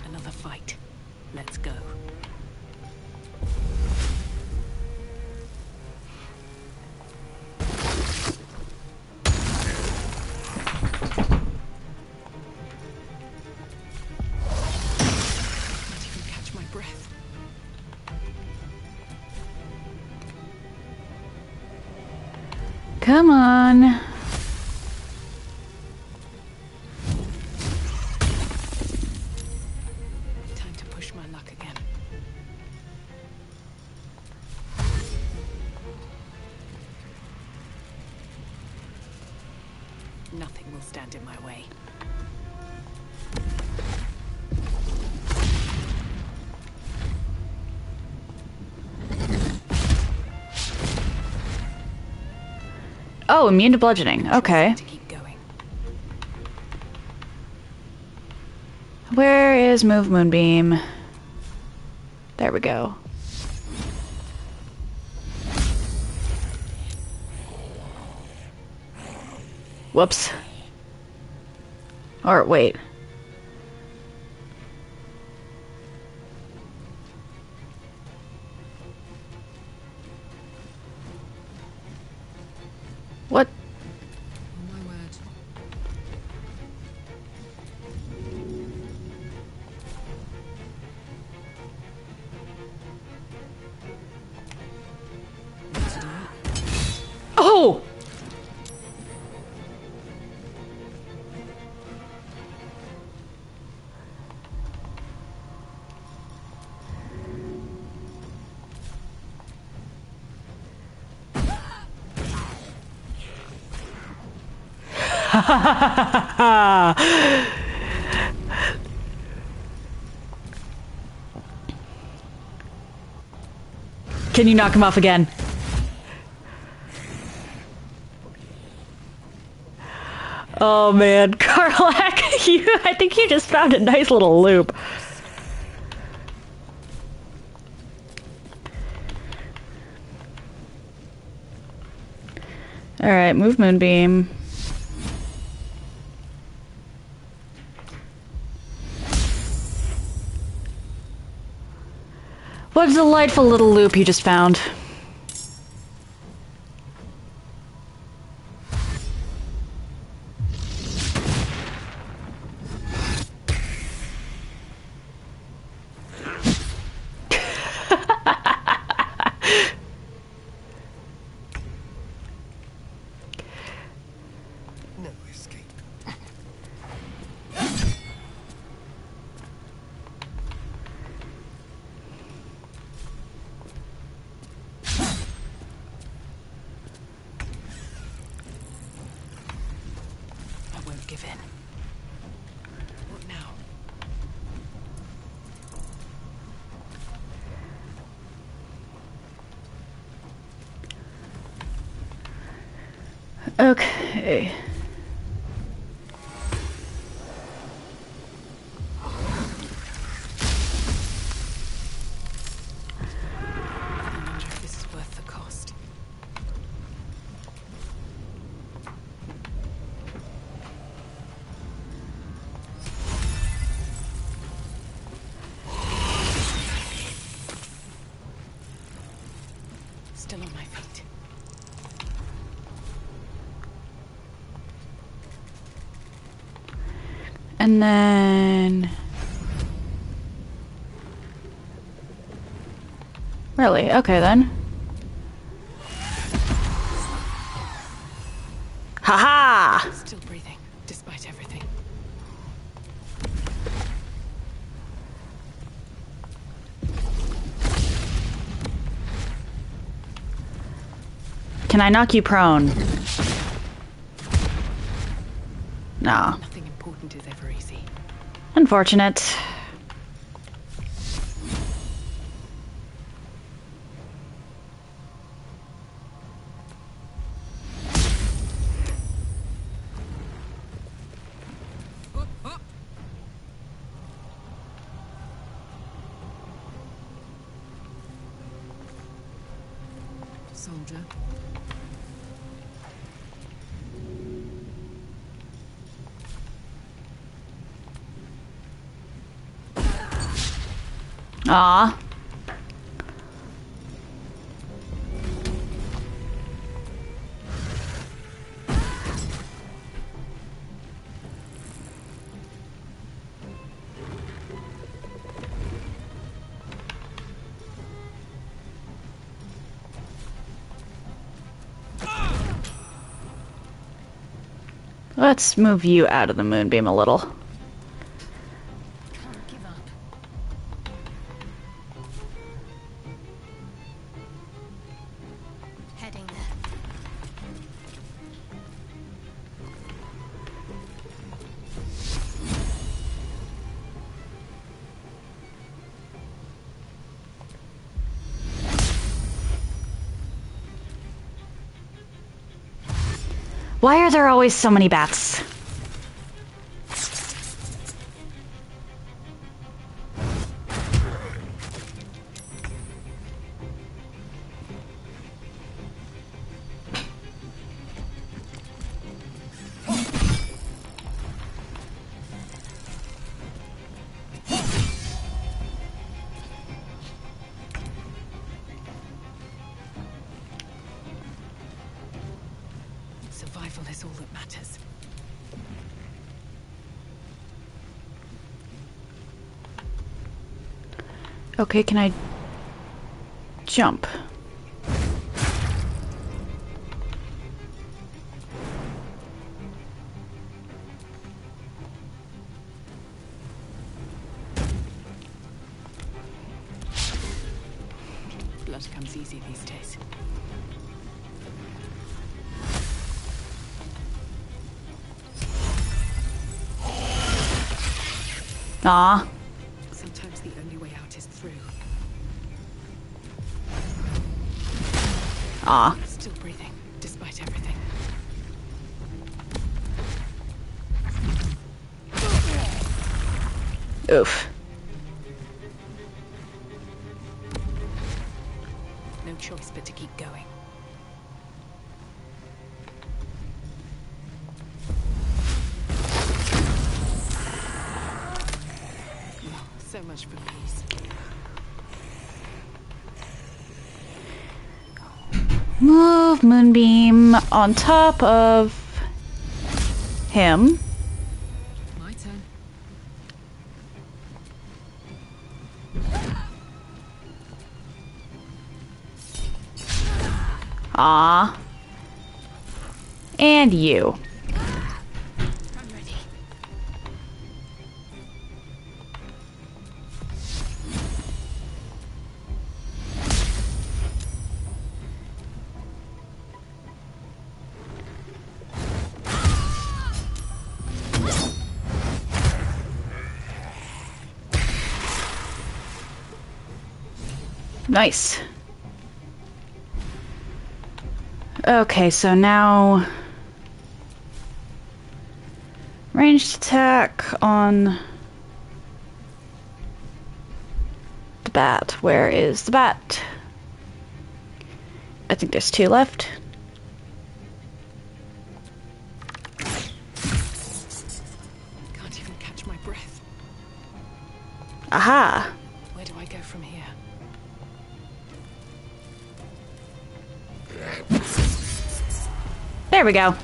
Another fight. Let's go. Come on. Time to push my luck again. Nothing will stand in my way. Oh, immune to bludgeoning. Okay. Where is move moonbeam? There we go. Whoops. Or wait. What? Oh my word. Oh! Can you knock him off again? Oh man, Karlak, I think you just found a nice little loop. Alright, move Moonbeam. What a delightful little loop you just found. No escape. I won't give in. What now? Okay. I wonder if this is worth the cost. Still on my feet. And then... Really? Okay then. Haha! Still breathing, despite everything. Can I knock you prone? No. Nothing important is ever easy. Unfortunate. Soldier. Aw. Let's move you out of the moonbeam a little. Can't give up. Heading there. Why are there always so many bats? Survival is all that matters. Okay, can I jump? Blood comes easy these days. Ah. Sometimes the only way out is through. Ah. Still breathing, despite everything. Oof. No choice but to keep going. So much for peace. Move Moonbeam on top of him. My turn. Ah. And you. I'm ready. Nice. Okay, so now ranged attack on the bat. Where is the bat? I think there's 2 left. Can't even catch my breath. Aha! Where do I go from here? There we go.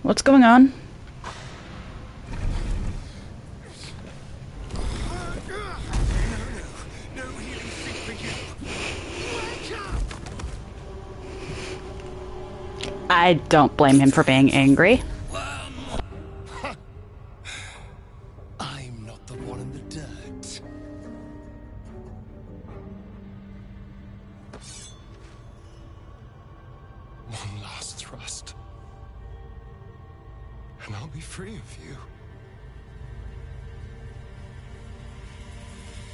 What's going on? I don't blame him for being angry. I'm not the one in the dirt. One last thrust, and I'll be free of you.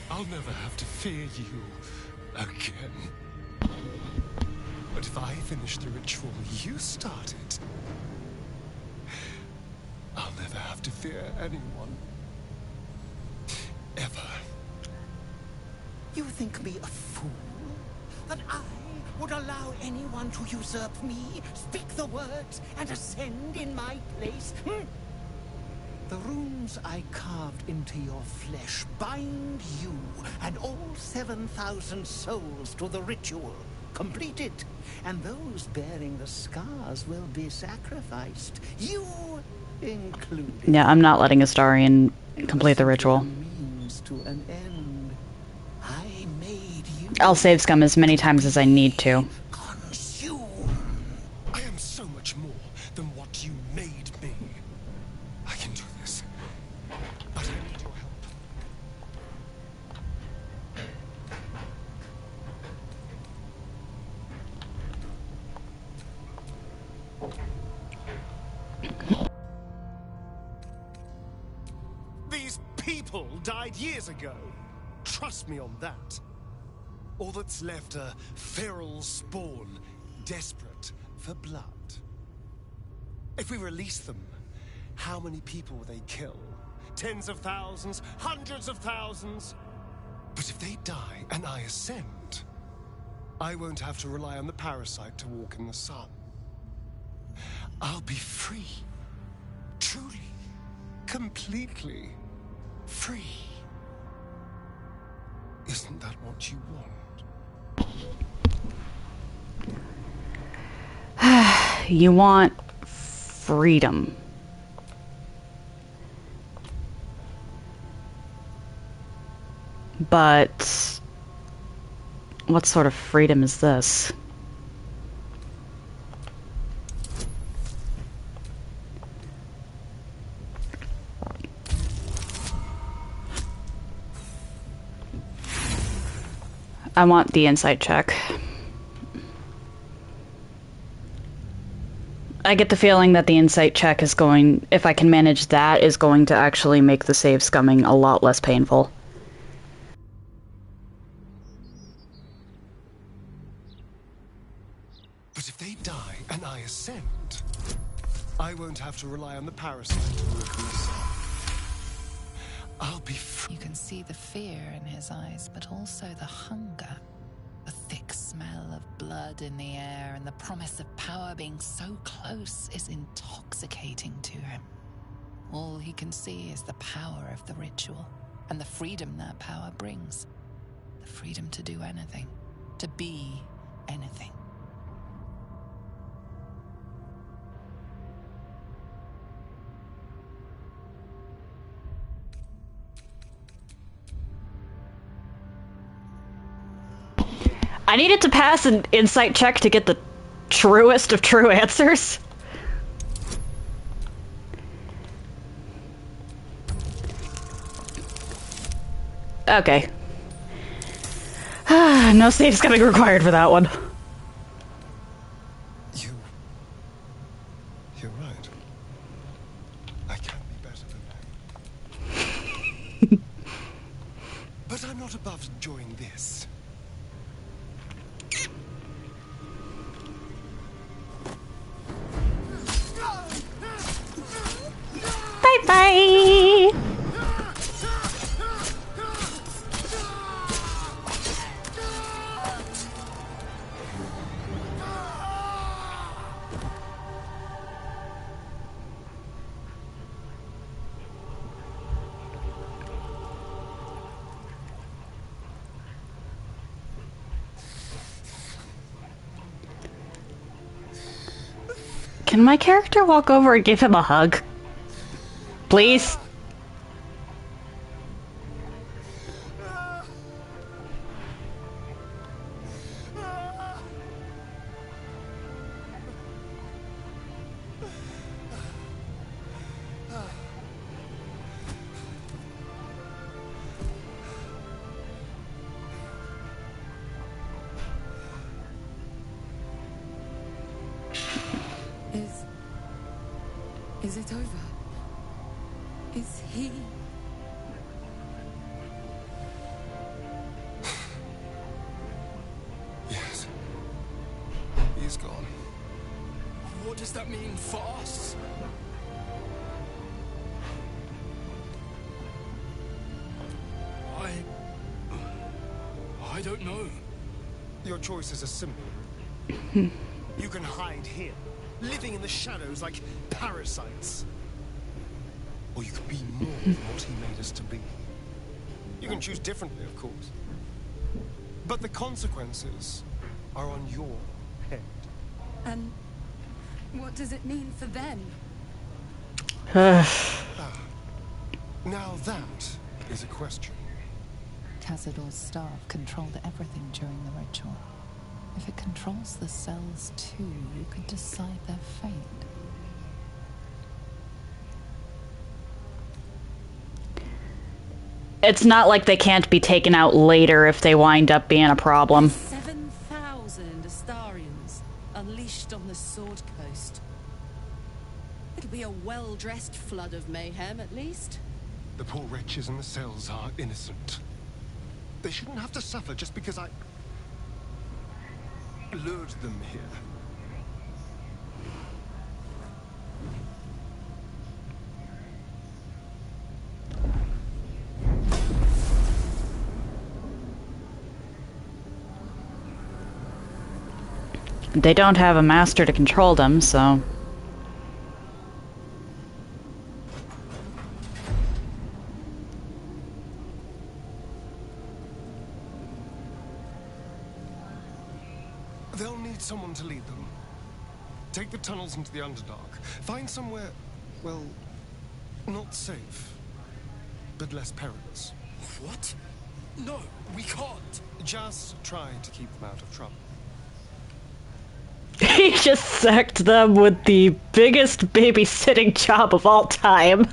I'll never have to fear you again. But if I finish the ritual you started, I'll never have to fear anyone. Ever. You think me a fool? That I would allow anyone to usurp me, speak the words, and ascend in my place? The runes I carved into your flesh bind you and all 7,000 souls to the ritual. Complete it, and those bearing the scars will be sacrificed. You included. Yeah, I'm not letting Astarion complete the ritual. To an end. I made you. I'll save scum as many times as I need to. Consume. I am so much more than what you made me. I can do this, but I need your help. These people died years ago. Trust me on that. All that's left are feral spawn, desperate for blood. If we release them, how many people will they kill? Tens of thousands? Hundreds of thousands? But if they die and I ascend, I won't have to rely on the parasite to walk in the sun. I'll be free. Completely free. Isn't that what you want? You want freedom. But what sort of freedom is this? I want the insight check. I get the feeling that the insight check is going, if I can manage that, is going to actually make the save scumming a lot less painful. But if they die and I ascend, I won't have to rely on the parasite to look myself. I'll be free. You can see the fear in his eyes, but also the hunger. The thick smell of blood in the air and the promise of power being so close is intoxicating to him. All he can see is the power of the ritual and the freedom that power brings. The freedom to do anything, to be anything. I needed to pass an insight check to get the truest of true answers. Okay. No save scumming required for that one. You're right. I can be better than that. But I'm not above enjoying this. Bye-bye! Can my character walk over and give him a hug? Please? Is it over? Is he... Yes. He's gone. What does that mean for us? I don't know. Your choices are simple. You can hide here, living in the shadows like parasites. Or you can be more than what he made us to be. You can choose differently, of course. But the consequences are on your head. And what does it mean for them? Now that is a question. Cazador's staff controlled everything during the ritual. If it controls the cells too, you could decide their fate. It's not like they can't be taken out later if they wind up being a problem. 7,000 Astarians unleashed on the Sword Coast. It'll be a well-dressed flood of mayhem, at least. The poor wretches in the cells are innocent. They shouldn't have to suffer just because I lured them here. They don't have a master to control them, so... Take the tunnels into the Underdark. Find somewhere, well, not safe, but less perilous. What? No, we can't. Just try to keep them out of trouble. He just sacked them with the biggest babysitting job of all time.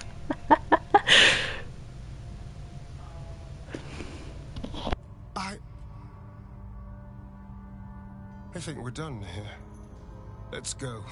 I think we're done here. Let's go.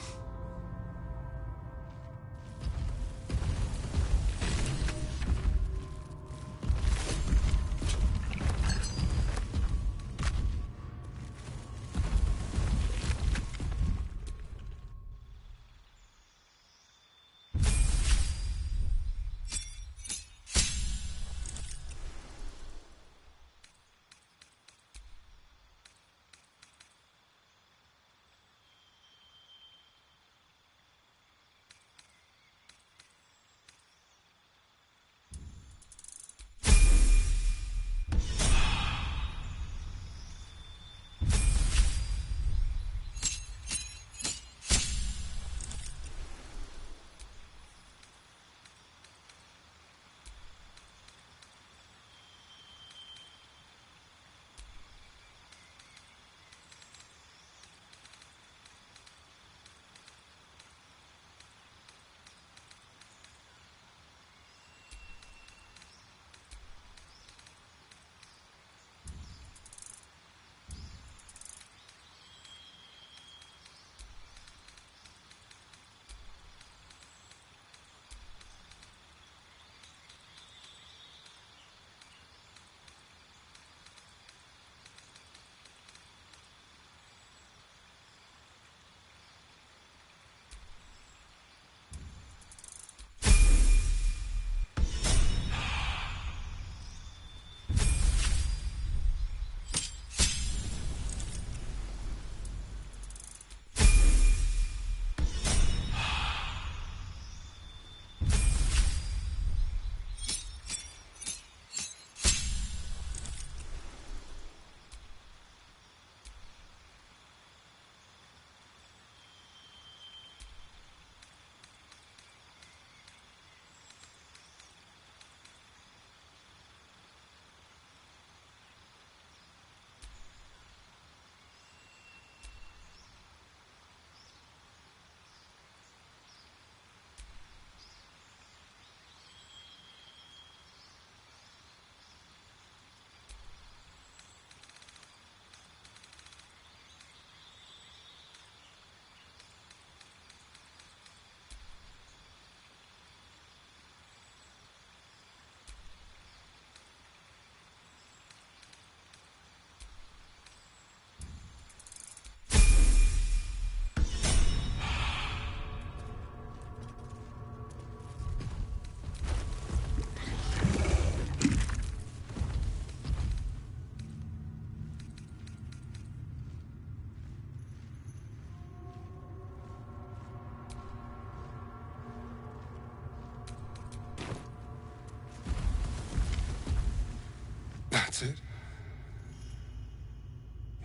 That's it.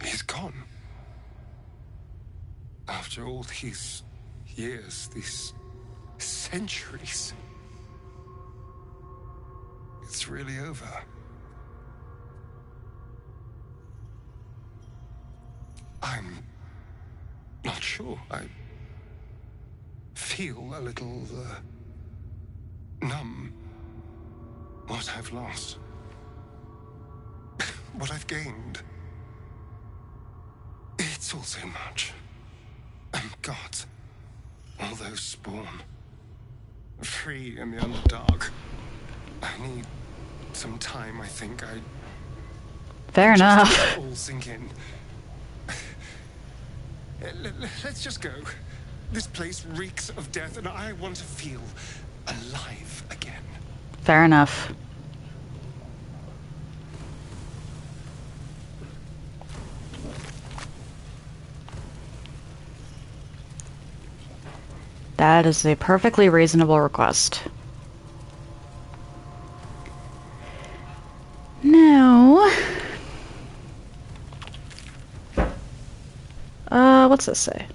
He's gone. After all these years, these centuries, it's really over. I'm not sure. I feel a little numb. What I've lost. What I've gained. It's all so much. And God, all those spawn. Free in the Underdark. I need some time, I think. Fair enough. All sink in. Let's just go. This place reeks of death, and I want to feel alive again. Fair enough. That is a perfectly reasonable request. Now, what's this say?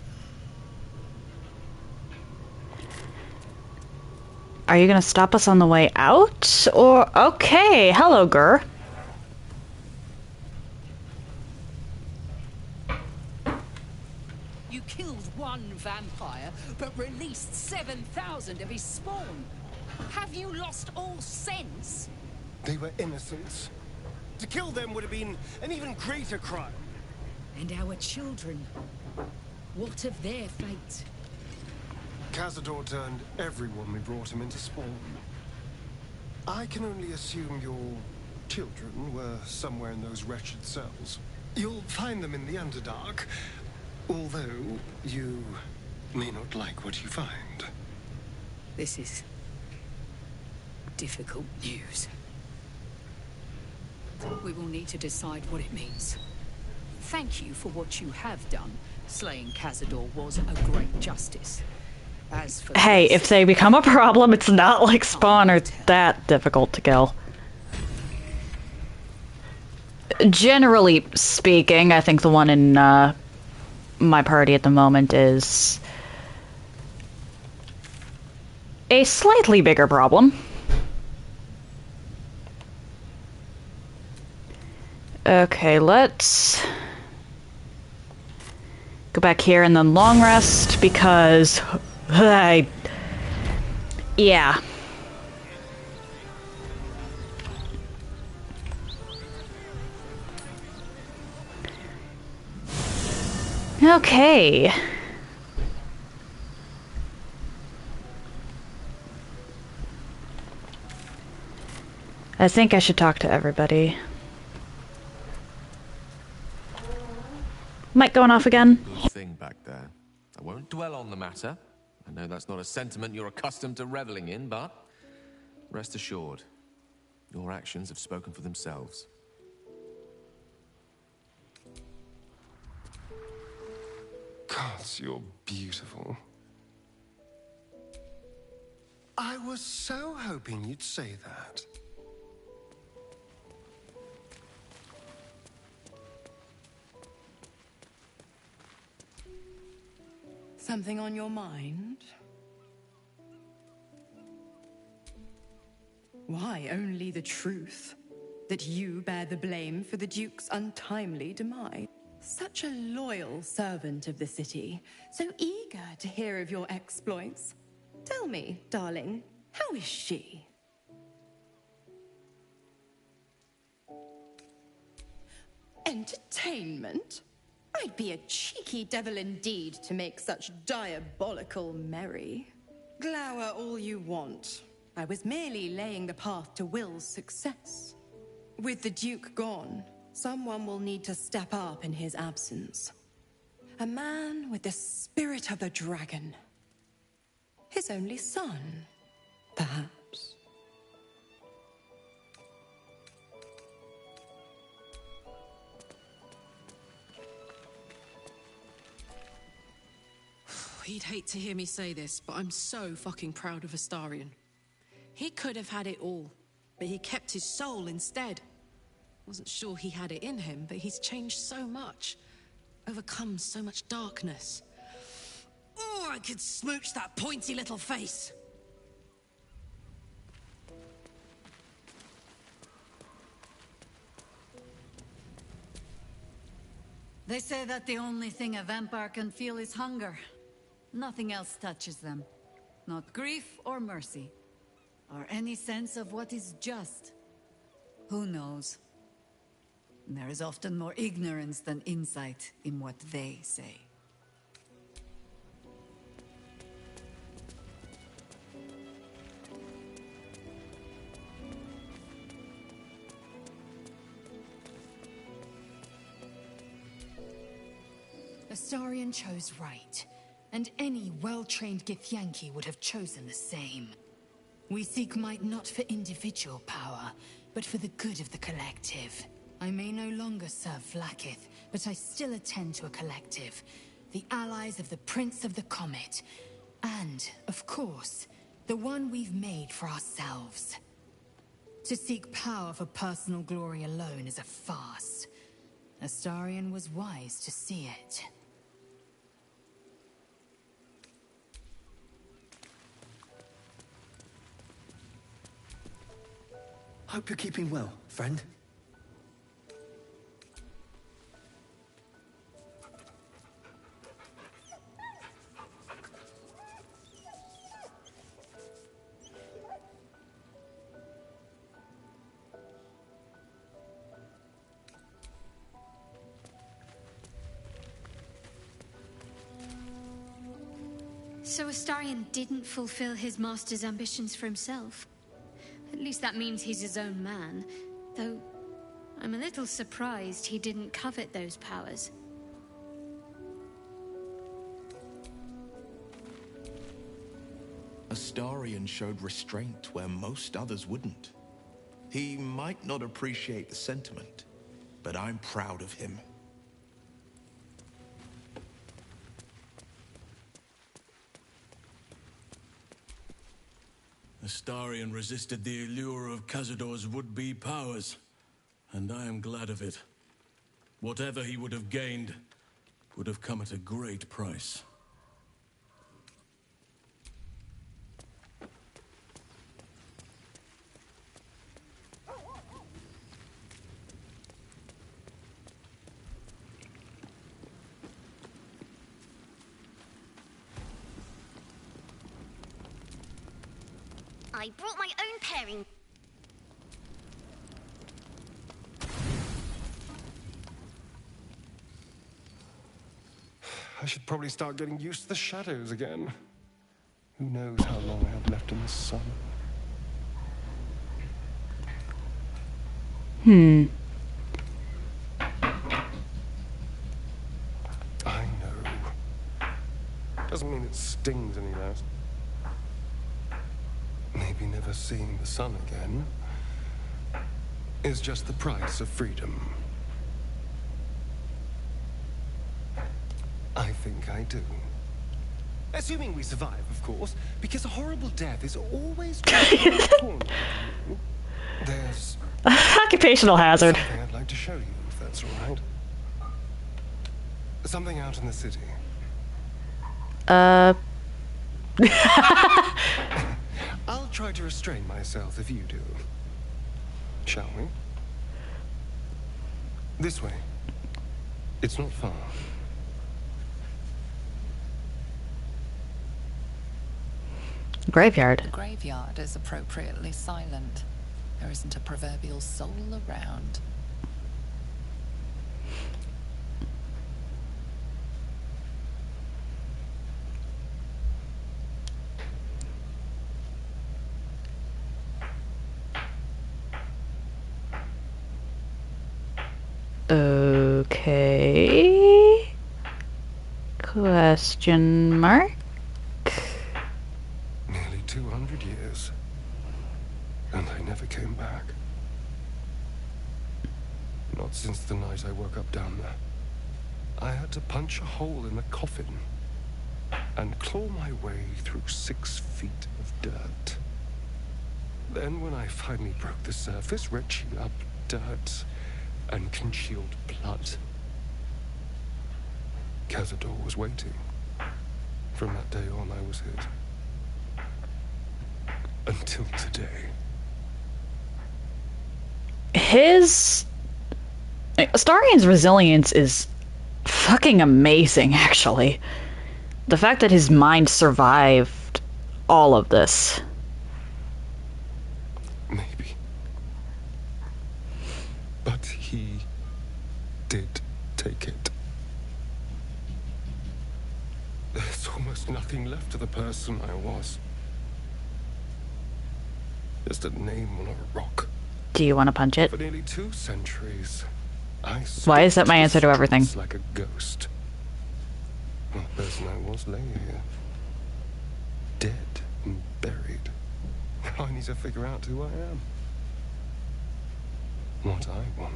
Are you gonna stop us on the way out? Or... Okay, hello, Gur. You killed one vampire, but released 7,000 of his spawn. Have you lost all sense? They were innocents. To kill them would have been an even greater crime. And our children, what of their fate? Cazador turned everyone we brought him into spawn. I can only assume your children were somewhere in those wretched cells. You'll find them in the Underdark, although you may not like what you find. This is difficult news. We will need to decide what it means. Thank you for what you have done. Slaying Cazador was a great justice. As for Hey, if they become a problem, it's not like Spawn or that difficult to kill. Generally speaking, I think the one in my party at the moment is a slightly bigger problem. Okay, let's go back here and then long rest because yeah. Okay. I think I should talk to everybody. Mic going off again? Good thing back there. I won't dwell on the matter. I know that's not a sentiment you're accustomed to reveling in, but rest assured, your actions have spoken for themselves. Gods, you're beautiful. I was so hoping you'd say that. Something on your mind? Why only the truth? That you bear the blame for the Duke's untimely demise? Such a loyal servant of the city, so eager to hear of your exploits. Tell me, darling, how is she? Entertainment? I'd be a cheeky devil indeed to make such diabolical merry. Glower all you want. I was merely laying the path to Will's success. With the Duke gone, someone will need to step up in his absence. A man with the spirit of the dragon. His only son, perhaps. He'd hate to hear me say this, but I'm so fucking proud of Astarion. He could have had it all, but he kept his soul instead. Wasn't sure he had it in him, but he's changed so much. Overcome so much darkness. Oh, I could smooch that pointy little face. They say that the only thing a vampire can feel is hunger. Nothing else touches them. Not grief or mercy. Or any sense of what is just. Who knows? There is often more ignorance than insight in what they say. Astarion chose right. And any well-trained Githyanki would have chosen the same. We seek might not for individual power, but for the good of the collective. I may no longer serve Vlaakith, but I still attend to a collective. The allies of the Prince of the Comet. And, of course, the one we've made for ourselves. To seek power for personal glory alone is a farce. Astarion was wise to see it. Hope you're keeping well, friend. So Astarion didn't fulfill his master's ambitions for himself. At least that means he's his own man. Though, I'm a little surprised he didn't covet those powers. Astarion showed restraint where most others wouldn't. He might not appreciate the sentiment, but I'm proud of him. Astarion resisted the allure of Cazador's would-be powers, and I am glad of it. Whatever he would have gained would have come at a great price. I brought my own pairing. I should probably start getting used to the shadows again. Who knows how long I have left in the sun? I know. Doesn't mean it stings any less. Maybe never seeing the sun again is just the price of freedom. I think I do. Assuming we survive, of course, because a horrible death is always There's occupational hazard. something I'd like to show you, if that's all right. Something out in the city. I'll try to restrain myself if you do. Shall we? This way. It's not far. Graveyard. The graveyard is appropriately silent. There isn't a proverbial soul around. Okay. Question mark? Nearly 200 years. And I never came back. Not since the night I woke up down there. I had to punch a hole in the coffin and claw my way through 6 feet of dirt. Then when I finally broke the surface, retching up dirt and congealed blood, Cazador was waiting. From that day on, I was his. Until today. Astarion's resilience is fucking amazing, actually. The fact that his mind survived all of this. Maybe. But he did take it. There's almost nothing left of the person I was. Just a name on a rock. Do you want to punch it? For nearly 2 centuries, I Why is that my answer to everything? like a ghost. The person I was lay here, dead and buried. I need to figure out who I am. What I want.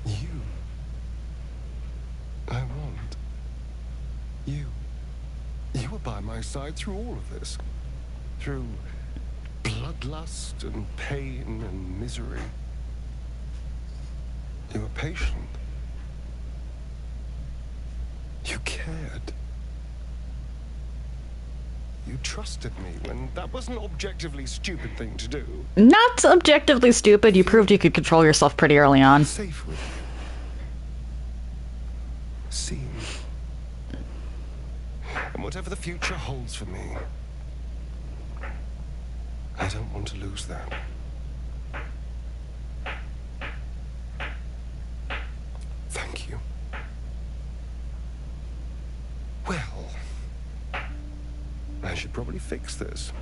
You. I want. You. You were by my side through all of this. Through bloodlust and pain and misery. You were patient. You cared. You trusted me when that was an objectively stupid thing to do. Not objectively stupid. You proved you could control yourself pretty early on. Safe with you. Seen. And whatever the future holds for me, I don't want to lose that. Thank you. Well, I should probably fix this.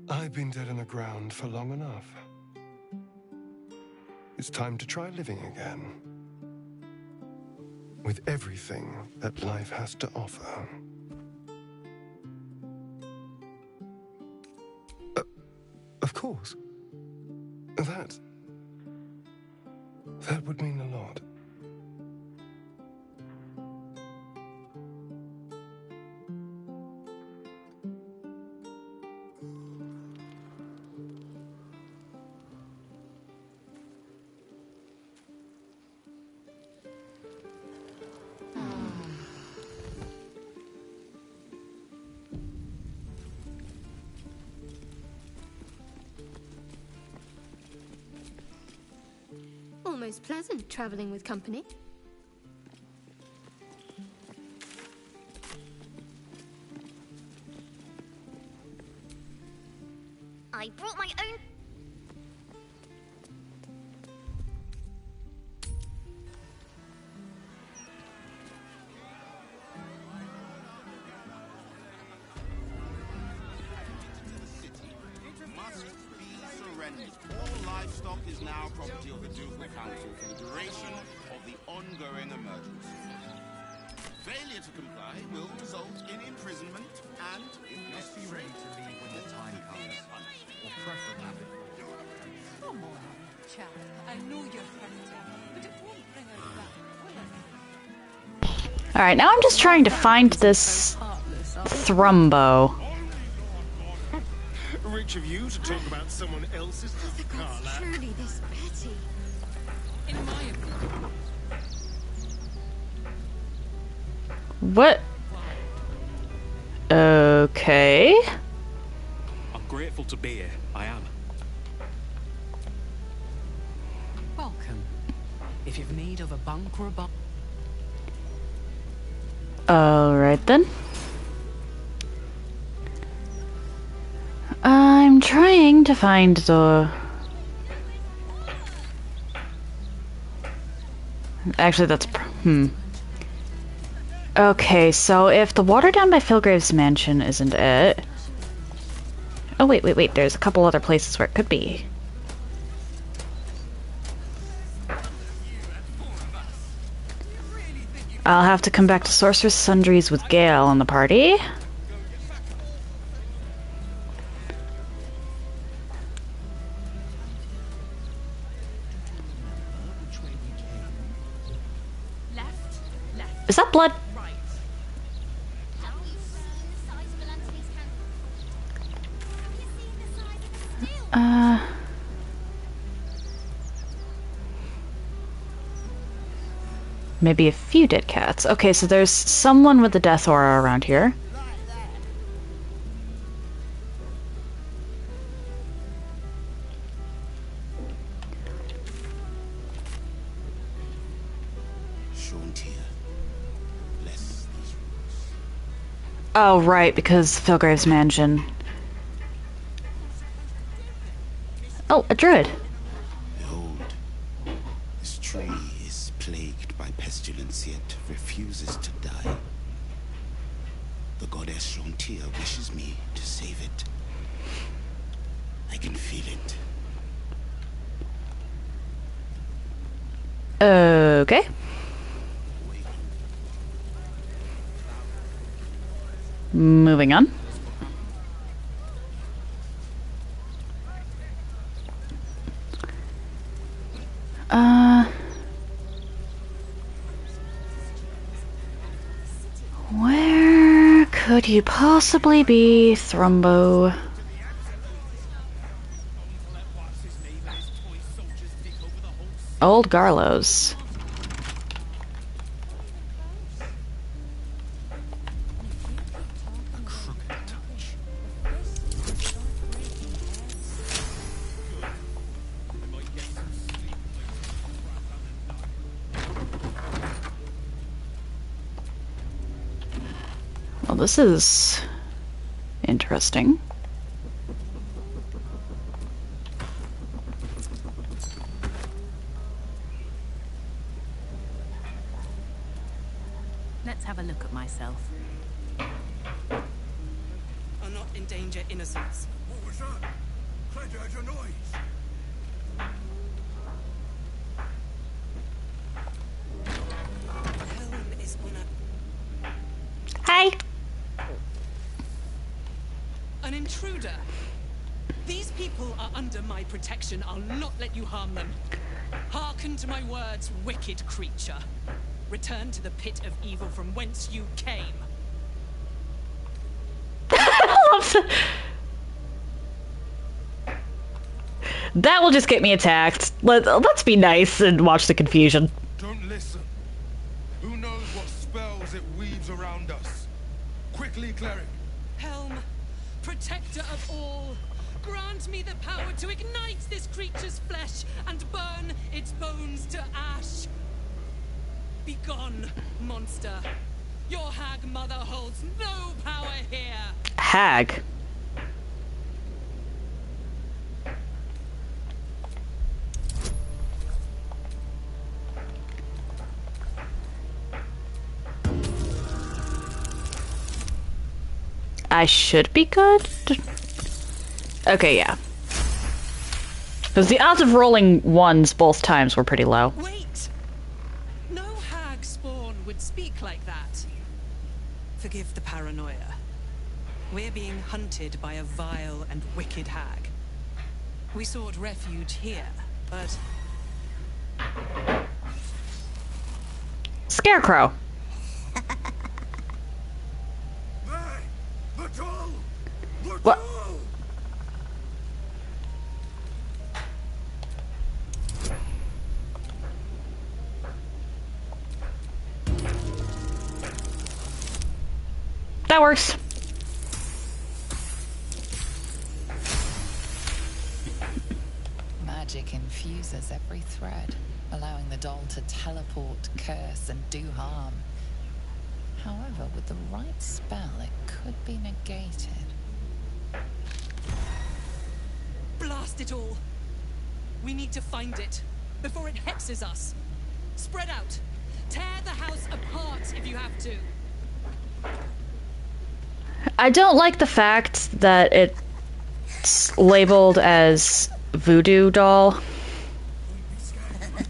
I've been dead in the ground for long enough. It's time to try living again. With everything that life has to offer. Of course. That would mean a lot. Almost pleasant traveling with company. I brought my own... All livestock is now property of the Ducal Council for the duration of the ongoing emergency. Failure to comply will result in imprisonment and, if necessary, to leave when the time comes, or preferably before. Come on, chap. I know you're hurting, but it won't bring us back, will it? Alright, now I'm just trying to find this Thrumbo. Rich of you to talk about someone else's car. Surely this Betty. In my opinion. What? Okay. I'm grateful to be here. I am. Welcome. If you've need of a bunk or a bunk. Alright then. I'm trying to find the... Actually, that's... Okay, so if the water down by Philgrave's mansion isn't it... Oh, wait, there's a couple other places where it could be. I'll have to come back to Sorceress Sundries with Gale on the party. Is that blood? Maybe a few dead cats. Okay, so there's someone with the death aura around here. Oh, right, because Philgrave's mansion. Oh, a druid. Behold, this tree is plagued by pestilence, yet refuses to die. The goddess Shontia wishes me to save it. I can feel it. Okay. Moving on. Where could you possibly be, Thrumbo? Old Garlos. Well, this is interesting. Let's have a look at myself. Are not endanger innocence. What was that? Claire heard a noise. Helm is on a... Hi. An intruder. These people are under my protection. I'll not let you harm them. Hearken to my words, wicked creature. Return to the pit of evil from whence you came. That will just get me attacked. Let's be nice and watch the confusion. Don't listen. Who knows what spells it weaves around us? Quickly, cleric. Helm, protector of all, grant me the power to ignite this creature's flesh and burn its bones to ash. Begone, monster. Your hag mother holds no power here. Hag. I should be good? Okay, yeah. Because the odds of rolling ones both times were pretty low. Wait! No hag spawn would speak like that. Forgive the paranoia. We're being hunted by a vile and wicked hag. We sought refuge here, but... Scarecrow. What? That works. Magic infuses every thread, allowing the doll to teleport, curse, and do harm. However, with the right spell, it could be negated. Blast it all! We need to find it before it hexes us. Spread out. Tear the house apart if you have to. I don't like the fact that it's labeled as voodoo doll.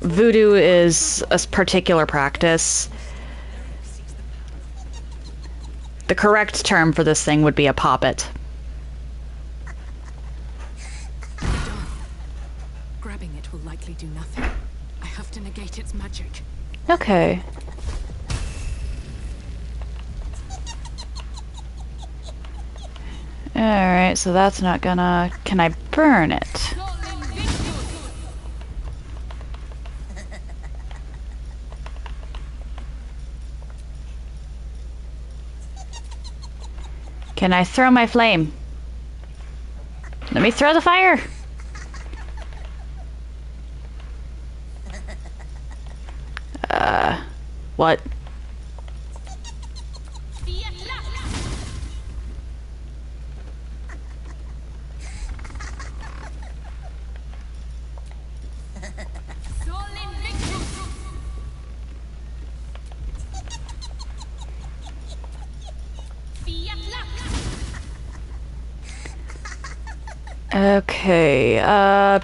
Voodoo is a particular practice. The correct term for this thing would be a poppet. Grabbing it will likely do nothing. I have to negate its magic. Okay. Alright, so that's not gonna... Can I burn it? Can I throw my flame? Let me throw the fire! What? Okay, I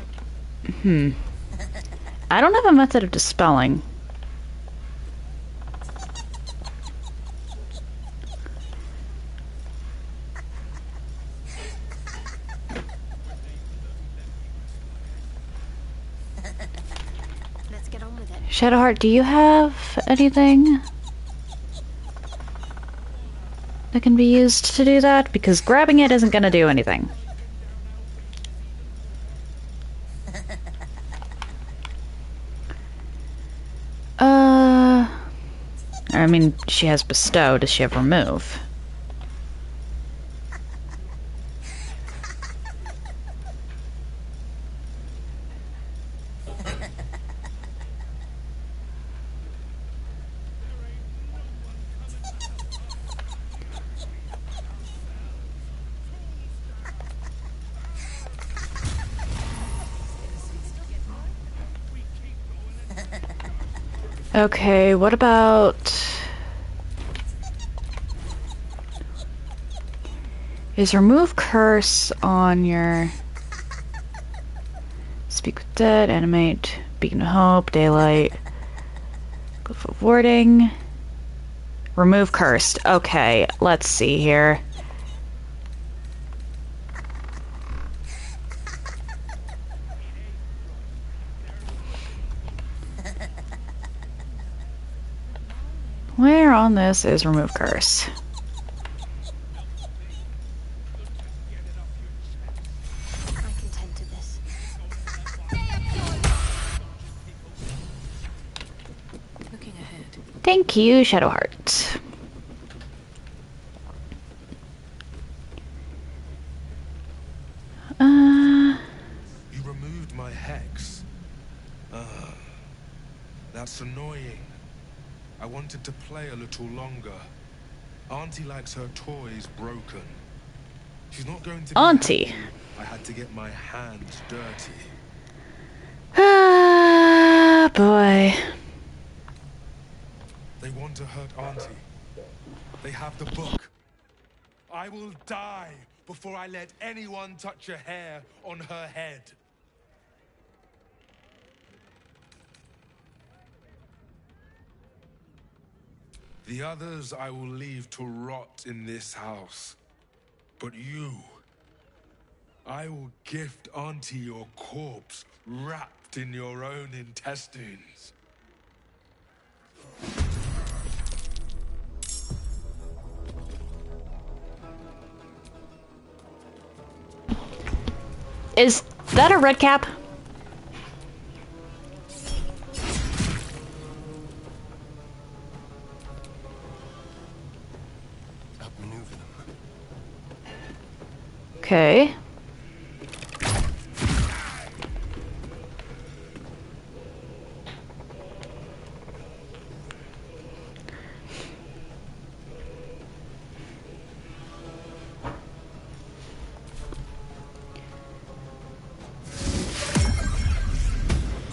don't have a method of dispelling. Let's get on with it. Shadowheart, do you have anything? that can be used to do that? Because grabbing it isn't gonna do anything. I mean, she has bestow. Does she have remove? Okay, what about... Is remove curse on your... Speak with dead, animate, beacon of hope, daylight, glyph of warding, remove cursed. Okay, let's see here. Where on this is remove curse? Thank you, Shadowheart. You removed my hex. That's annoying. I wanted to play a little longer. Auntie likes her toys broken. She's not going to be Auntie. happy. I had to get my hands dirty. Ah, boy. They want to hurt Auntie. They have the book. I will die before I let anyone touch a hair on her head. The others I will leave to rot in this house. But you, I will gift Auntie your corpse wrapped in your own intestines. Is that a red cap? Outmaneuver them. Okay.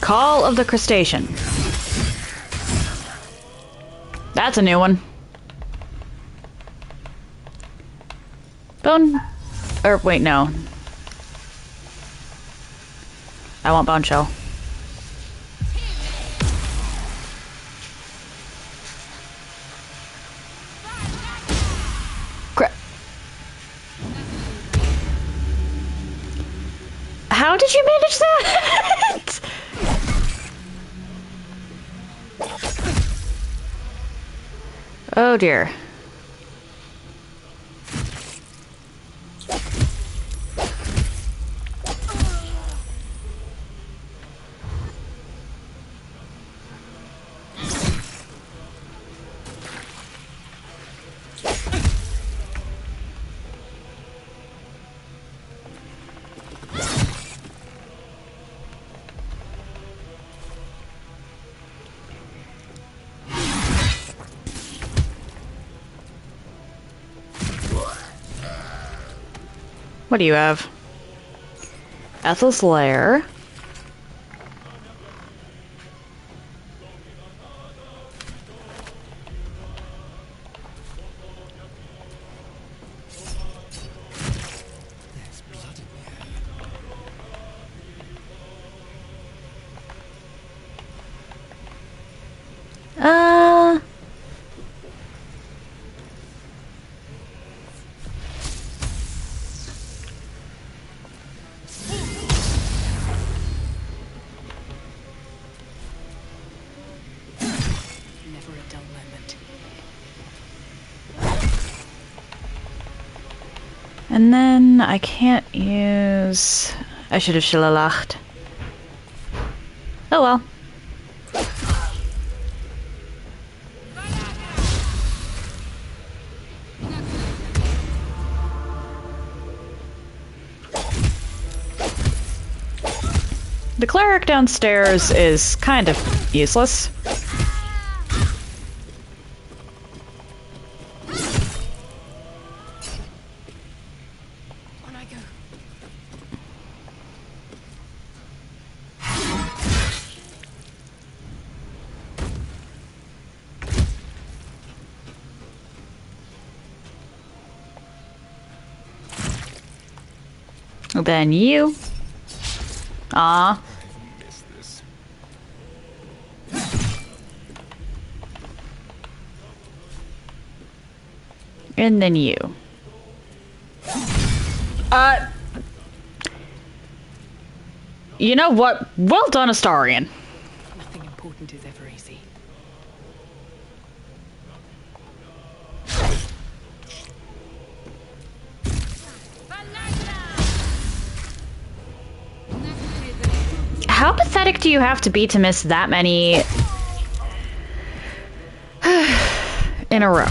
Call of the Crustacean. That's a new one. Bone... Or, wait, no. I want bone shell. How did you manage that? Oh dear. What do you have? Ethel's Lair. There's blood in Uh... And then I can't use... I should have shillelacht. Oh well. The cleric downstairs is kind of useless. On I go. Then you. Ah. And then you. You know what? Well done, Astarion. Nothing important is ever easy. How pathetic do you have to be to miss that many in a row?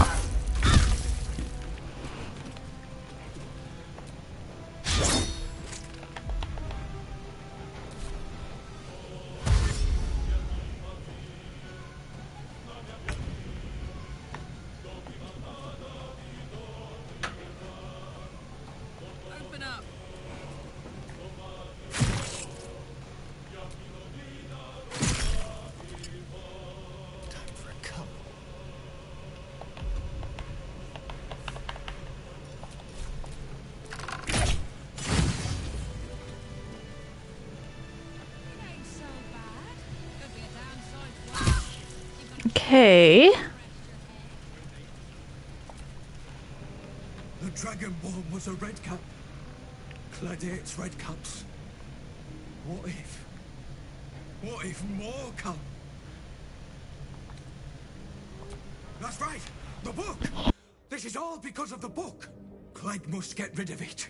Okay. The Dragonborn was a red cap. Gladiate's red caps. What if more come? That's right! The book! This is all because of the book! Clegg must get rid of it.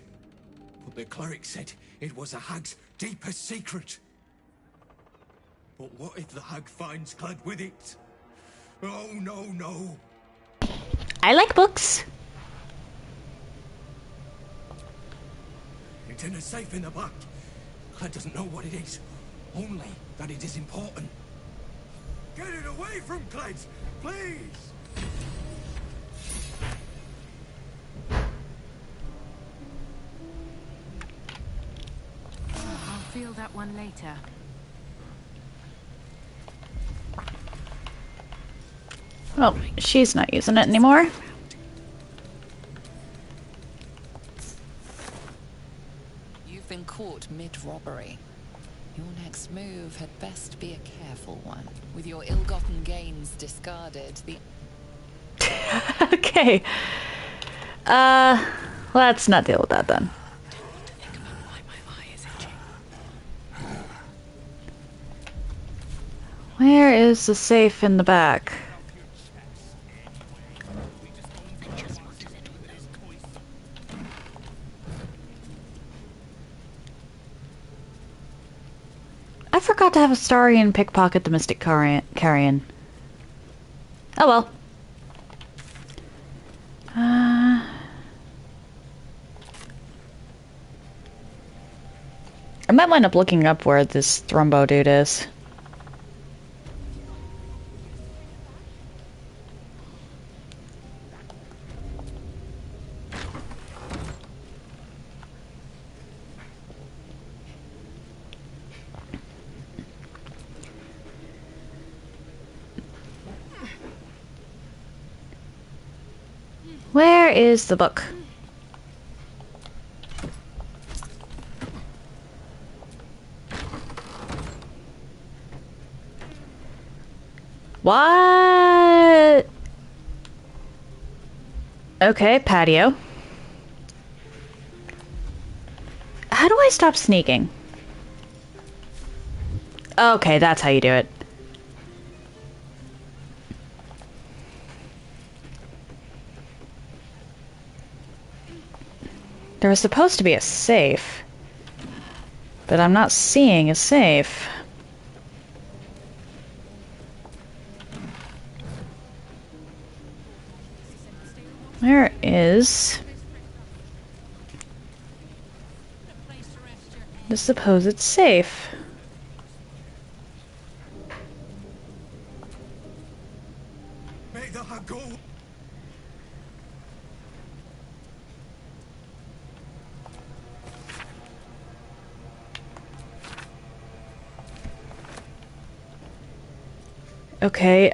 But the cleric said it was a hag's deepest secret. But what if the hag finds Clegg with it? Oh, no. I like books. It's in a safe in the back. Clegg doesn't know what it is. Only that it is important. Get it away from Clegg, please! I'll feel that one later. Well, she's not using it anymore. You've been caught mid-robbery. Your next move had best be a careful one. With your ill-gotten gains discarded, the... Okay. Let's not deal with that then. Where is the safe in the back? I forgot to have Astarion pickpocket the Mystic Carrion. Oh well. I might wind up looking up where this Thrumbo dude is. Where is the book? What? Okay, patio. How do I stop sneaking? Okay, that's how you do it. There was supposed to be a safe, but I'm not seeing a safe. There is the supposed safe. Okay.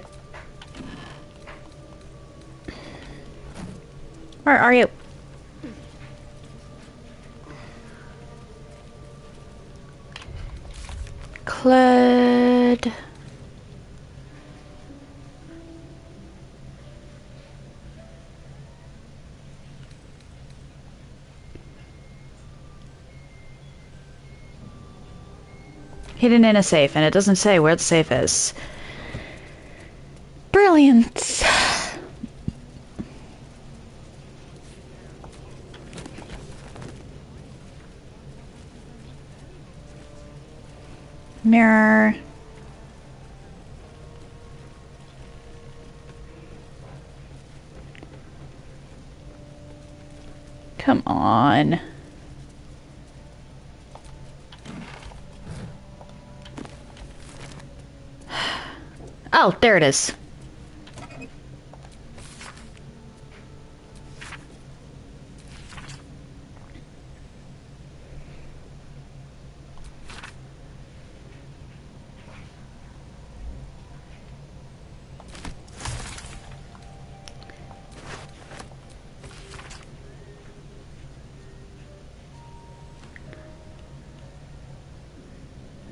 Where are you? Cled. Hidden in a safe, and it doesn't say where the safe is. Brilliant. Mirror. Come on. Oh, there it is.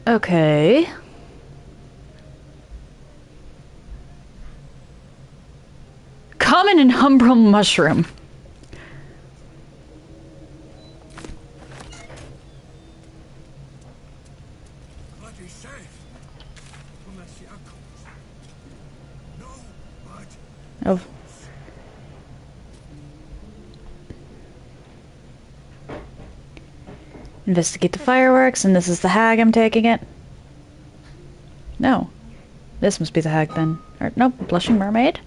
Okay. Common and umbral mushroom. Oh. Investigate the fireworks, and this is the hag, I'm taking it. No. This must be the hag then. Or, nope, blushing mermaid.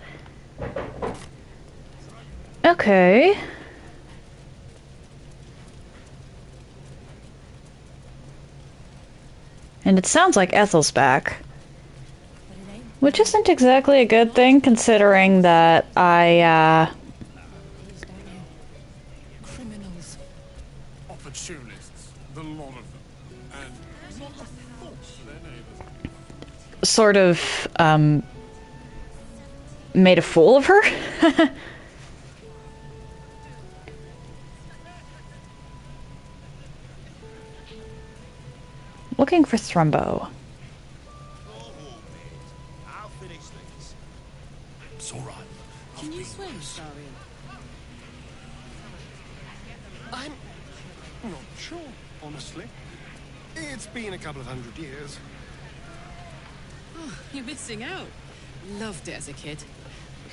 Okay. And it sounds like Ethel's back. Which isn't exactly a good thing, considering that Criminals. Opportunists. The lot of them. And not a thought for their neighbors. sort of, made a fool of her? Looking for Thrumbo. I'll finish things. It's all right. Can you swim, Starion? I'm not sure, honestly. It's been a couple of 100 years. Oh, you're missing out. Loved it as a kid.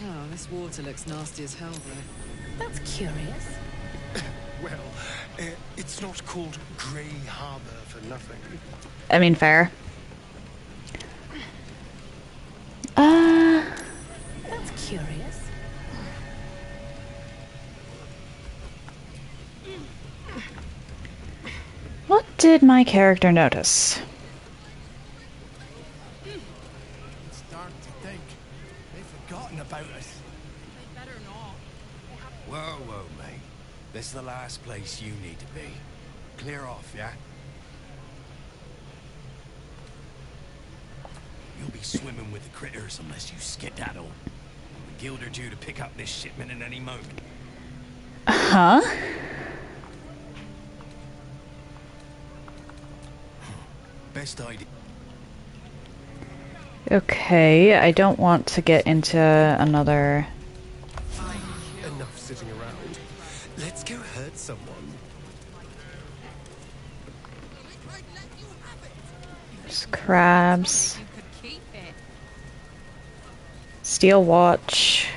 Oh, this water looks nasty as hell, though. That's curious. Well, it's not called Grey Harbor for nothing. I mean, fair. That's curious. What did my character notice? It's dark to think. They've forgotten about us. They better not. Whoa, whoa, mate. This is the last place you need to be. Clear off, yeah? You'll be swimming with the critters unless you skedaddle. The guild are due to pick up this shipment at any moment. Huh? Best idea. Okay, I don't want to get into another... Enough sitting around. Let's go hurt someone. There's crabs. Steel watch.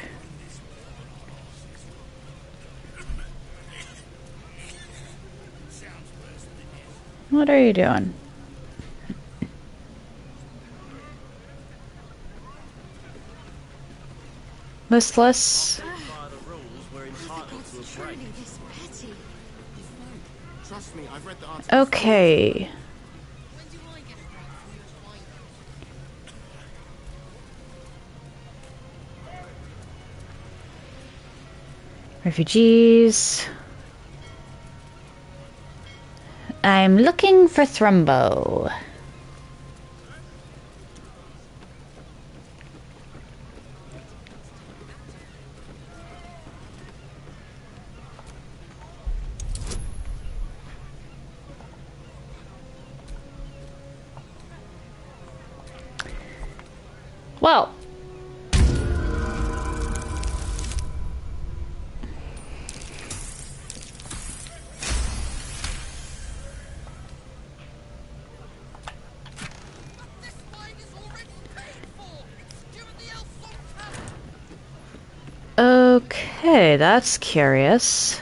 What are you doing? Listless. Trust me, I've read the article. Okay. Refugees. I'm looking for Thrumbo. Well. Okay, that's curious.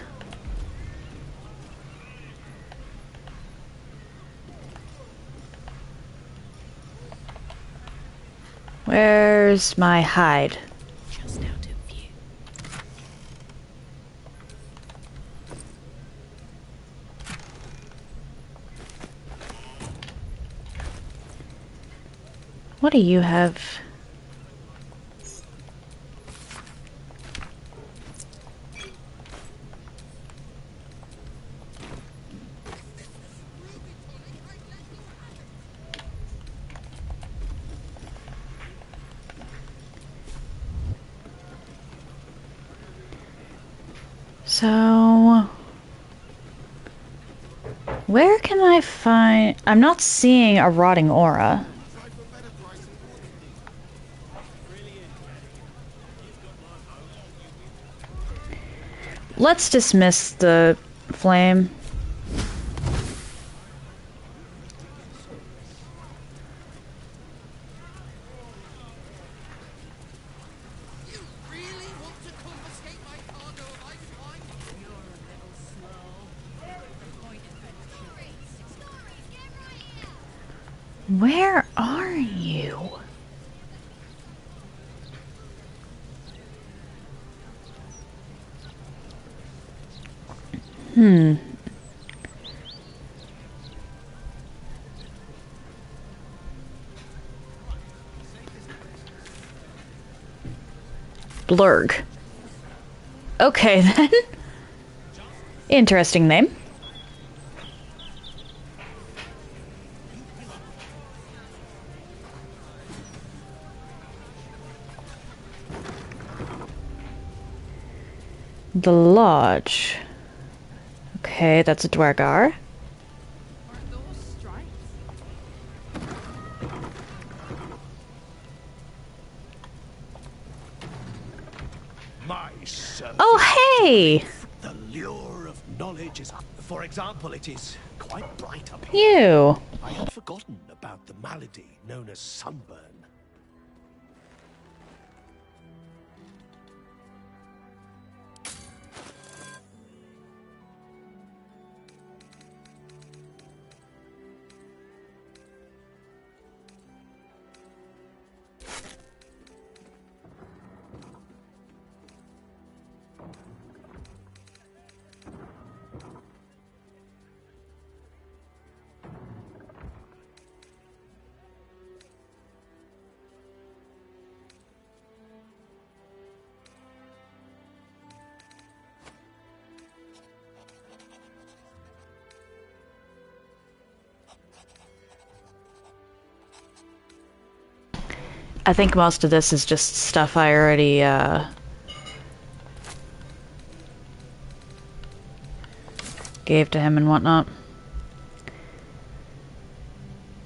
Where's my hide? Just out of view. What do you have? So, where can I find... I'm not seeing a rotting aura. Let's dismiss the flame. Where are you? Blurg. Okay then. Interesting name. The Lodge. Okay, that's a Dwargar. Oh, hey! The lure of knowledge is, for example, it is quite bright up here. You. I had forgotten about the malady known as sunburn. I think most of this is just stuff I already, gave to him and whatnot.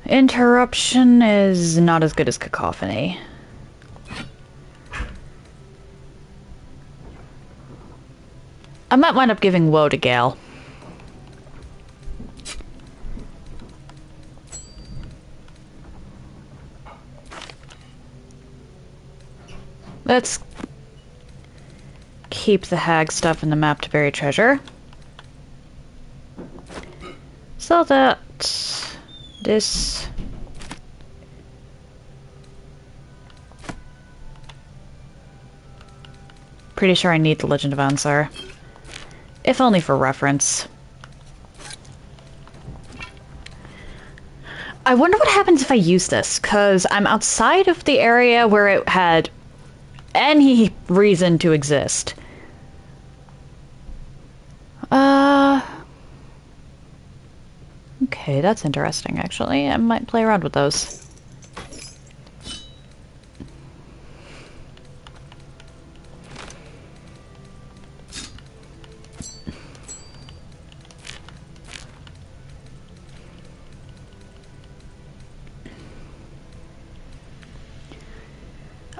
Interruption is not as good as cacophony. I might wind up giving woe to Gale. Let's keep the hag stuff in the map to bury treasure. Sell that. this. Pretty sure I need the Legend of Ansar. If only for reference. I wonder what happens if I use this, because I'm outside of the area where it had any reason to exist. Okay, that's interesting, actually. I might play around with those.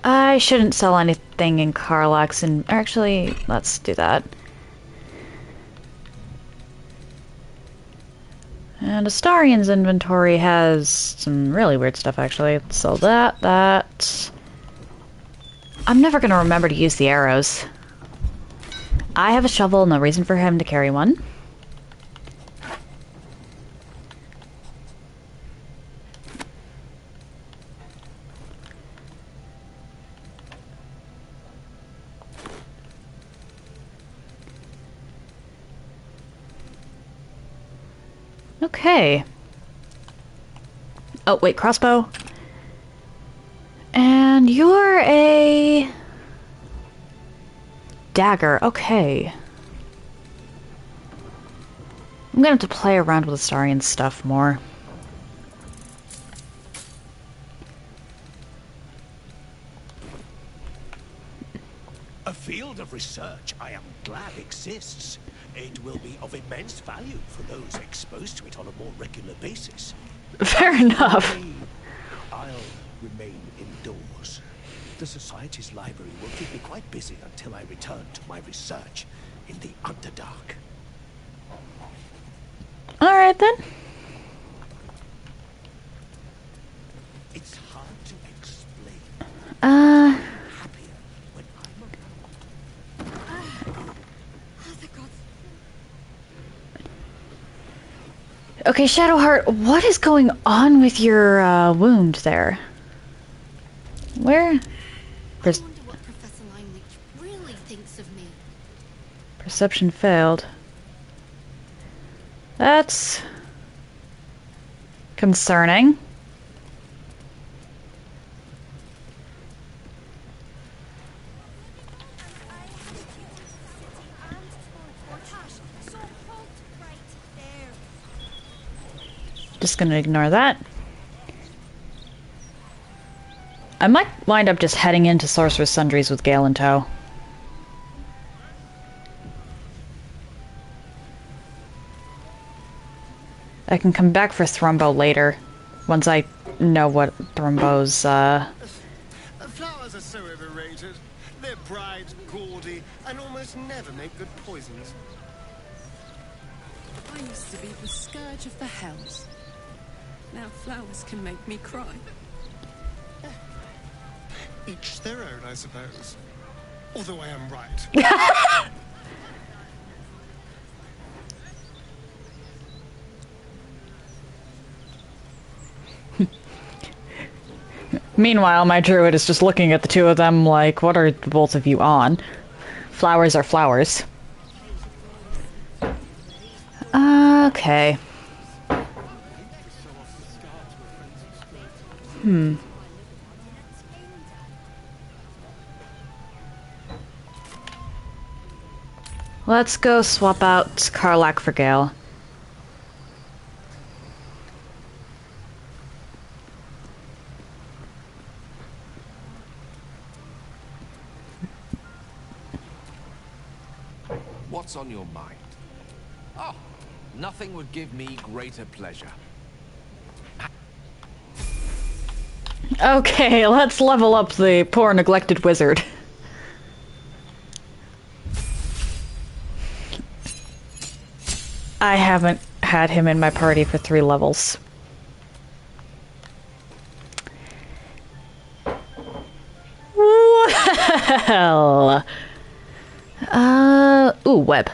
I shouldn't sell anything in Karlax, and actually, let's do that. And Astarian's inventory has some really weird stuff, actually. So that... I'm never gonna remember to use the arrows. I have a shovel, no reason for him to carry one. Okay. Oh, wait, crossbow. And you're a... dagger, okay. I'm gonna have to play around with Astarian stuff more. A field of research I am glad exists. It will be of immense value for those exposed to it on a more regular basis. Fair enough. I'll remain indoors. The Society's library will keep me quite busy until I return to my research in the Underdark. Alright then. It's hard to explain. Okay, Shadowheart, what is going on with your wound there? Where? I wonder what Professor Lineage really thinks of me. Perception failed. That's concerning. Just gonna ignore that. I might wind up just heading into Sorcerer's Sundries with Gale in tow. I can come back for Thrumbo later, once I know what Thrumbo's, Flowers are so overrated. They're bright, gaudy, and almost never make good poisons. I used to be the scourge of the hells. Now flowers can make me cry. Each their own, I suppose. Although I am right. Meanwhile, my druid is just looking at the two of them like, what are the both of you on? Flowers are flowers. Okay. Let's go swap out Karlach for Gale. What's on your mind? Oh, nothing would give me greater pleasure. Okay, let's level up the poor neglected wizard. I haven't had him in my party for 3 levels. Well... ooh, web.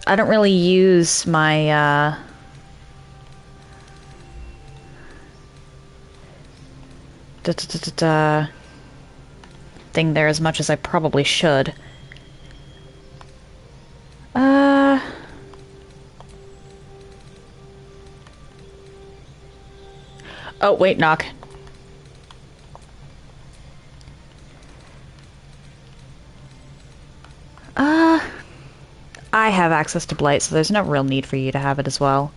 I don't really use my, thing there as much as I probably should. Oh, wait, knock. I have access to Blight, so there's no real need for you to have it as well.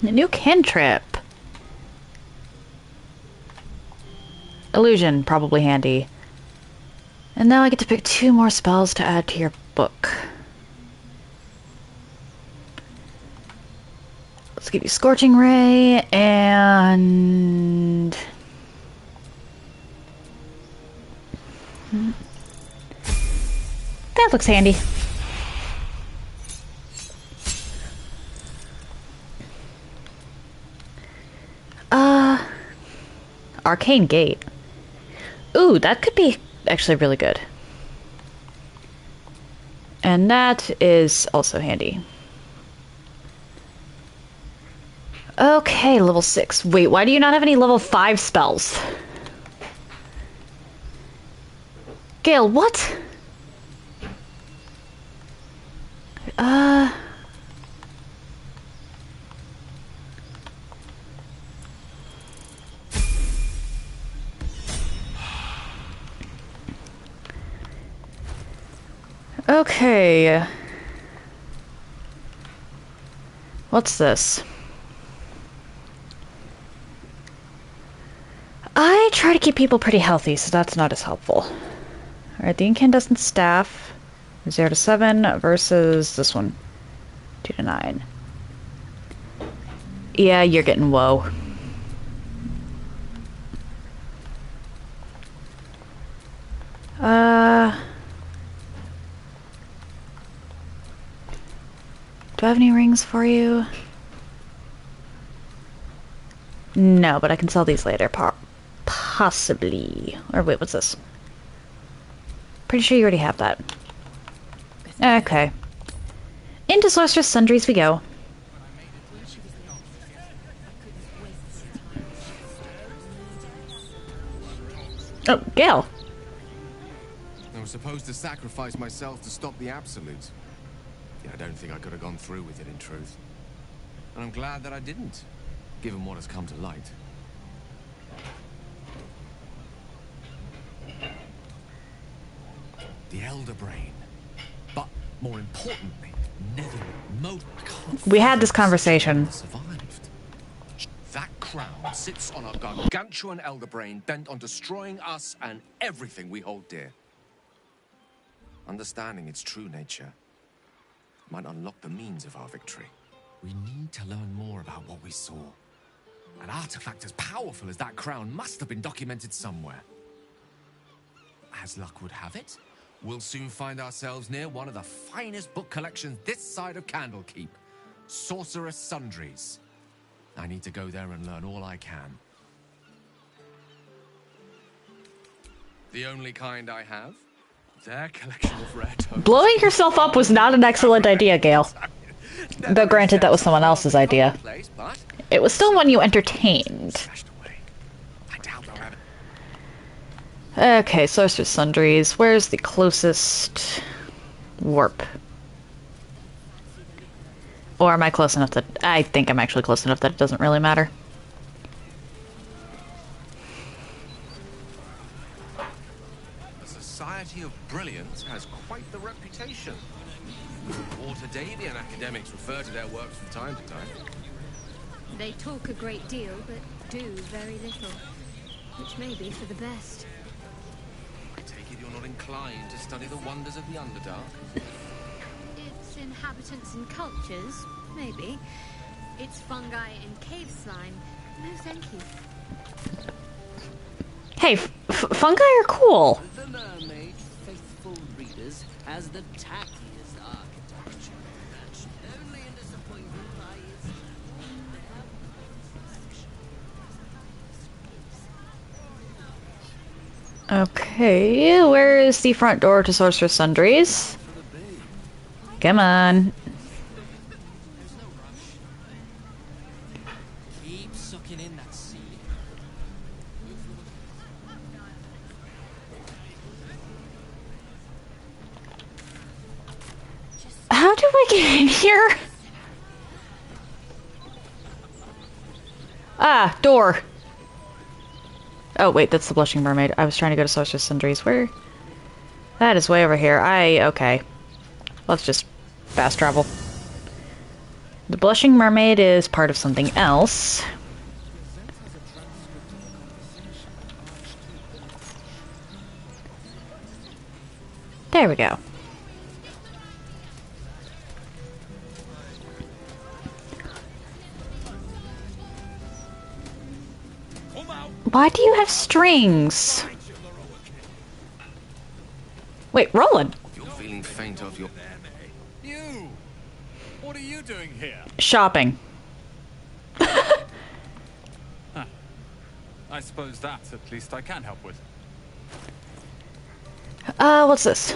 A new cantrip. Illusion, probably handy. And now I get to pick 2 more spells to add to your book. Let's give you Scorching Ray and... that looks handy. Arcane Gate. Ooh, that could be actually really good. And that is also handy. Okay, level 6. Wait, why do you not have any level 5 spells? Gale, what? Okay. What's this? I try to keep people pretty healthy, so that's not as helpful. Alright, the incandescent staff, 0 to 7 versus this one, 2 to 9. Yeah, you're getting woe. Do I have any rings for you? No, but I can sell these later, possibly. Or wait, what's this? Pretty sure you already have that. Okay. Into Sorceress Sundries we go. Oh, Gale. I was supposed to sacrifice myself to stop the Absolute. Yeah, I don't think I could have gone through with it, in truth. And I'm glad that I didn't, given what has come to light. The Elder Brain. But, more importantly, Neville Moat. We had this conversation. Survived. That crown sits on a gargantuan Elder Brain bent on destroying us and everything we hold dear. Understanding its true nature might unlock the means of our victory. We need to learn more about what we saw. An artifact as powerful as that crown must have been documented somewhere. As luck would have it, we'll soon find ourselves near one of the finest book collections this side of Candlekeep, Sorceress Sundries. I need to go there and learn all I can. The only kind I have? Their collection of rare tomes. Blowing yourself up was not an excellent idea, Gale. Though granted, that was someone else's idea. It was still one you entertained. Okay, Sorceress Sundries. Where's the closest warp? Or am I close enough that... I think I'm actually close enough that it doesn't really matter. The Society of Brilliance has quite the reputation. Waterdavian academics refer to their works from time to time. They talk a great deal, but do very little. Which may be for the best. I take it you're not inclined to study the wonders of the Underdark? Its inhabitants and cultures, maybe. Its fungi and cave slime, no thank you. Hey, fungi are cool. The mermaid, faithful readers, has the tackiest architecture. Only in disappointment lies. Okay, where is the front door to Sorcerer's Sundries? Come on. Keep sucking in that seed. How do I get in here? Ah, door. Oh, wait, that's the Blushing Mermaid. I was trying to go to Sorcerer's Sundries. Where? That is way over here. Okay. Let's just fast travel. The Blushing Mermaid is part of something else. There we go. Why do you have strings? Wait, Roland. You're feeling faint of your... You! What are you doing here? Shopping. Huh. I suppose that, at least, I can help with. What's this?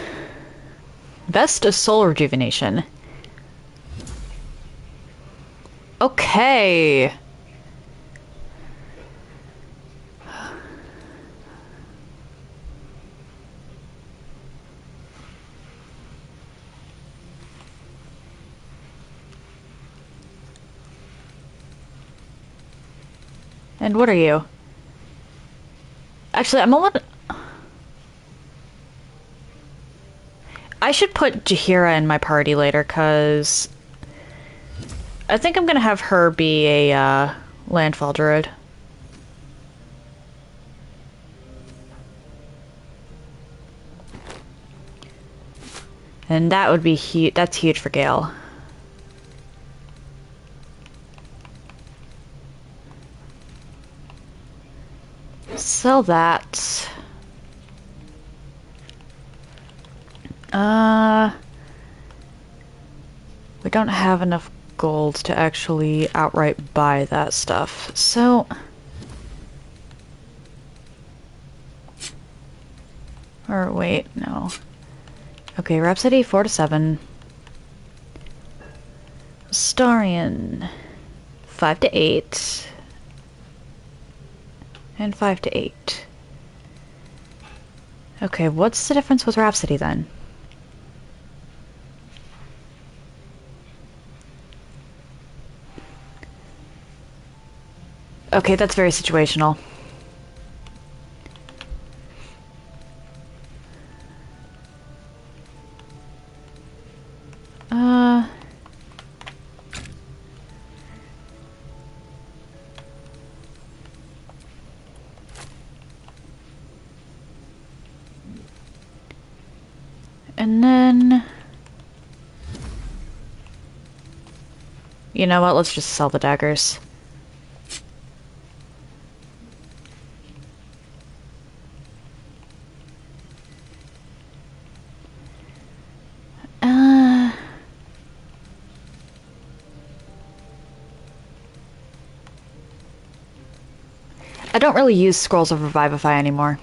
Vest of Soul Rejuvenation. Okay. And what are you? Actually, I'm a little... I should put Jaheira in my party later, because I think I'm gonna have her be a landfall druid. And that would be huge. That's huge for Gale. Sell that. We don't have enough gold to actually outright buy that stuff, so... Or wait, no. Okay, Rhapsody 4 to 7. Astarion 5 to 8. And 5 to 8. Okay, what's the difference with Rhapsody then? Okay, that's very situational. And then... You know what, let's just sell the daggers. I don't really use Scrolls of Revivify anymore.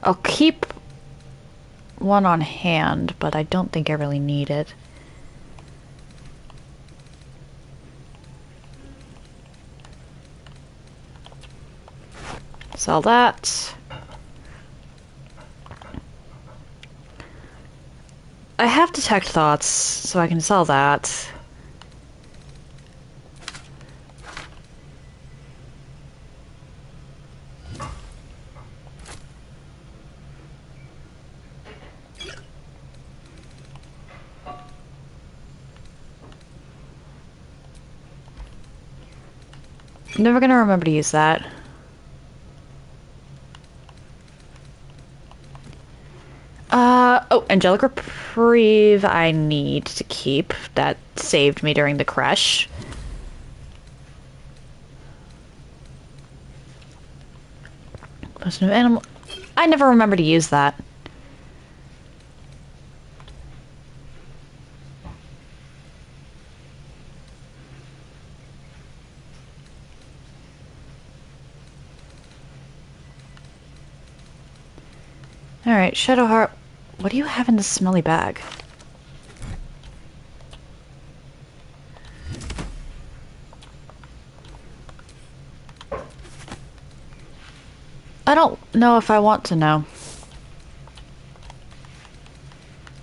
I'll keep one on hand, but I don't think I really need it. Sell that. I have Detect Thoughts, so I can sell that. Never gonna remember to use that. Oh, Angelic Reprieve I need to keep. That saved me during the crash. Potion of Animal... I never remember to use that. Alright, Shadowheart, what do you have in this smelly bag? I don't know if I want to know.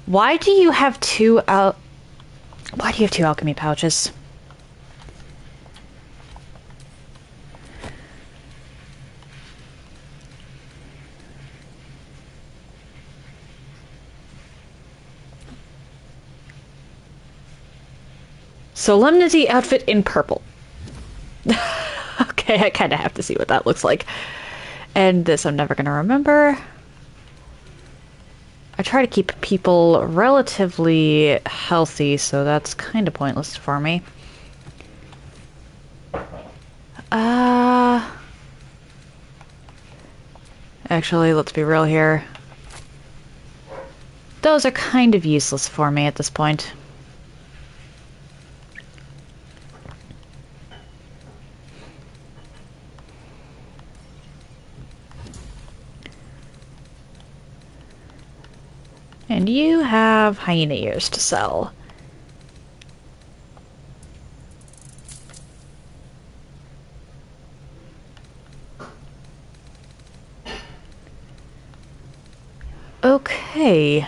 Why do you have two alchemy pouches? Solemnity outfit in purple. Okay, I kind of have to see what that looks like. And this I'm never going to remember. I try to keep people relatively healthy, so that's kind of pointless for me. Actually, let's be real here. Those are kind of useless for me at this point. And you have hyena ears to sell. Okay.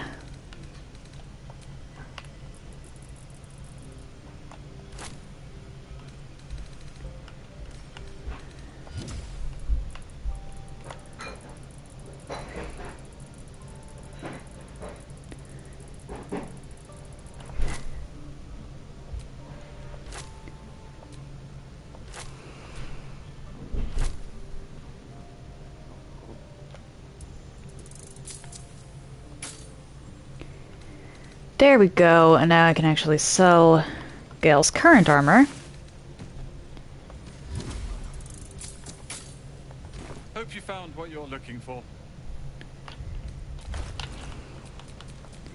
There we go, and now I can actually sell Gale's current armor. Hope you found what you're looking for.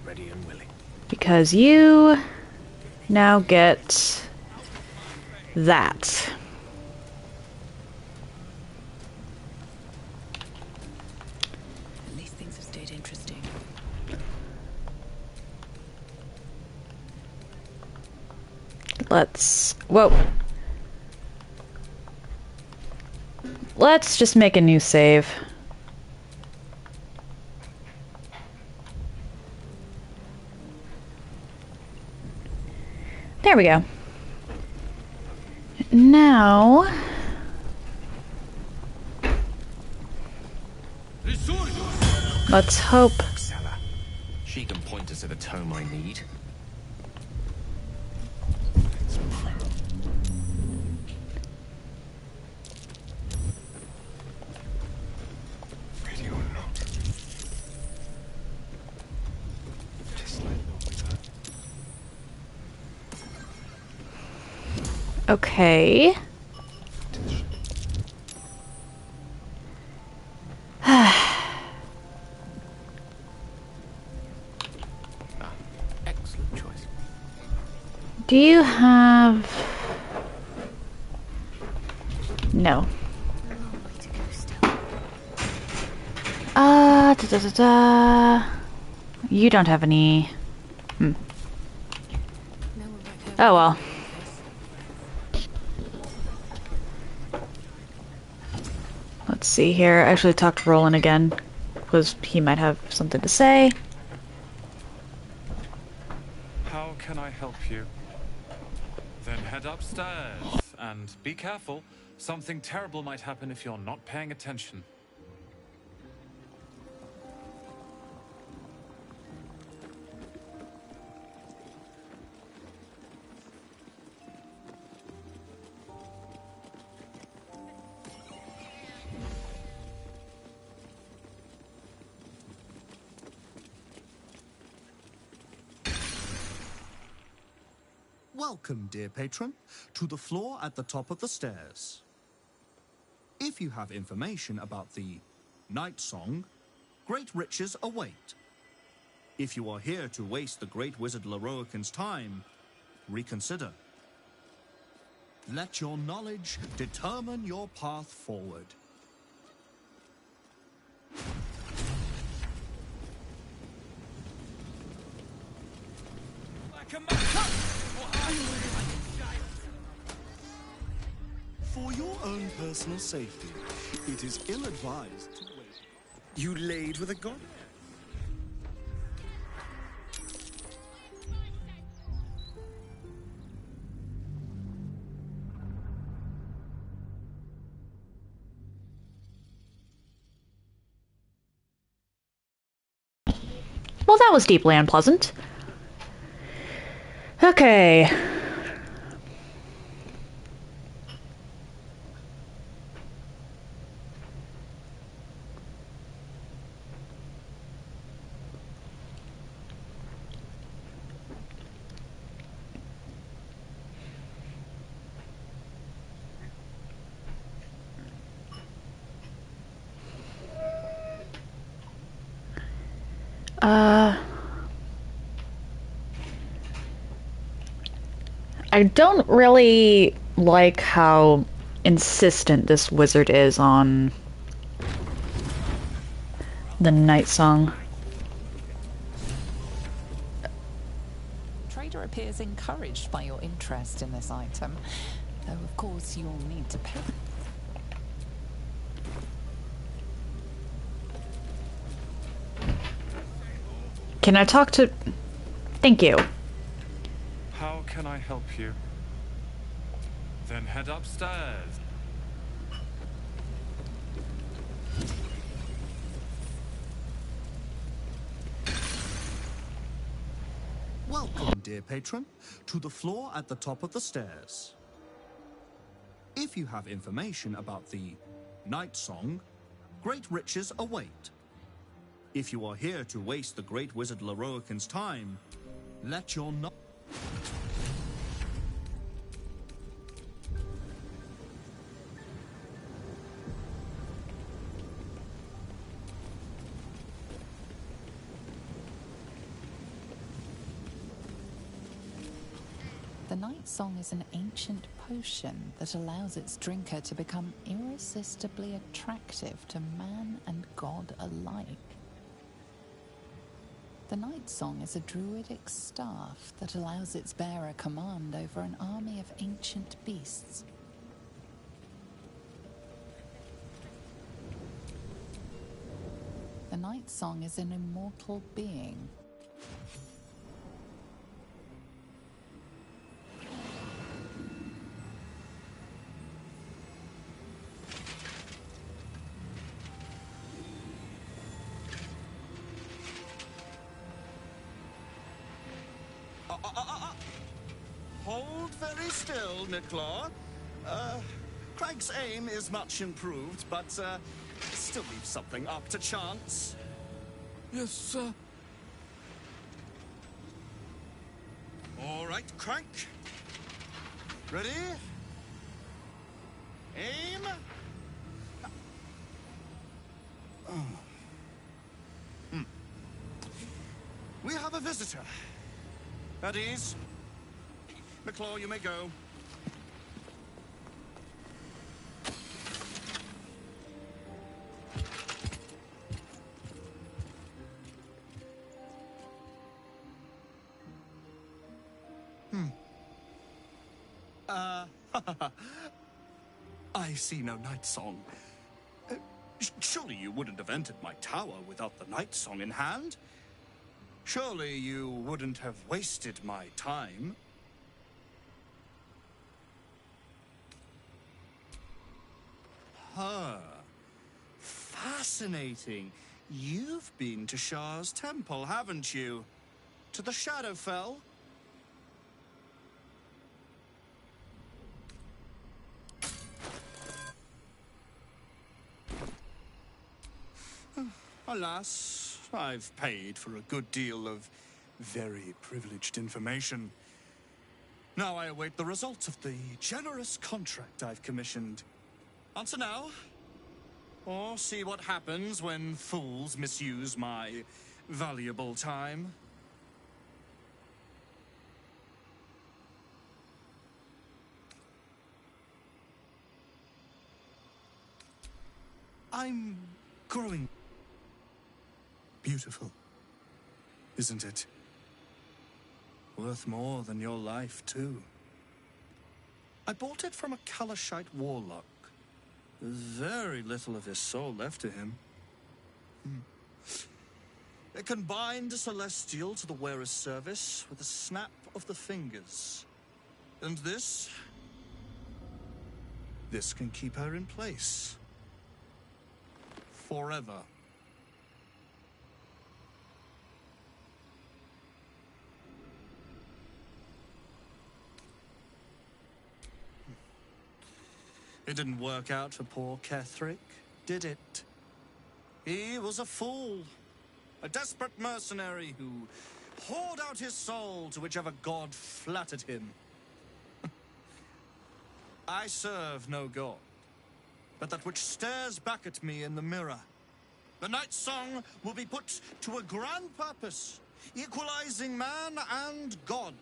Ready and willing. Because you now get that. These things have stayed interesting. Whoa. Let's just make a new save. There we go. Now... let's hope... She can point us to the tome I need. Okay. Excellent choice. Do you have... no. You don't have any... Oh well. Let's see here. I actually talked to Roland again, because he might have something to say. How can I help you? Then head upstairs, and be careful. Something terrible might happen if you're not paying attention. Welcome, dear patron, to the floor at the top of the stairs. If you have information about the Night Song, great riches await. If you are here to waste the great wizard Leroican's time, reconsider. Let your knowledge determine your path forward. For your own personal safety, it is ill-advised to wait. You laid with a god? Well, that was deeply unpleasant. Okay. I don't really like how insistent this wizard is on the night song. Trader appears encouraged by your interest in this item, though of course you'll need to pay. Can I talk to... Thank you. How can I help you? Then head upstairs. Welcome, dear patron, to the floor at the top of the stairs. If you have information about the night song, great riches await. If you are here to waste the great wizard Leroican's time, let your no... The night song is an ancient potion that allows its drinker to become irresistibly attractive to man and god alike. The night song is a druidic staff that allows its bearer command over an army of ancient beasts. The night song is an immortal being. Hold very still, Nicklaw. Craig's aim is much improved, but still leaves something up to chance. Yes, sir. All right, Crank. Ready? Aim. We have a visitor. At ease. McClaw, you may go. I see no night song. Surely you wouldn't have entered my tower without the night song in hand? Surely you wouldn't have wasted my time? Fascinating. You've been to Shah's temple, haven't you? To the Shadowfell? Alas, I've paid for a good deal of very privileged information. Now I await the results of the generous contract I've commissioned. Answer now, or see what happens when fools misuse my valuable time. I'm growing beautiful, isn't it? Worth more than your life, too. I bought it from a Kalashite warlock. There's very little of his soul left to him. It can bind a celestial to the wearer's service with a snap of the fingers. And this can keep her in place. Forever. It didn't work out for poor Ketherick, did it? He was a fool. A desperate mercenary who poured out his soul to whichever god flattered him. I serve no god, but that which stares back at me in the mirror. The night song will be put to a grand purpose, equalizing man and god.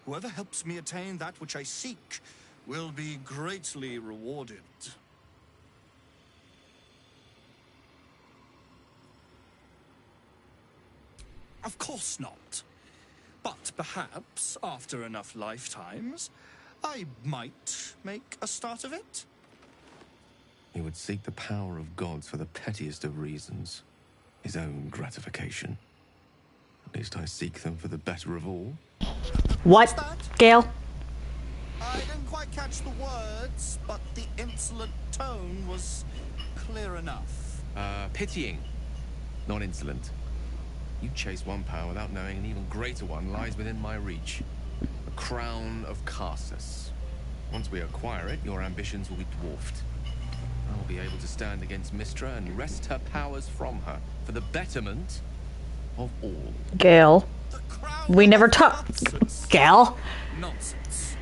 Whoever helps me attain that which I seek will be greatly rewarded. Of course not. But perhaps, after enough lifetimes, I might make a start of it. He would seek the power of gods for the pettiest of reasons. His own gratification. At least I seek them for the better of all. What, Gale? I didn't quite catch the words, but the insolent tone was clear enough. Pitying, not insolent. You chase one power without knowing an even greater one lies within my reach. The crown of Karsus. Once we acquire it, your ambitions will be dwarfed. I will be able to stand against Mystra and wrest her powers from her for the betterment of all. Gale. We never talked. Gale? Nonsense.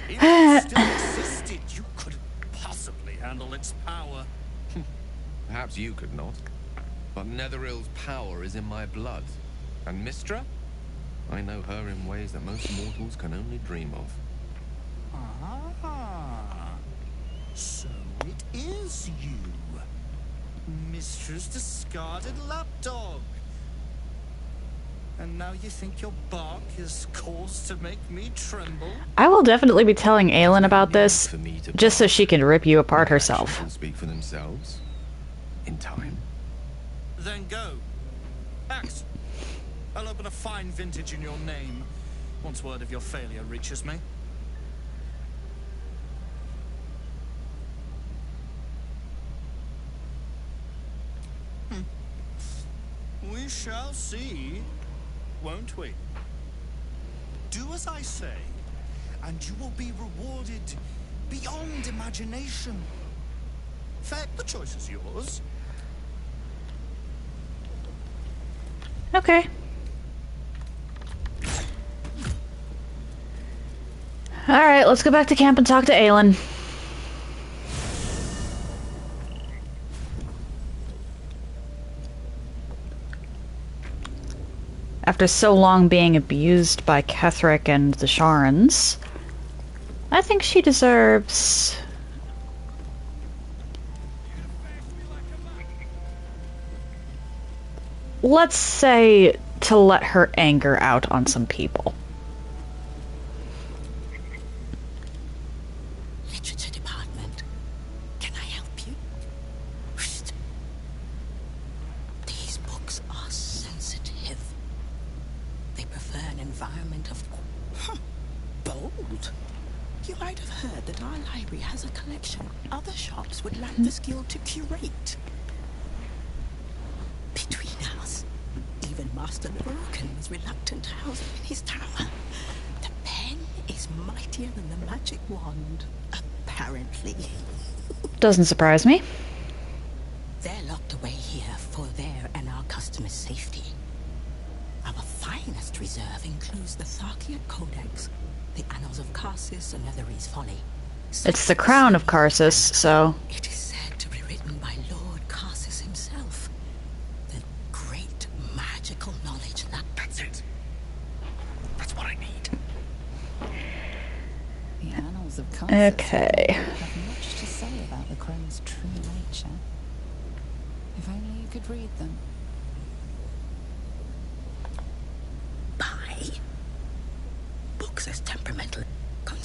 If it still existed, you couldn't possibly handle its power. Perhaps you could not. But Netherill's power is in my blood. And Mystra? I know her in ways that most mortals can only dream of. Ah, so it is you. Mystra's discarded lapdog. And now you think your bark is cause to make me tremble? I will definitely be telling Aelin about this, just so she can rip you apart herself. Will speak for themselves. In time. Then go. Act. I'll open a fine vintage in your name, once word of your failure reaches me. We shall see, won't we? Do as I say, and you will be rewarded beyond imagination. Fair, the choice is yours. Okay. Alright, let's go back to camp and talk to Aelin. After so long being abused by Ketherick and the Sharans, I think she deserves... let's say, to let her anger out on some people. Literature department. Can I help you? These books are sensitive. They prefer an environment of... bold. You might have heard that our library has a collection other shops would lack the skill to curate. Between us, even Master Broken was reluctant to house it in his tower. The pen is mightier than the magic wand, apparently. Doesn't surprise me. They're locked away here for their and our customers' safety. Our finest reserve includes the Tharkian Codex, the Annals of Karsus and Netherese Folly. It's the crown of Karsus, so... It is said to be written by Lord Karsus himself. The great magical knowledge that... That's it. That's what I need. The Annals of Karsus Okay. have much to say about the crone's true nature. If only you could read them. Buy.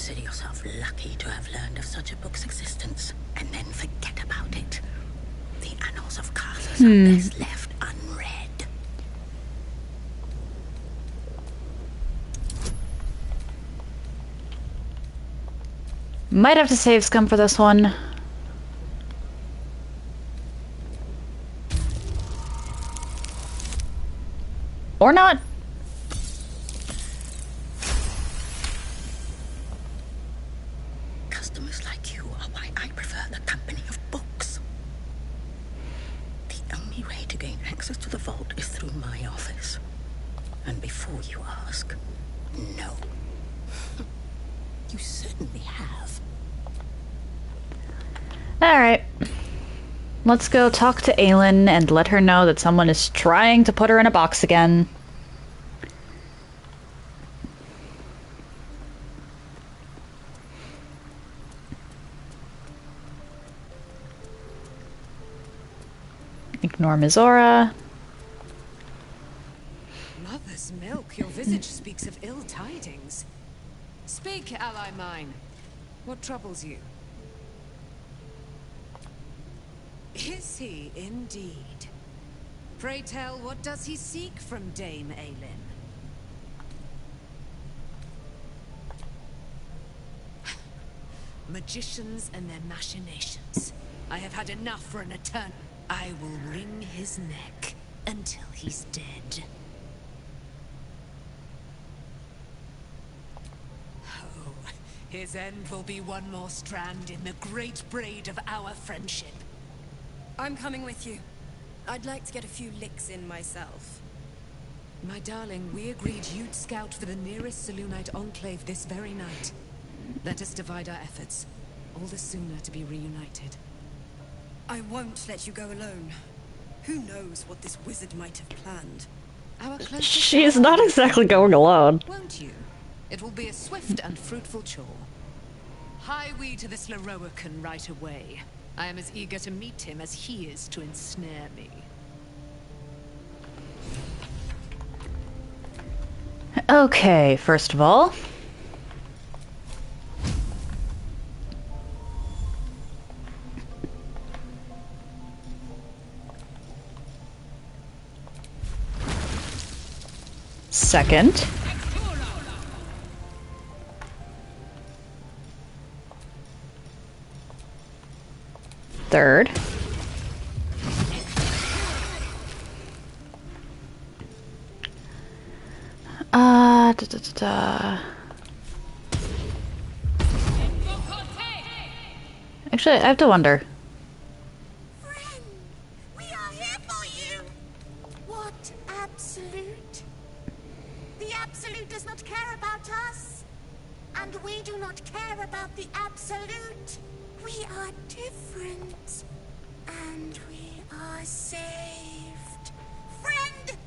Consider yourself lucky to have learned of such a book's existence, and then forget about it. The annals of Carthus are best left unread. Might have to save scum for this one. Or not. Customers like you are why I prefer the company of books. The only way to gain access to the vault is through my office. And before you ask, no. You certainly have. Alright. Let's go talk to Aelin and let her know that someone is trying to put her in a box again. Ignore Mizora. Mother's milk, your visage speaks of ill tidings. Speak, ally mine. What troubles you? Is he indeed? Pray tell, what does he seek from Dame Aelin? Magicians and their machinations. I have had enough for an eternal. I will wring his neck until he's dead. Oh, his end will be one more strand in the great braid of our friendship. I'm coming with you. I'd like to get a few licks in myself. My darling, we agreed you'd scout for the nearest Selûnite enclave this very night. Let us divide our efforts. All the sooner to be reunited. I won't let you go alone. Who knows what this wizard might have planned? Our closest She is not exactly going alone. Won't you? It will be a swift and fruitful chore. Hie we to this Leroican right away. I am as eager to meet him as he is to ensnare me. Okay, first of all. Second. Third. Actually, I have to wonder. Friend, we are here for you. What absolute? The absolute does not care about us, and we do not care about the absolute. We are different, and we are saved. Friend!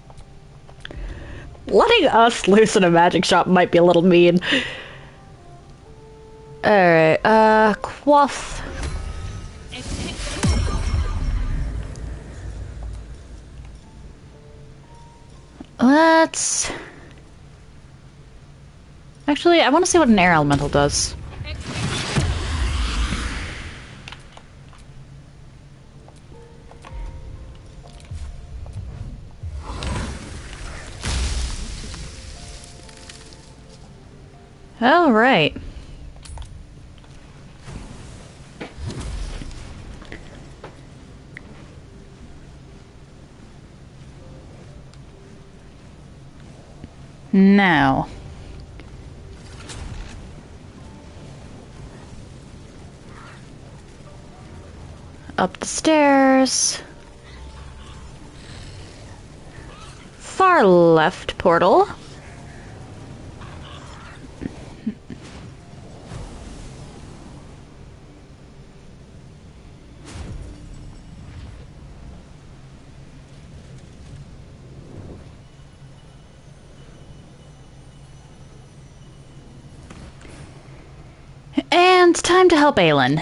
Letting us loose in a magic shop might be a little mean. Alright, Quoth. Let's... Actually, I want to see what an air elemental does. All right. Now. Up the stairs. Far left portal. And time to help Aelin.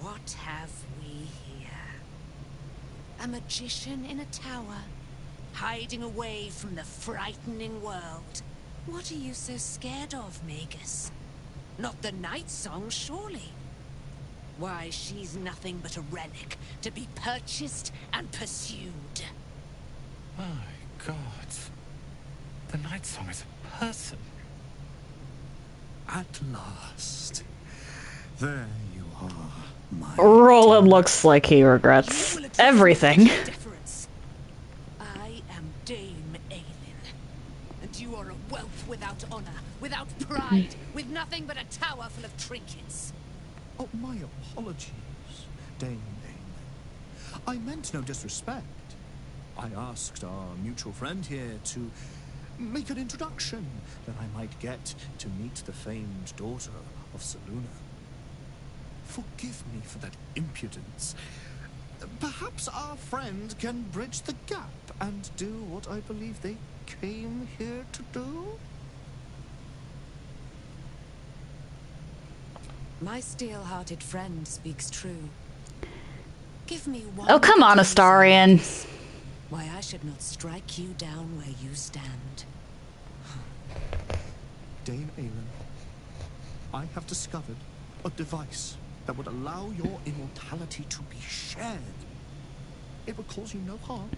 What have we here? A magician in a tower, hiding away from the frightening world. What are you so scared of, Magus? Not the Night Song, surely? Why, she's nothing but a relic to be purchased and pursued. My God. The Night Song is a person. At last. There you are, my... Roland looks like he regrets everything. I am Dame Aelin, and you are a whelp without honor, without pride, with nothing but a tower full of trinkets. Oh, my apologies, Dame Aelin. I meant no disrespect. I asked our mutual friend here to make an introduction that I might get to meet the famed daughter of Selûne. Forgive me for that impudence. Perhaps our friend can bridge the gap and do what I believe they came here to do? My steel-hearted friend speaks true. Give me one. Oh, come on, Astarion. Why I should not strike you down where you stand. Dame Aelin, I have discovered a device that would allow your immortality to be shared. It would cause you no harm,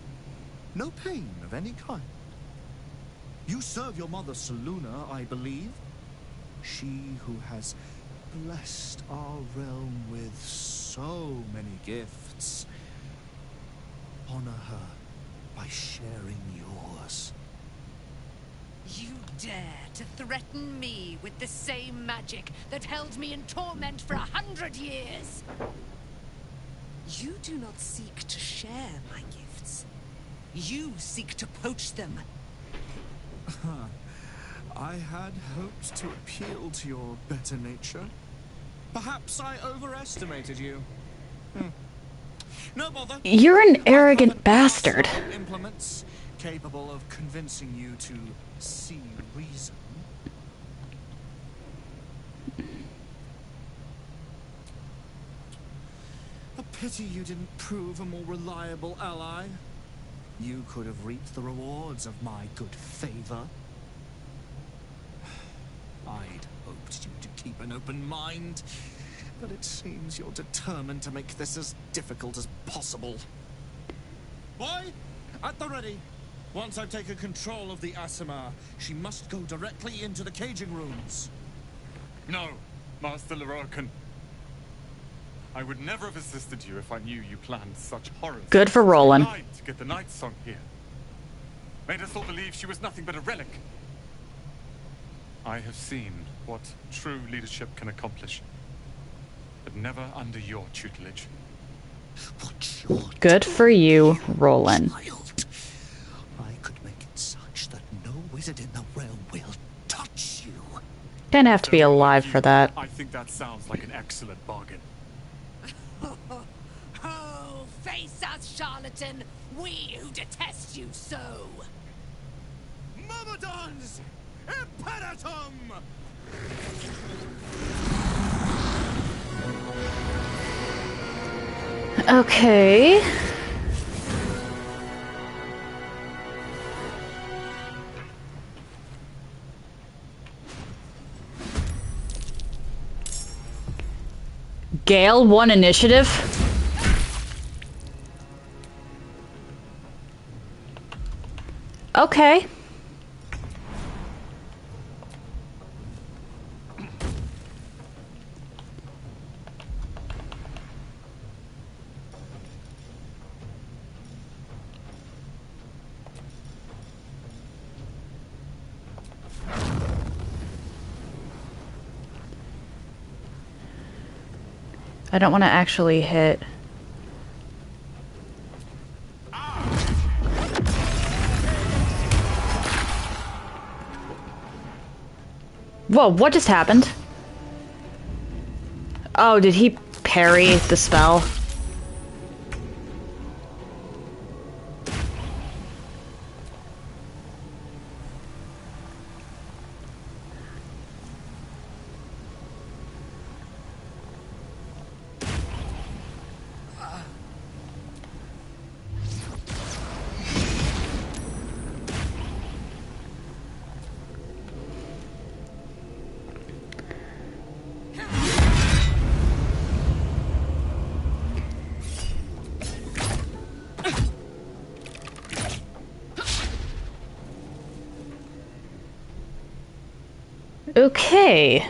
no pain of any kind. You serve your mother Selûne, I believe. She who has blessed our realm with so many gifts. Honor her by sharing yours. You dare to threaten me with the same magic that held me in torment for 100 years? You do not seek to share my gifts. You seek to poach them. I had hoped to appeal to your better nature. Perhaps I overestimated you. No bother. You're an arrogant bastard. Implements capable of convincing you to see reason. A pity you didn't prove a more reliable ally. You could have reaped the rewards of my good favor. I'd hoped you to keep an open mind, but it seems you're determined to make this as difficult as possible. Boy, at the ready. Once I've taken control of the Aasimar, she must go directly into the caging rooms. No, Master Lorcan. I would never have assisted you if I knew you planned such horrors. Good for Roland. You lied to get the Night Song here. Made us all believe she was nothing but a relic. I have seen what true leadership can accomplish, but never under your tutelage. Good for you, Roland. I could make it such that no wizard in the realm will touch you. Gonna have to be alive for that. I think that sounds like an excellent bargain. Oh, face us, charlatan! We who detest you so! Myrmidons! Imperatum! Okay. Gale won initiative. Okay. I don't want to actually hit. Whoa, what just happened? Oh, did he parry the spell? Okay.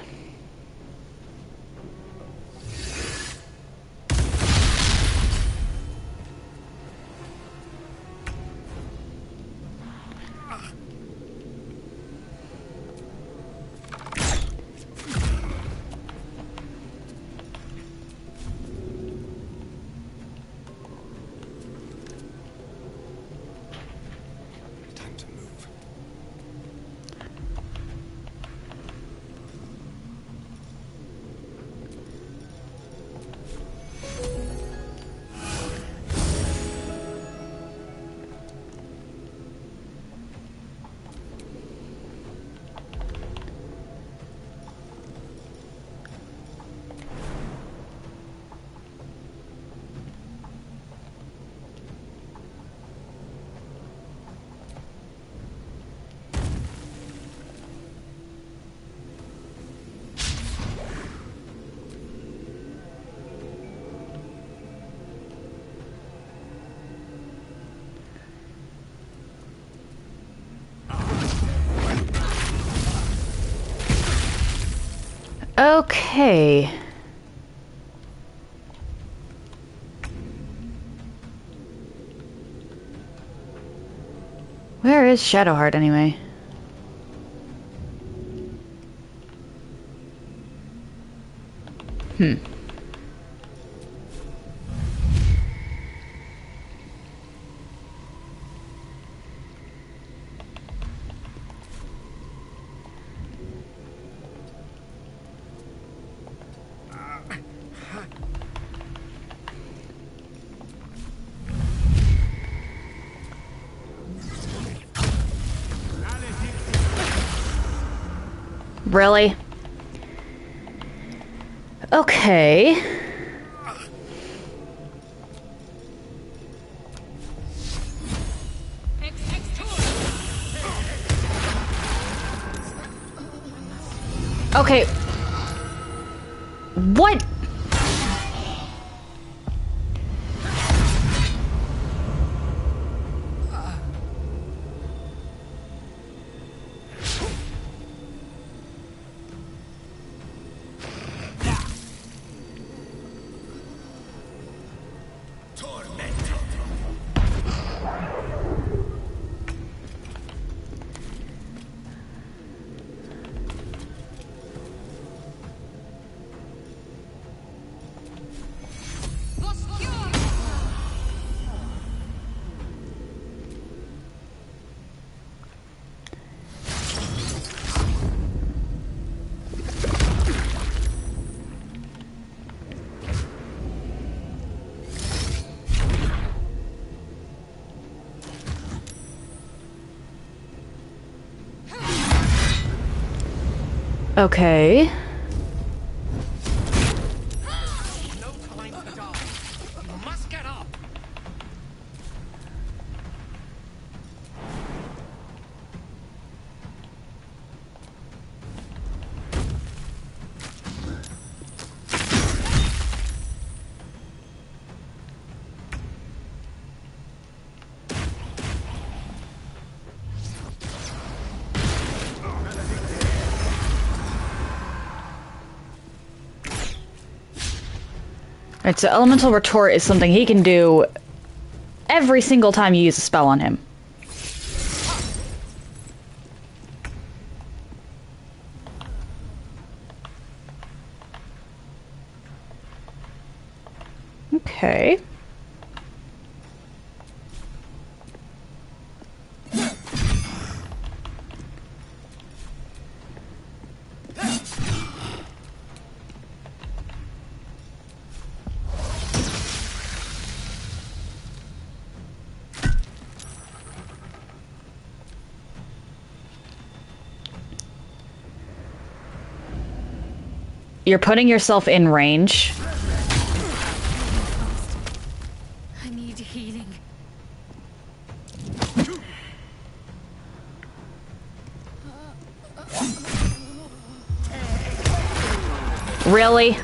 Okay. Where is Shadowheart anyway? Hmm. Really? Okay. Okay. What? Okay. No time to die. You must get up. Alright, so Elemental Retort is something he can do every single time you use a spell on him. Okay. You're putting yourself in range. I need healing. Really?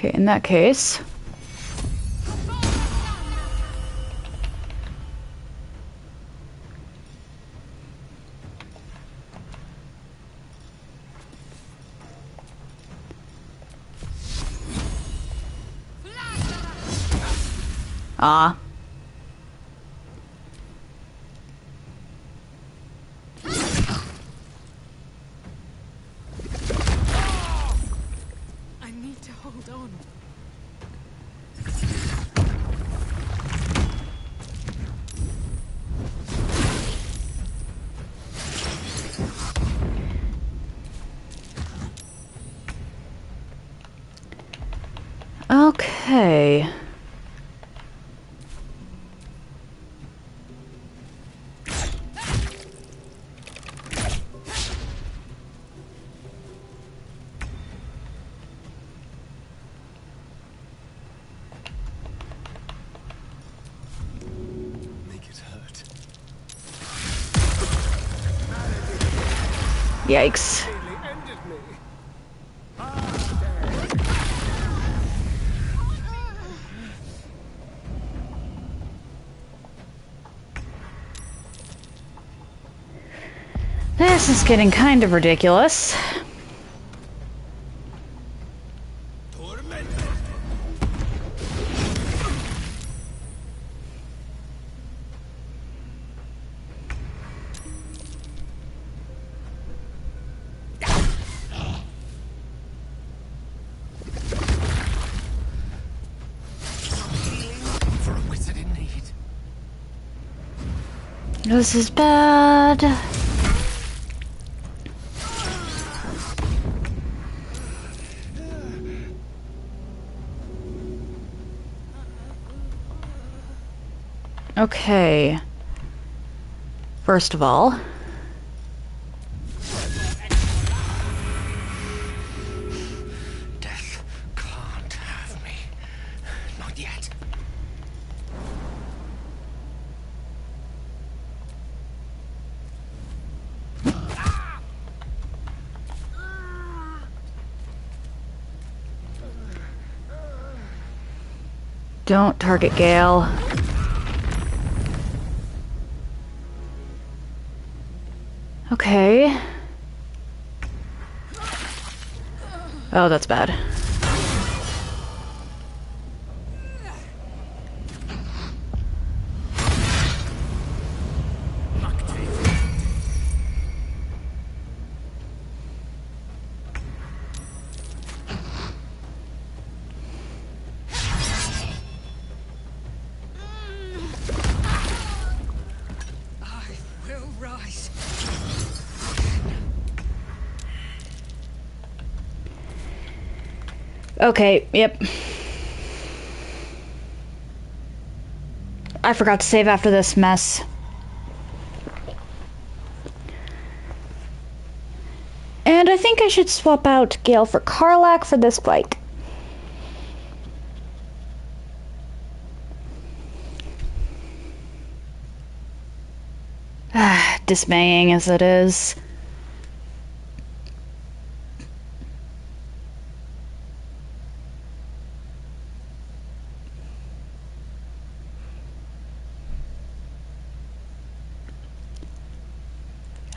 Okay, in that case... Ah. I need to hold on. Okay. Yikes. This is getting kind of ridiculous. This is bad. Okay. First of all, Death can't have me. Not yet. don't target Gale. Okay. Oh, that's bad. Okay, yep. I forgot to save after this mess. And I think I should swap out Gale for Karlach for this fight. Dismaying as it is.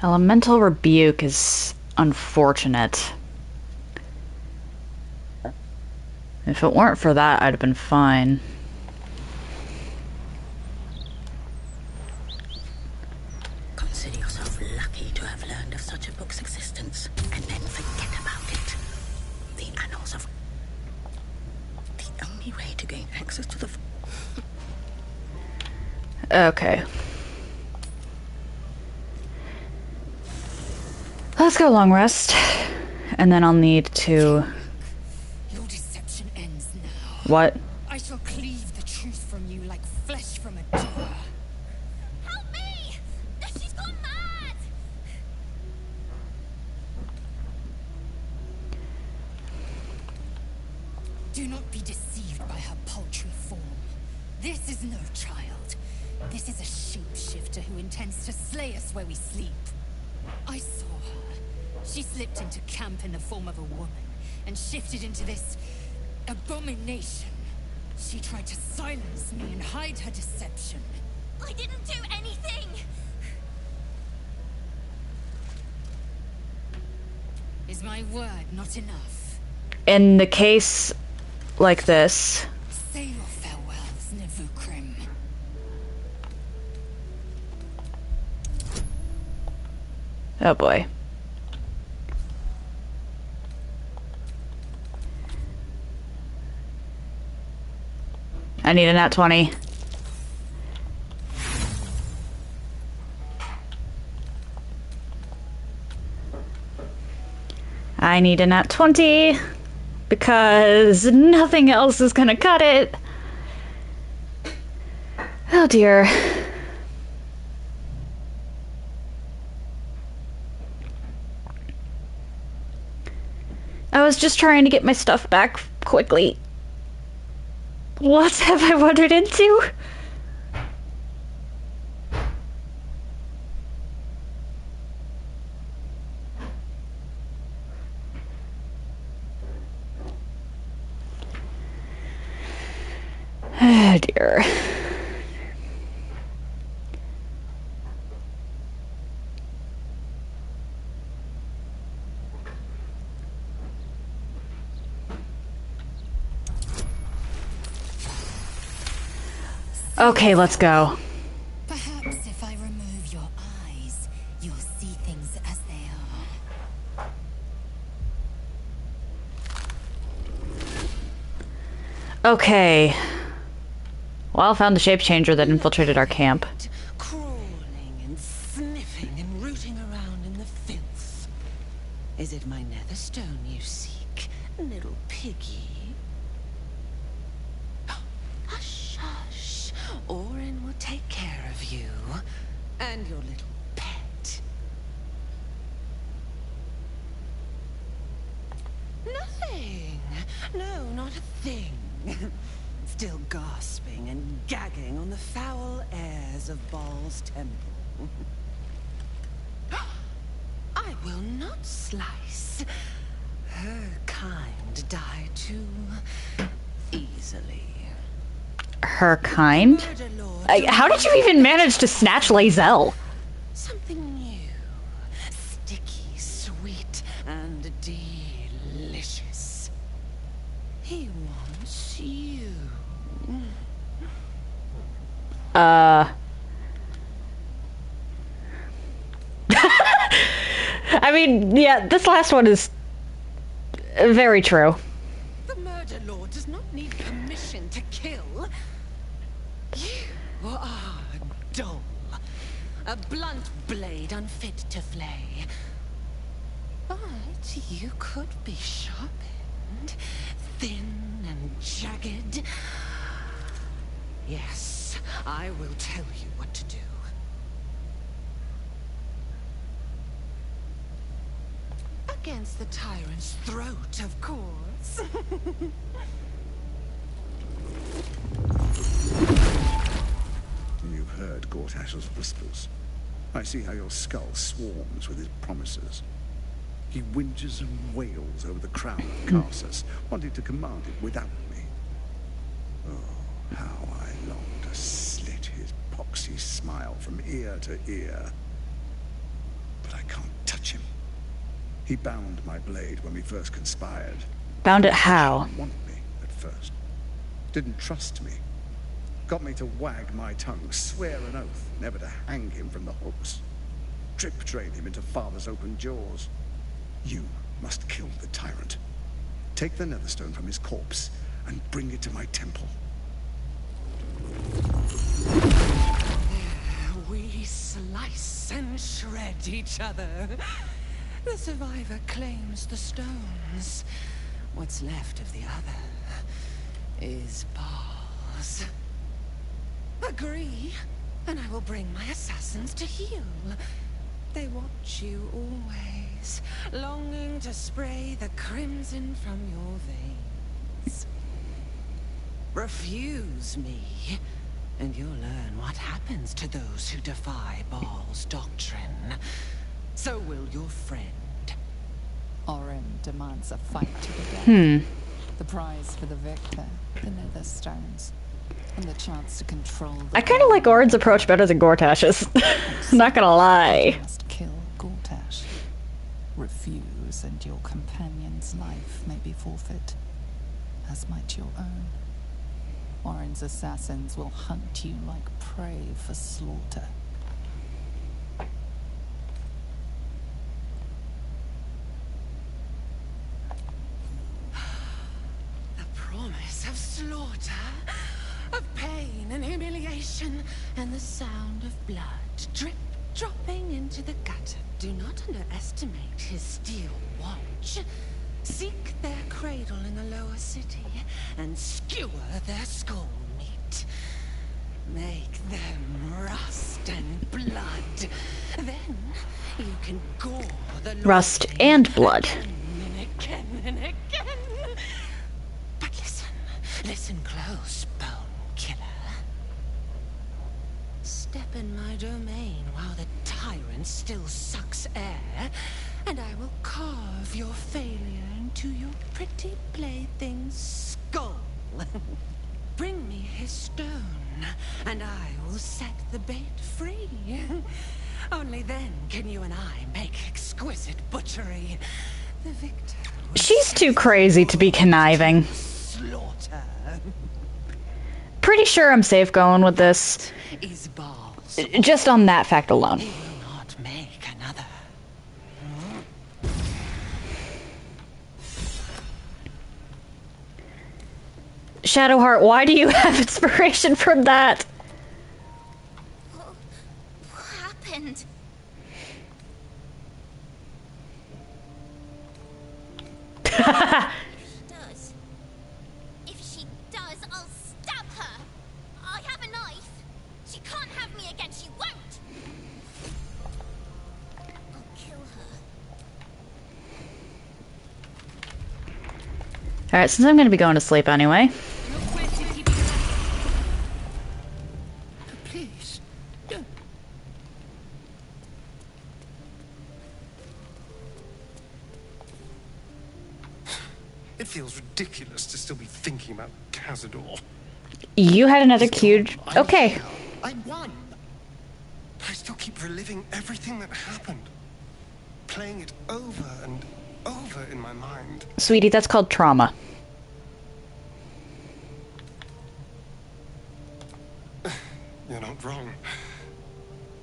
Elemental Rebuke is unfortunate. If it weren't for that, I'd have been fine. Consider yourself lucky to have learned of such a book's existence, and then forget about it. The annals of... The only way to gain access to the... Okay. Let's go long rest, and then I'll need to... Your deception ends now. What? I shall cleave the truth from you like flesh from a deer. Help me! She's gone mad! Do not be deceived by her paltry form. This is no child. This is a shapeshifter who intends to slay us where we sleep. I saw her. She slipped into camp in the form of a woman and shifted into this Abomination. She tried to silence me and hide her deception. I didn't do anything! Is my word not enough? In the case like this... Say your farewells, Nivukrim. Oh boy. I need a nat 20. I need a nat 20 because nothing else is gonna cut it. Oh dear. I was just trying to get my stuff back quickly. What have I wandered into? Oh dear. Okay, let's go. Perhaps if I remove your eyes, you'll see things as they are. Okay. Well, I found the shape changer that infiltrated our camp. Crawling and sniffing and rooting around in the filth. Is it my netherstone you seek, little piggy? Hush, hush. Orin will take care of you and your little pet. Nothing. No, not a thing. Still gasping and gagging on the foul airs of Baal's temple. I will not slice. Her kind die too easily. Her kind? How did you even manage to snatch Lae'zel? Something new. Sticky, sweet, and delicious. He wants you. I mean, yeah, this last one is very true. The murder lord does not need permission to kill. You are dull. A blunt blade unfit to flay. But you could be sharpened, thin and jagged. Yes, I will tell you what to do. Against the tyrant's throat, of course. You've heard Gortash's whispers. I see how your skull swarms with his promises. He whinges and wails over the crown of Karsus, wanting to command it without me. Oh, how I long to slit his poxy smile from ear to ear. But I can't touch him. He bound my blade when we first conspired. Bound it how? He wanted me at first. Didn't trust me. Got me to wag my tongue, swear an oath, never to hang him from the hooks. Trip train him into father's open jaws. You must kill the tyrant. Take the netherstone from his corpse and bring it to my temple. We slice and shred each other. The survivor claims the stones. What's left of the other is Baal's. Agree, and I will bring my assassins to heal. They watch you always, longing to spray the crimson from your veins. Refuse me, and you'll learn what happens to those who defy Baal's doctrine. So will your friend. Orin demands a fight to the death. The prize for the victor, the nether stones, and the chance to control the I kind of like Orin's approach better than Gortash's. Not gonna lie. must kill Gortash. Refuse, and your companion's life may be forfeit, as might your own. Orin's assassins will hunt you like prey for slaughter. The promise of slaughter, of pain and humiliation, and the sound of blood drip dropping into the gutter. Do not underestimate his steel watch. Seek their cradle in the lower city and skewer their skull meat. Make them rust and blood. Then you can gore the Rust and blood. again and again. But listen close, bone killer. Step in my domain while the tyrant still sucks air, and I will carve your failure into your pretty plaything's skull. Bring me his stone, and I will set the bait free. Only then can you and I make exquisite butchery. The victor. She's too crazy to be conniving. Slaughter. Pretty sure I'm safe going with this. Just on that fact alone. Not make another. Shadowheart, why do you have inspiration from that? What happened? If she does, I'll stab her. I have a knife. She can't have me again. She won't. I'll kill her. Alright, since I'm gonna be going to sleep anyway. Please. It feels ridiculous to still be thinking about Cazador. You had another cue. Okay. I won. I still keep reliving everything that happened. Playing it over and over in my mind. Sweetie, that's called trauma. You're not wrong.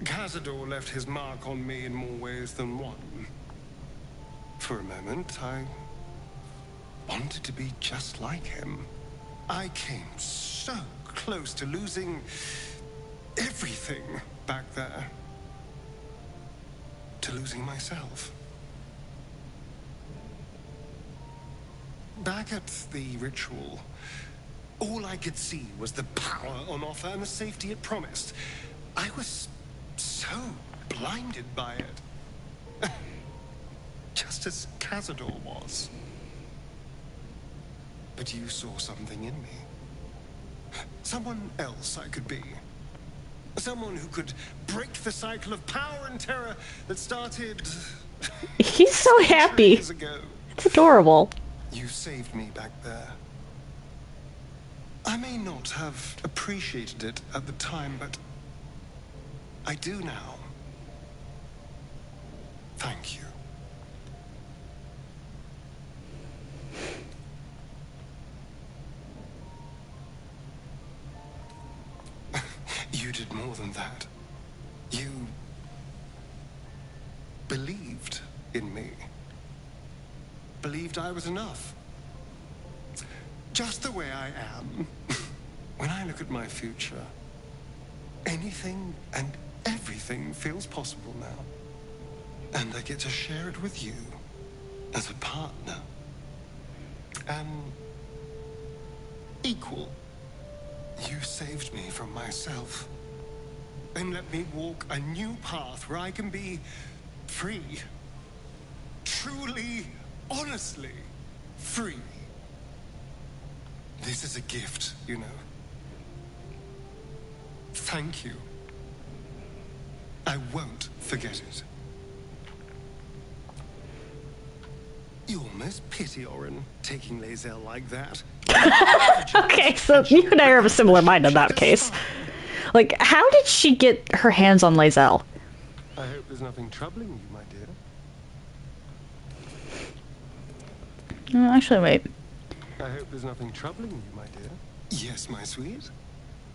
Cazador left his mark on me in more ways than one. For a moment, I wanted to be just like him. I came so close to losing everything back there. To losing myself. Back at the ritual, all I could see was the power on offer and the safety it promised. I was so blinded by it. Just as Cazador was. But you saw something in me. Someone else I could be. Someone who could break the cycle of power and terror that started... He's so happy. Years ago. It's adorable. You saved me back there. I may not have appreciated it at the time, but I do now. Thank you. You did more than that. You believed in me. Believed I was enough. Just the way I am. When I look at my future, anything and everything feels possible now. And I get to share it with you as a partner. An equal. You saved me from myself. And let me walk a new path where I can be free. Truly, honestly free. This is a gift, you know. Thank you. I won't forget it. You almost pity Orin, taking Lae'zel like that. Okay, so you and I are of a similar mind in that case. Like, how did she get her hands on Lae'zel? I hope there's nothing troubling you, my dear. Actually, wait. I hope there's nothing troubling you, my dear. Yes, my sweet.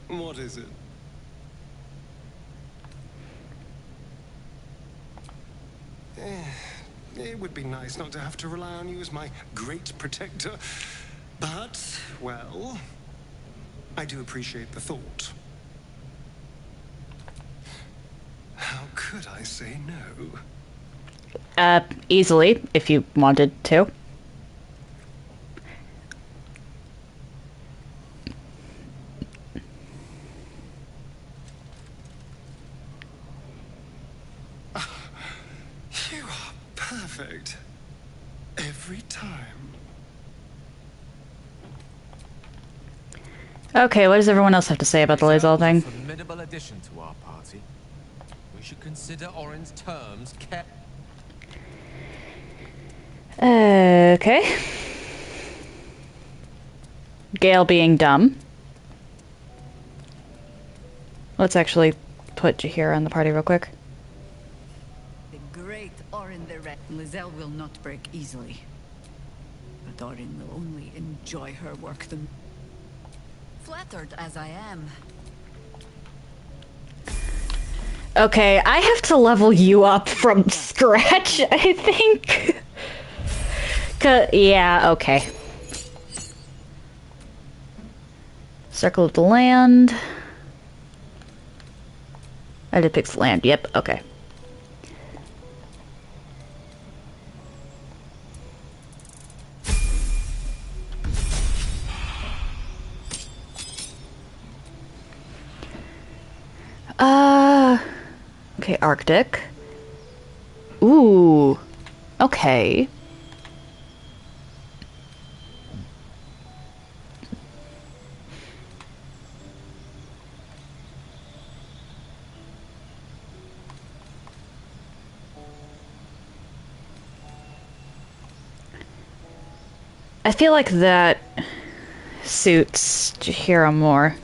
What is it? It would be nice not to have to rely on you as my great protector. But, well, I do appreciate the thought. How could I say no? Easily, if you wanted to. You are perfect. Every time. Okay, what does everyone else have to say about the Lae'zel thing? Formidable addition to our party. We should consider Orin's terms Okay. Gale being dumb. Let's actually put Jaheira on the party real quick. The great Orin the Red. Lae'zel will not break easily. But Orin will only enjoy her work the... Flattered as I am. Okay, I have to level you up from scratch, I think. Yeah, okay. Circle of the land. I did pick land, yep, okay. Okay, Arctic. Ooh, okay. I feel like that suits Jaheira more.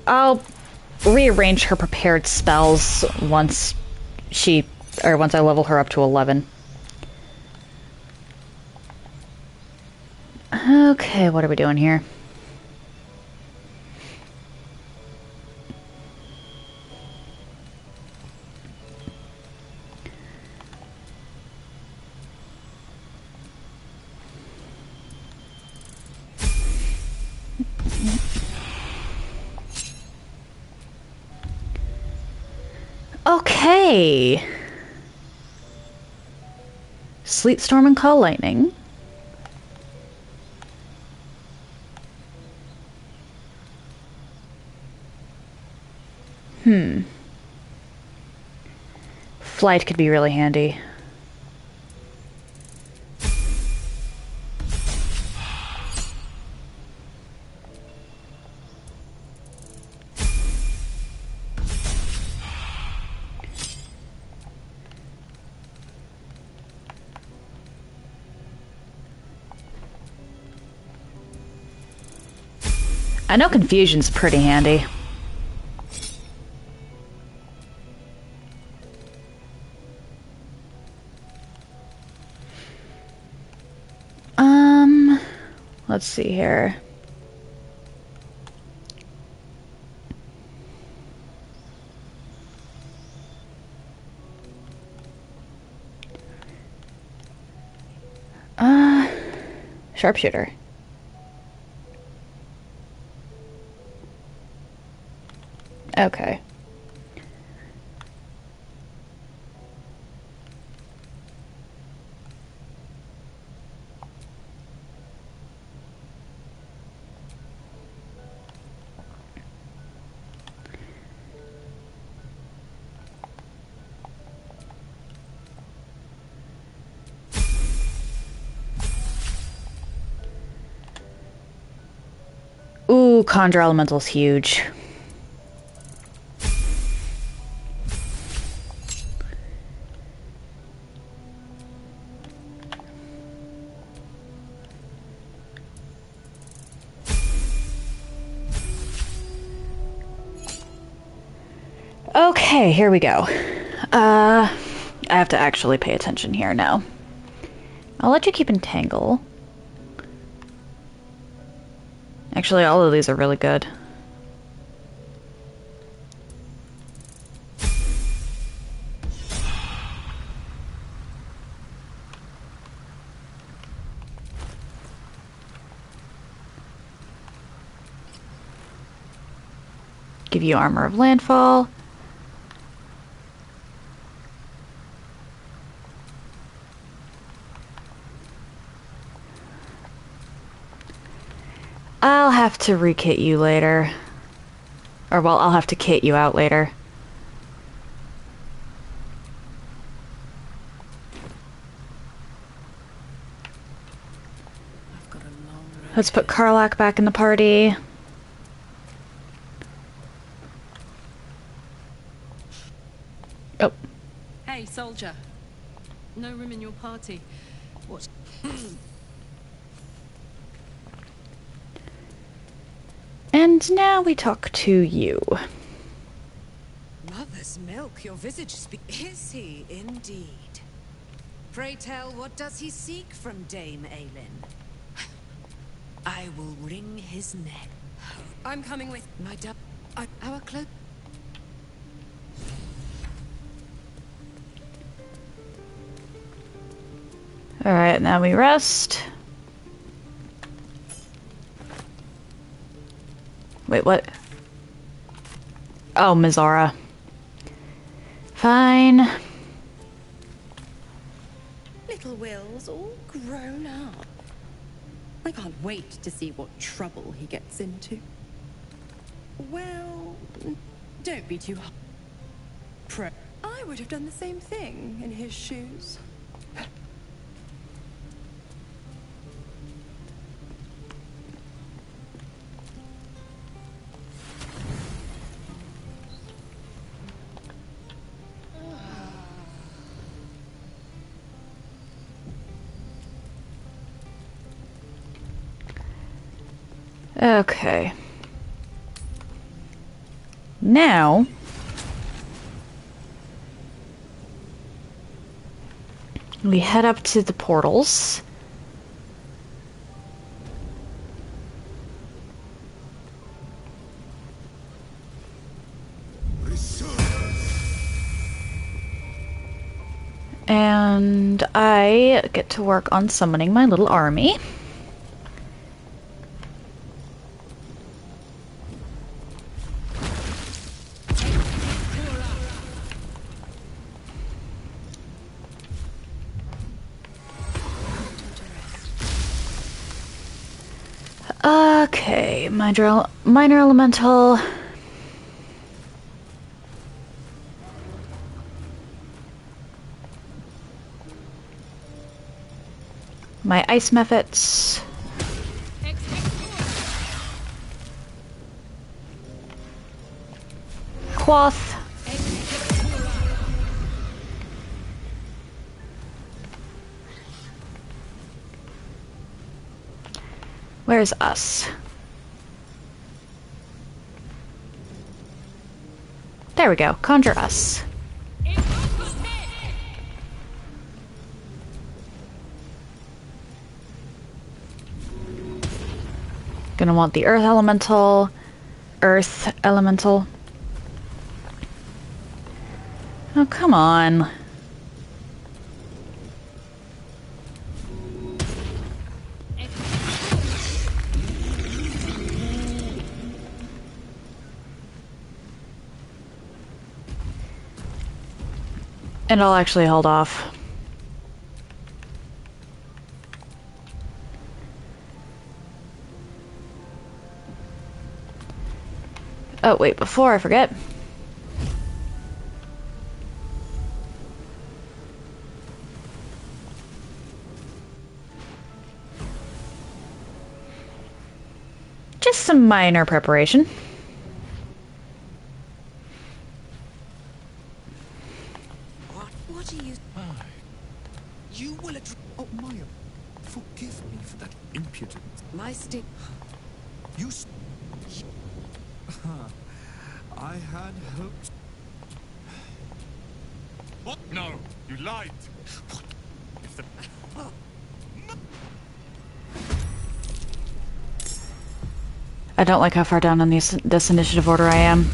I'll rearrange her prepared spells once I level her up to 11. Okay, what are we doing here? Okay. Sleet Storm and Call Lightning. Flight could be really handy. I know Confusion's pretty handy. Let's see here. Sharpshooter. Okay. Ooh, Conjure Elemental's huge. Okay, here we go. I have to actually pay attention here now. I'll let you keep Entangle. Actually, all of these are really good. Give you Armor of Landfall. I'll have to re-kit you later. Or, well, I'll have to kit you out later. Let's put Karlach back in the party. Oh. Hey, soldier. No room in your party. What? And now we talk to you. Mother's milk, your visage is he indeed? Pray tell, what does he seek from Dame Aelin? I will wring his neck. I'm coming with my our cloak. Alright, now we rest. Wait, what? Oh, Mizora. Fine. Little Will's all grown up. I can't wait to see what trouble he gets into. Well, don't be too hard. I would have done the same thing in his shoes. Okay. Now... we head up to the portals. And I get to work on summoning my little army. Okay, minor elemental. My ice mephits. Quoth. Where's us? There we go. Conjure us. Gonna want the earth elemental. Earth elemental. Oh, come on. And I'll actually hold off. Oh, wait, before I forget. Just some minor preparation. What are you? You will Oh, Maya, forgive me for that impudence. My stick. You. I had hoped No, you lied. If the... I don't like how far down on this initiative order I am.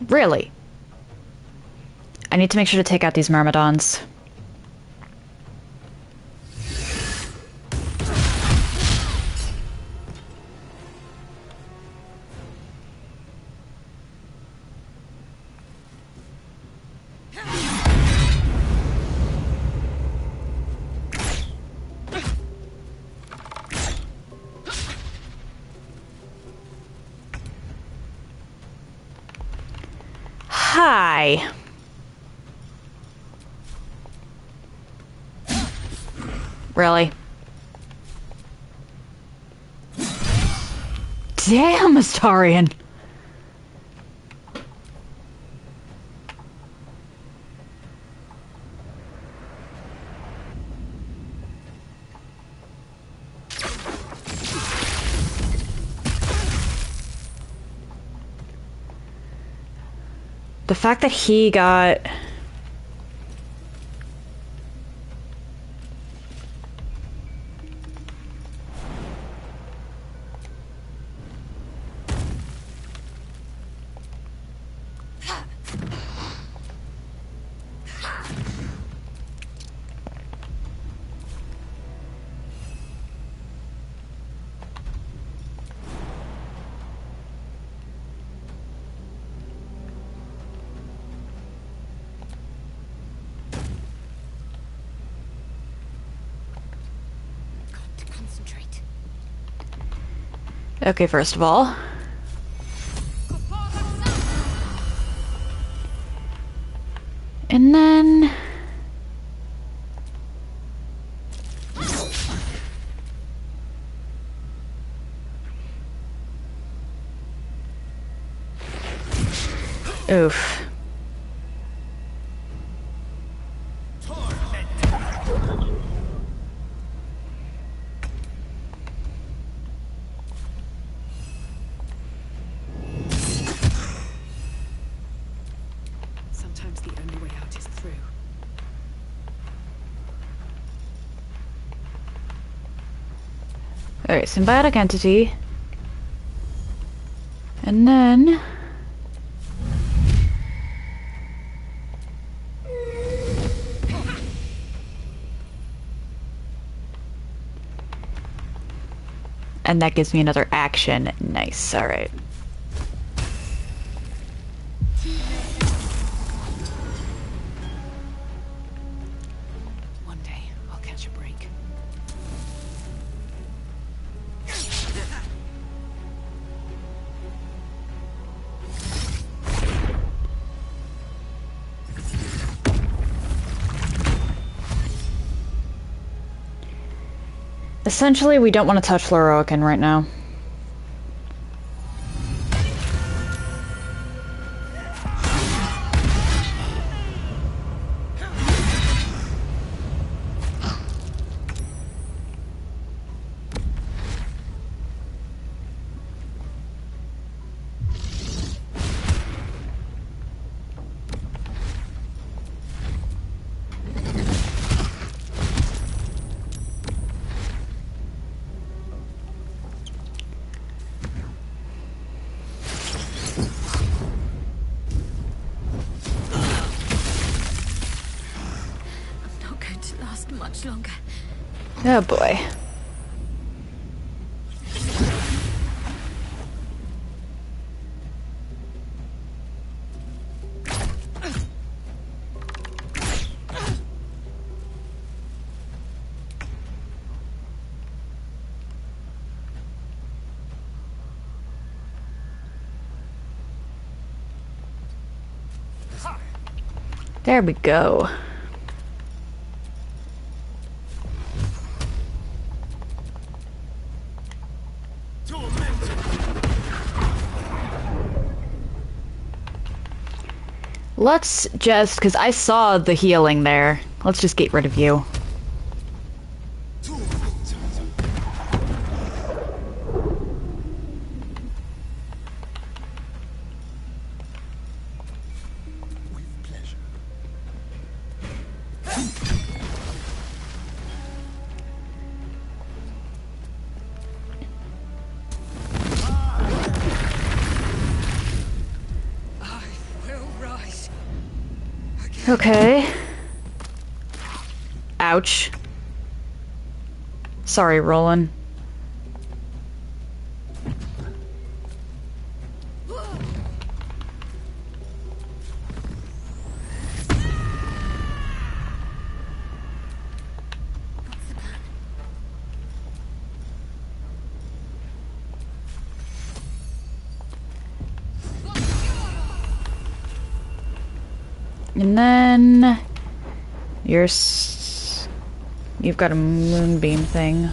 Really? I need to make sure to take out these myrmidons. Hi. Really? Damn, Astarion. The fact that he got... Okay, first of all. And then... Oof. Sometimes the only way out is through. Alright, symbiotic entity. And then... And that gives me another action. Nice, alright. One day, I'll catch a break. Essentially, we don't want to touch Loroakin right now. Much longer. Oh boy. There we go. Let's just, because I saw the healing there, let's just get rid of you. Okay. Ouch. Sorry, Roland. And then you've got a moonbeam thing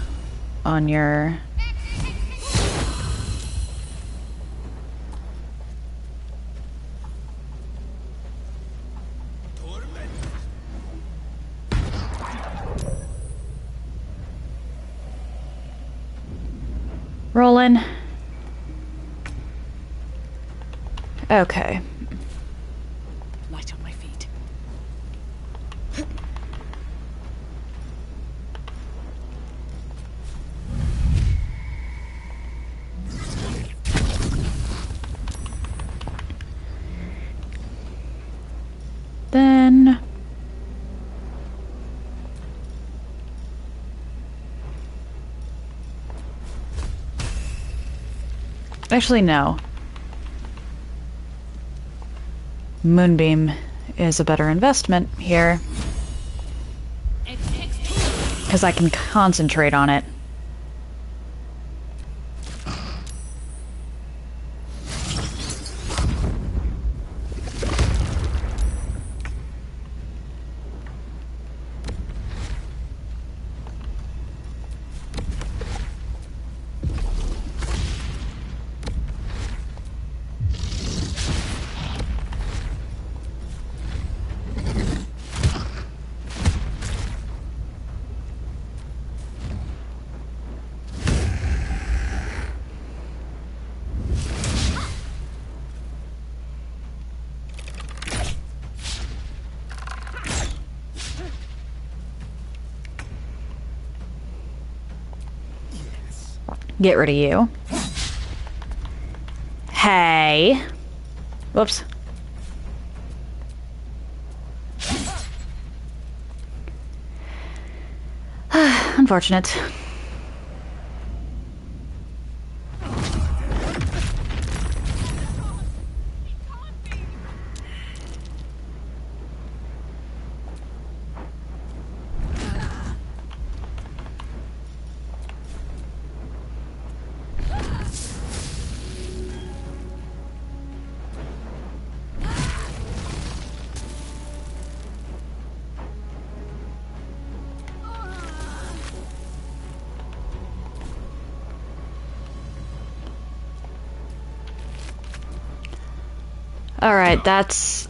on your Rollin'. Okay. Light on my feet. Then actually no. Moonbeam is a better investment here because I can concentrate on it. Get rid of you. Hey. Whoops. Unfortunate. Alright, that's...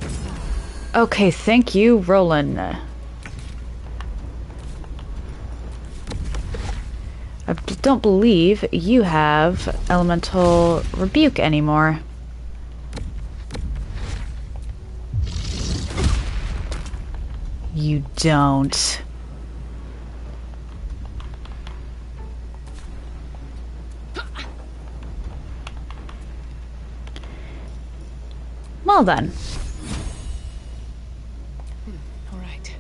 Okay, thank you, Roland. I don't believe you have Elemental Rebuke anymore. You don't. Well then. All right.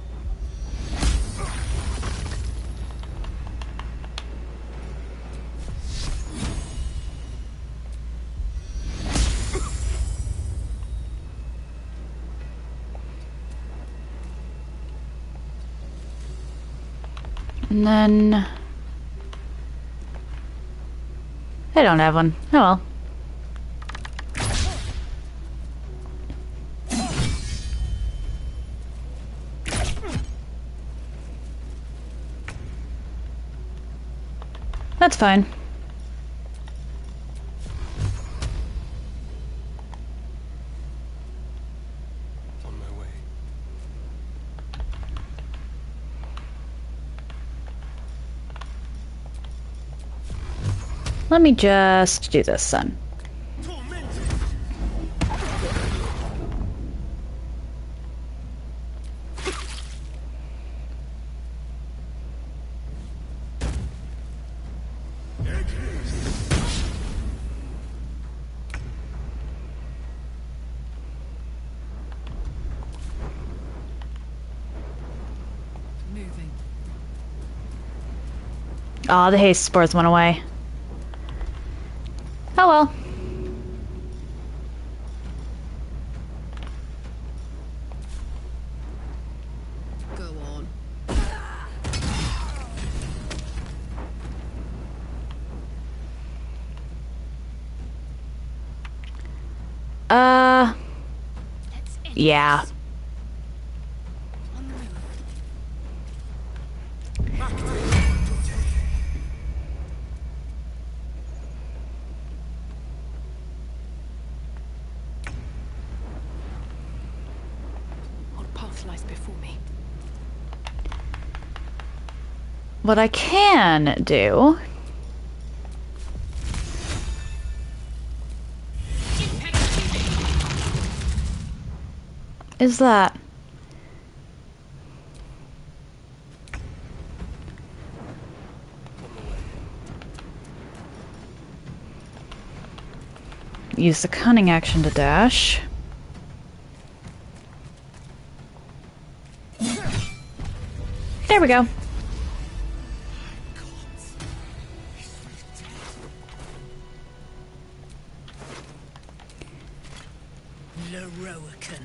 And then... I don't have one. Oh well. That's fine. On my way. Let me just do this, son. Aw, the haste spores went away. Oh well. Go on. Yeah. What path lies before me? What I can do is that use the cunning action to dash. There we go. Leroican,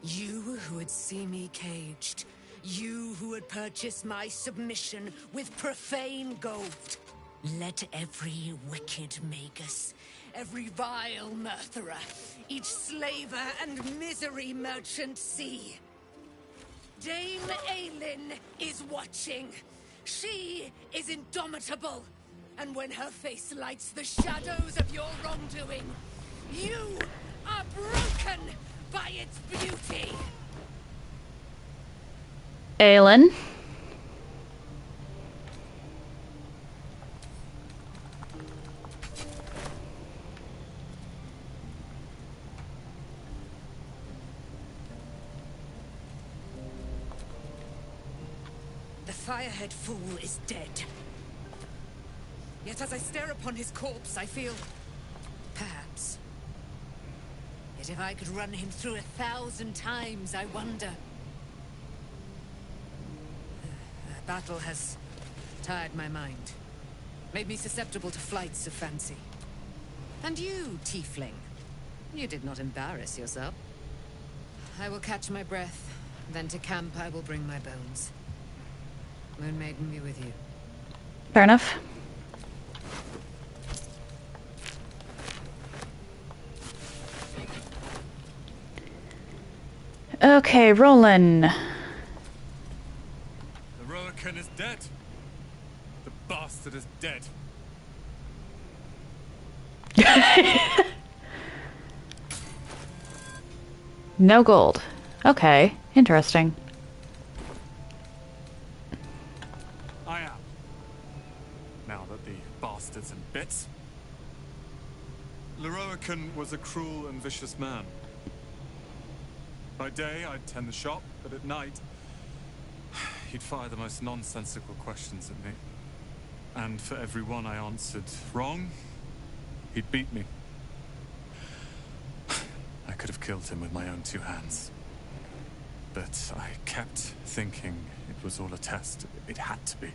you who would see me caged, you who would purchase my submission with profane gold. Let every wicked magus, every vile murtherer, each slaver and misery merchant see. Dame Aelin is watching. She is indomitable. And when her face lights the shadows of your wrongdoing, you are broken by its beauty. Aelin. The Firehead Fool is dead. Yet as I stare upon his corpse, I feel... perhaps... Yet if I could run him through 1,000 times, I wonder... The battle has tired my mind. Made me susceptible to flights of fancy. And you, tiefling, you did not embarrass yourself. I will catch my breath, then to camp I will bring my bones. Moon Maiden be with you. Fair enough. Okay, Roland. The Roican is dead. The bastard is dead. No gold. Okay, interesting. I am. Now that the bastard's in bits. Leroican was a cruel and vicious man. By day, I'd tend the shop, but at night, he'd fire the most nonsensical questions at me. And for every one I answered wrong, he'd beat me. I could have killed him with my own 2 hands. But I kept thinking it was all a test. It had to be.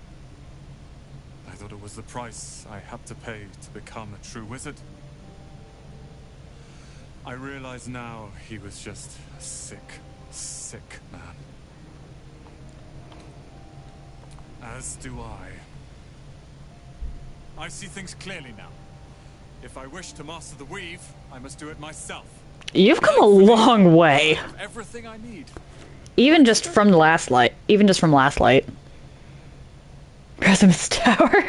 I thought it was the price I had to pay to become a true wizard. I realize now he was just a sick, sick man. As do I. I see things clearly now. If I wish to master the weave, I must do it myself. You've come a long way. Everything I need. Even just from the last light. Even just from last light. Resimus Tower.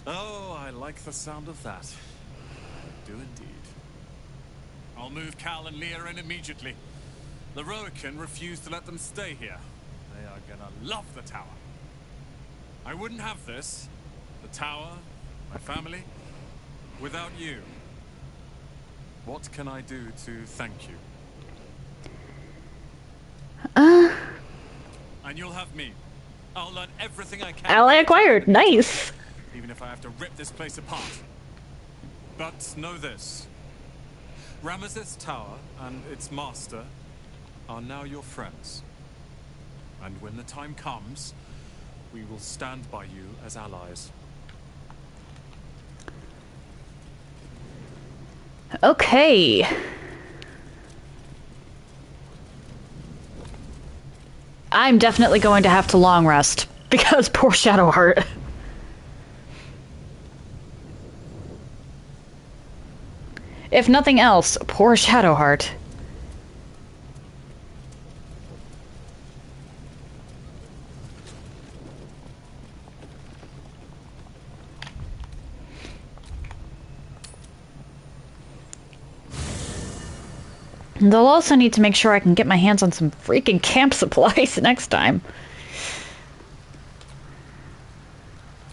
Oh, I like the sound of that. I do indeed. I'll move Cal and Leah in immediately. The Roican refused to let them stay here. They are gonna love the tower. I wouldn't have this, the tower, my family, without you. What can I do to thank you? And you'll have me. I'll learn everything I can. Ally acquired. Nice. Even if I have to rip this place apart. But know this. Ramesses Tower and its master are now your friends. And when the time comes, we will stand by you as allies. Okay. I'm definitely going to have to long rest, because poor Shadowheart. If nothing else, poor Shadowheart. They'll also need to make sure I can get my hands on some freaking camp supplies next time.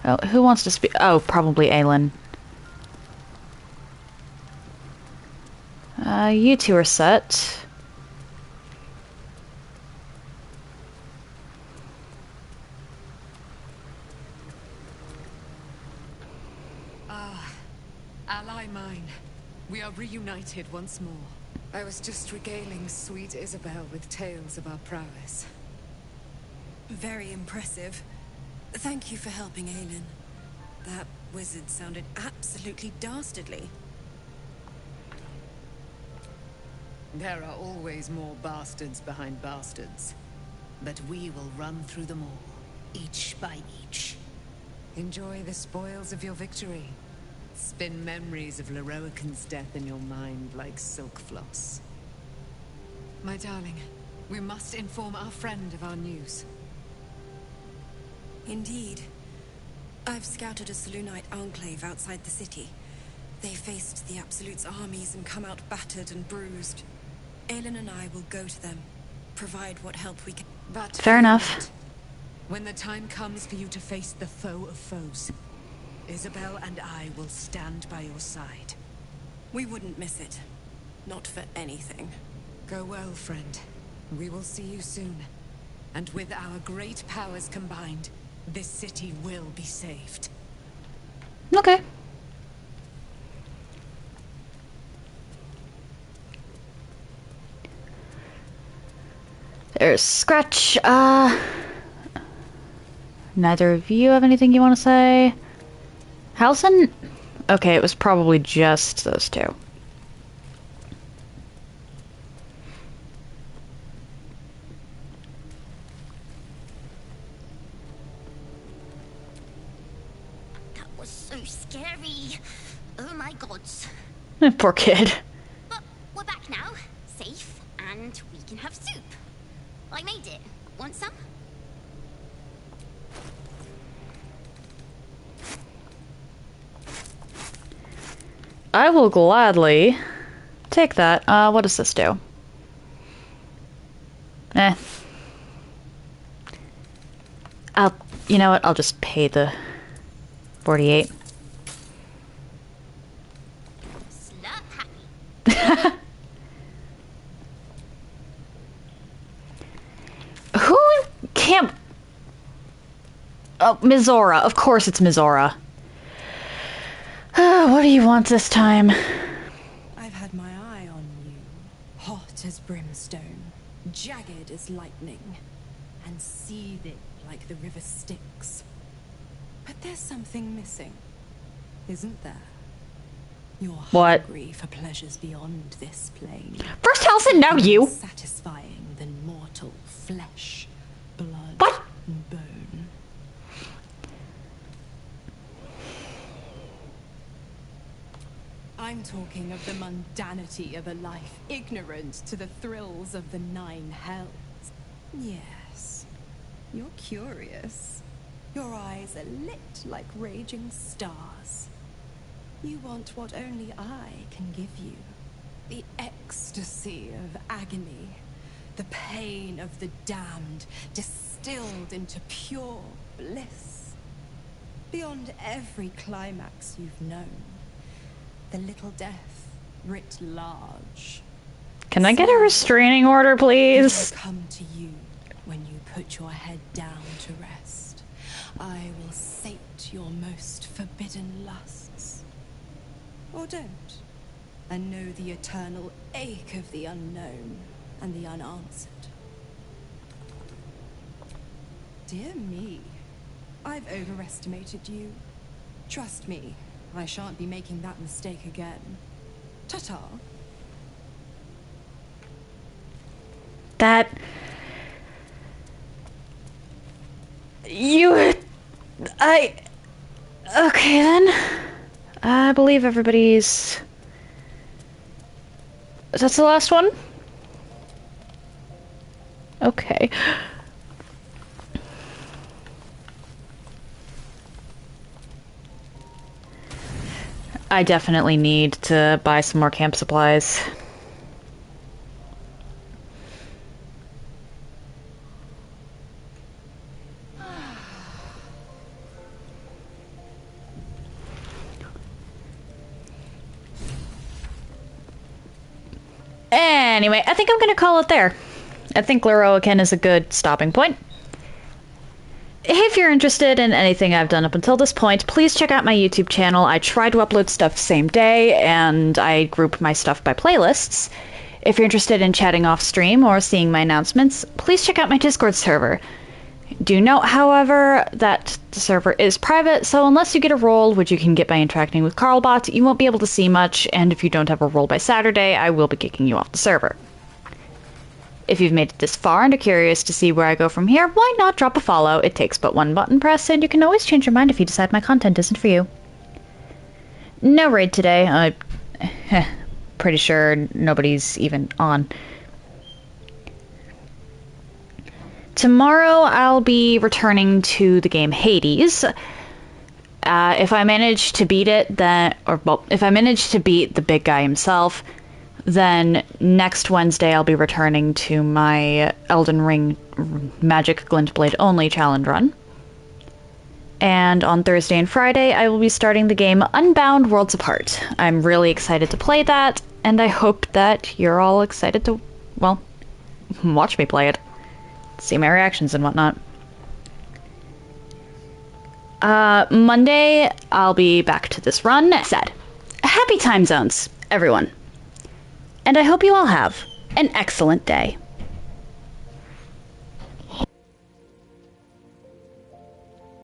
Oh, who wants to speak? Oh, probably Aelin. You two are set. Ah, ally mine. We are reunited once more. I was just regaling sweet Isabel with tales of our prowess. Very impressive. Thank you for helping Aelin. That wizard sounded absolutely dastardly. There are always more bastards behind bastards. But we will run through them all, each by each. Enjoy the spoils of your victory. Spin memories of Leroican's death in your mind like silk floss. My darling, we must inform our friend of our news. Indeed. I've scouted a Selûnite enclave outside the city. They faced the Absolute's armies and come out battered and bruised. Aelin and I will go to them, provide what help we can. But fair enough. When the time comes for you to face the foe of foes, Isabel and I will stand by your side. We wouldn't miss it. Not for anything. Go well, friend. We will see you soon. And with our great powers combined, this city will be saved. Okay. There's Scratch. Neither of you have anything you want to say? Halson? Okay, it was probably just those two. That was so scary. Oh my gods. Poor kid. But we're back now, safe, and we can have soup. I made it. Want some? I will gladly take that. What does this do? You know what? I'll just pay the 48. Who can't... Oh, Mizora. Of course it's Mizora. What do you want this time? I've had my eye on you. Hot as brimstone, jagged as lightning, and seething like the river Styx. But there's something missing, isn't there? You're hungry for pleasures beyond this plane. First Halson, now you! Satisfying than mortal flesh, blood, and bone. I'm talking of the mundanity of a life ignorant to the thrills of the 9 hells. Yes, you're curious. Your eyes are lit like raging stars. You want what only I can give you. The ecstasy of agony. The pain of the damned, distilled into pure bliss. Beyond every climax you've known. The little death, writ large. Can I get a restraining order, please? Come to you when you put your head down to rest. I will sate your most forbidden lusts. Or don't, and know the eternal ache of the unknown and the unanswered. Dear me. I've overestimated you. Trust me, I shan't be making that mistake again. Ta-ta. That... You... Okay, then. I believe everybody's... That's the last one? Okay. I definitely need to buy some more camp supplies. Anyway, I think I'm gonna call it there. I think Leroican is a good stopping point. If you're interested in anything I've done up until this point, please check out my YouTube channel. I try to upload stuff same day, and I group my stuff by playlists. If you're interested in chatting off stream or seeing my announcements, please check out my Discord server. Do note, however, that the server is private, so unless you get a role, which you can get by interacting with Carlbot, you won't be able to see much, and if you don't have a role by Saturday, I will be kicking you off the server. If you've made it this far and are curious to see where I go from here, why not drop a follow? It takes but one button press, and you can always change your mind if you decide my content isn't for you. No raid today. Pretty sure nobody's even on. Tomorrow I'll be returning to the game Hades. If I manage to beat it, if I manage to beat the big guy himself, then next Wednesday I'll be returning to my Elden Ring Magic Glintblade only challenge run. And on Thursday and Friday I will be starting the game Unbound Worlds Apart. I'm really excited to play that, and I hope that you're all excited to, well, watch me play it. See my reactions and whatnot. Monday, I'll be back to this run. Said, happy time zones, everyone. And I hope you all have an excellent day.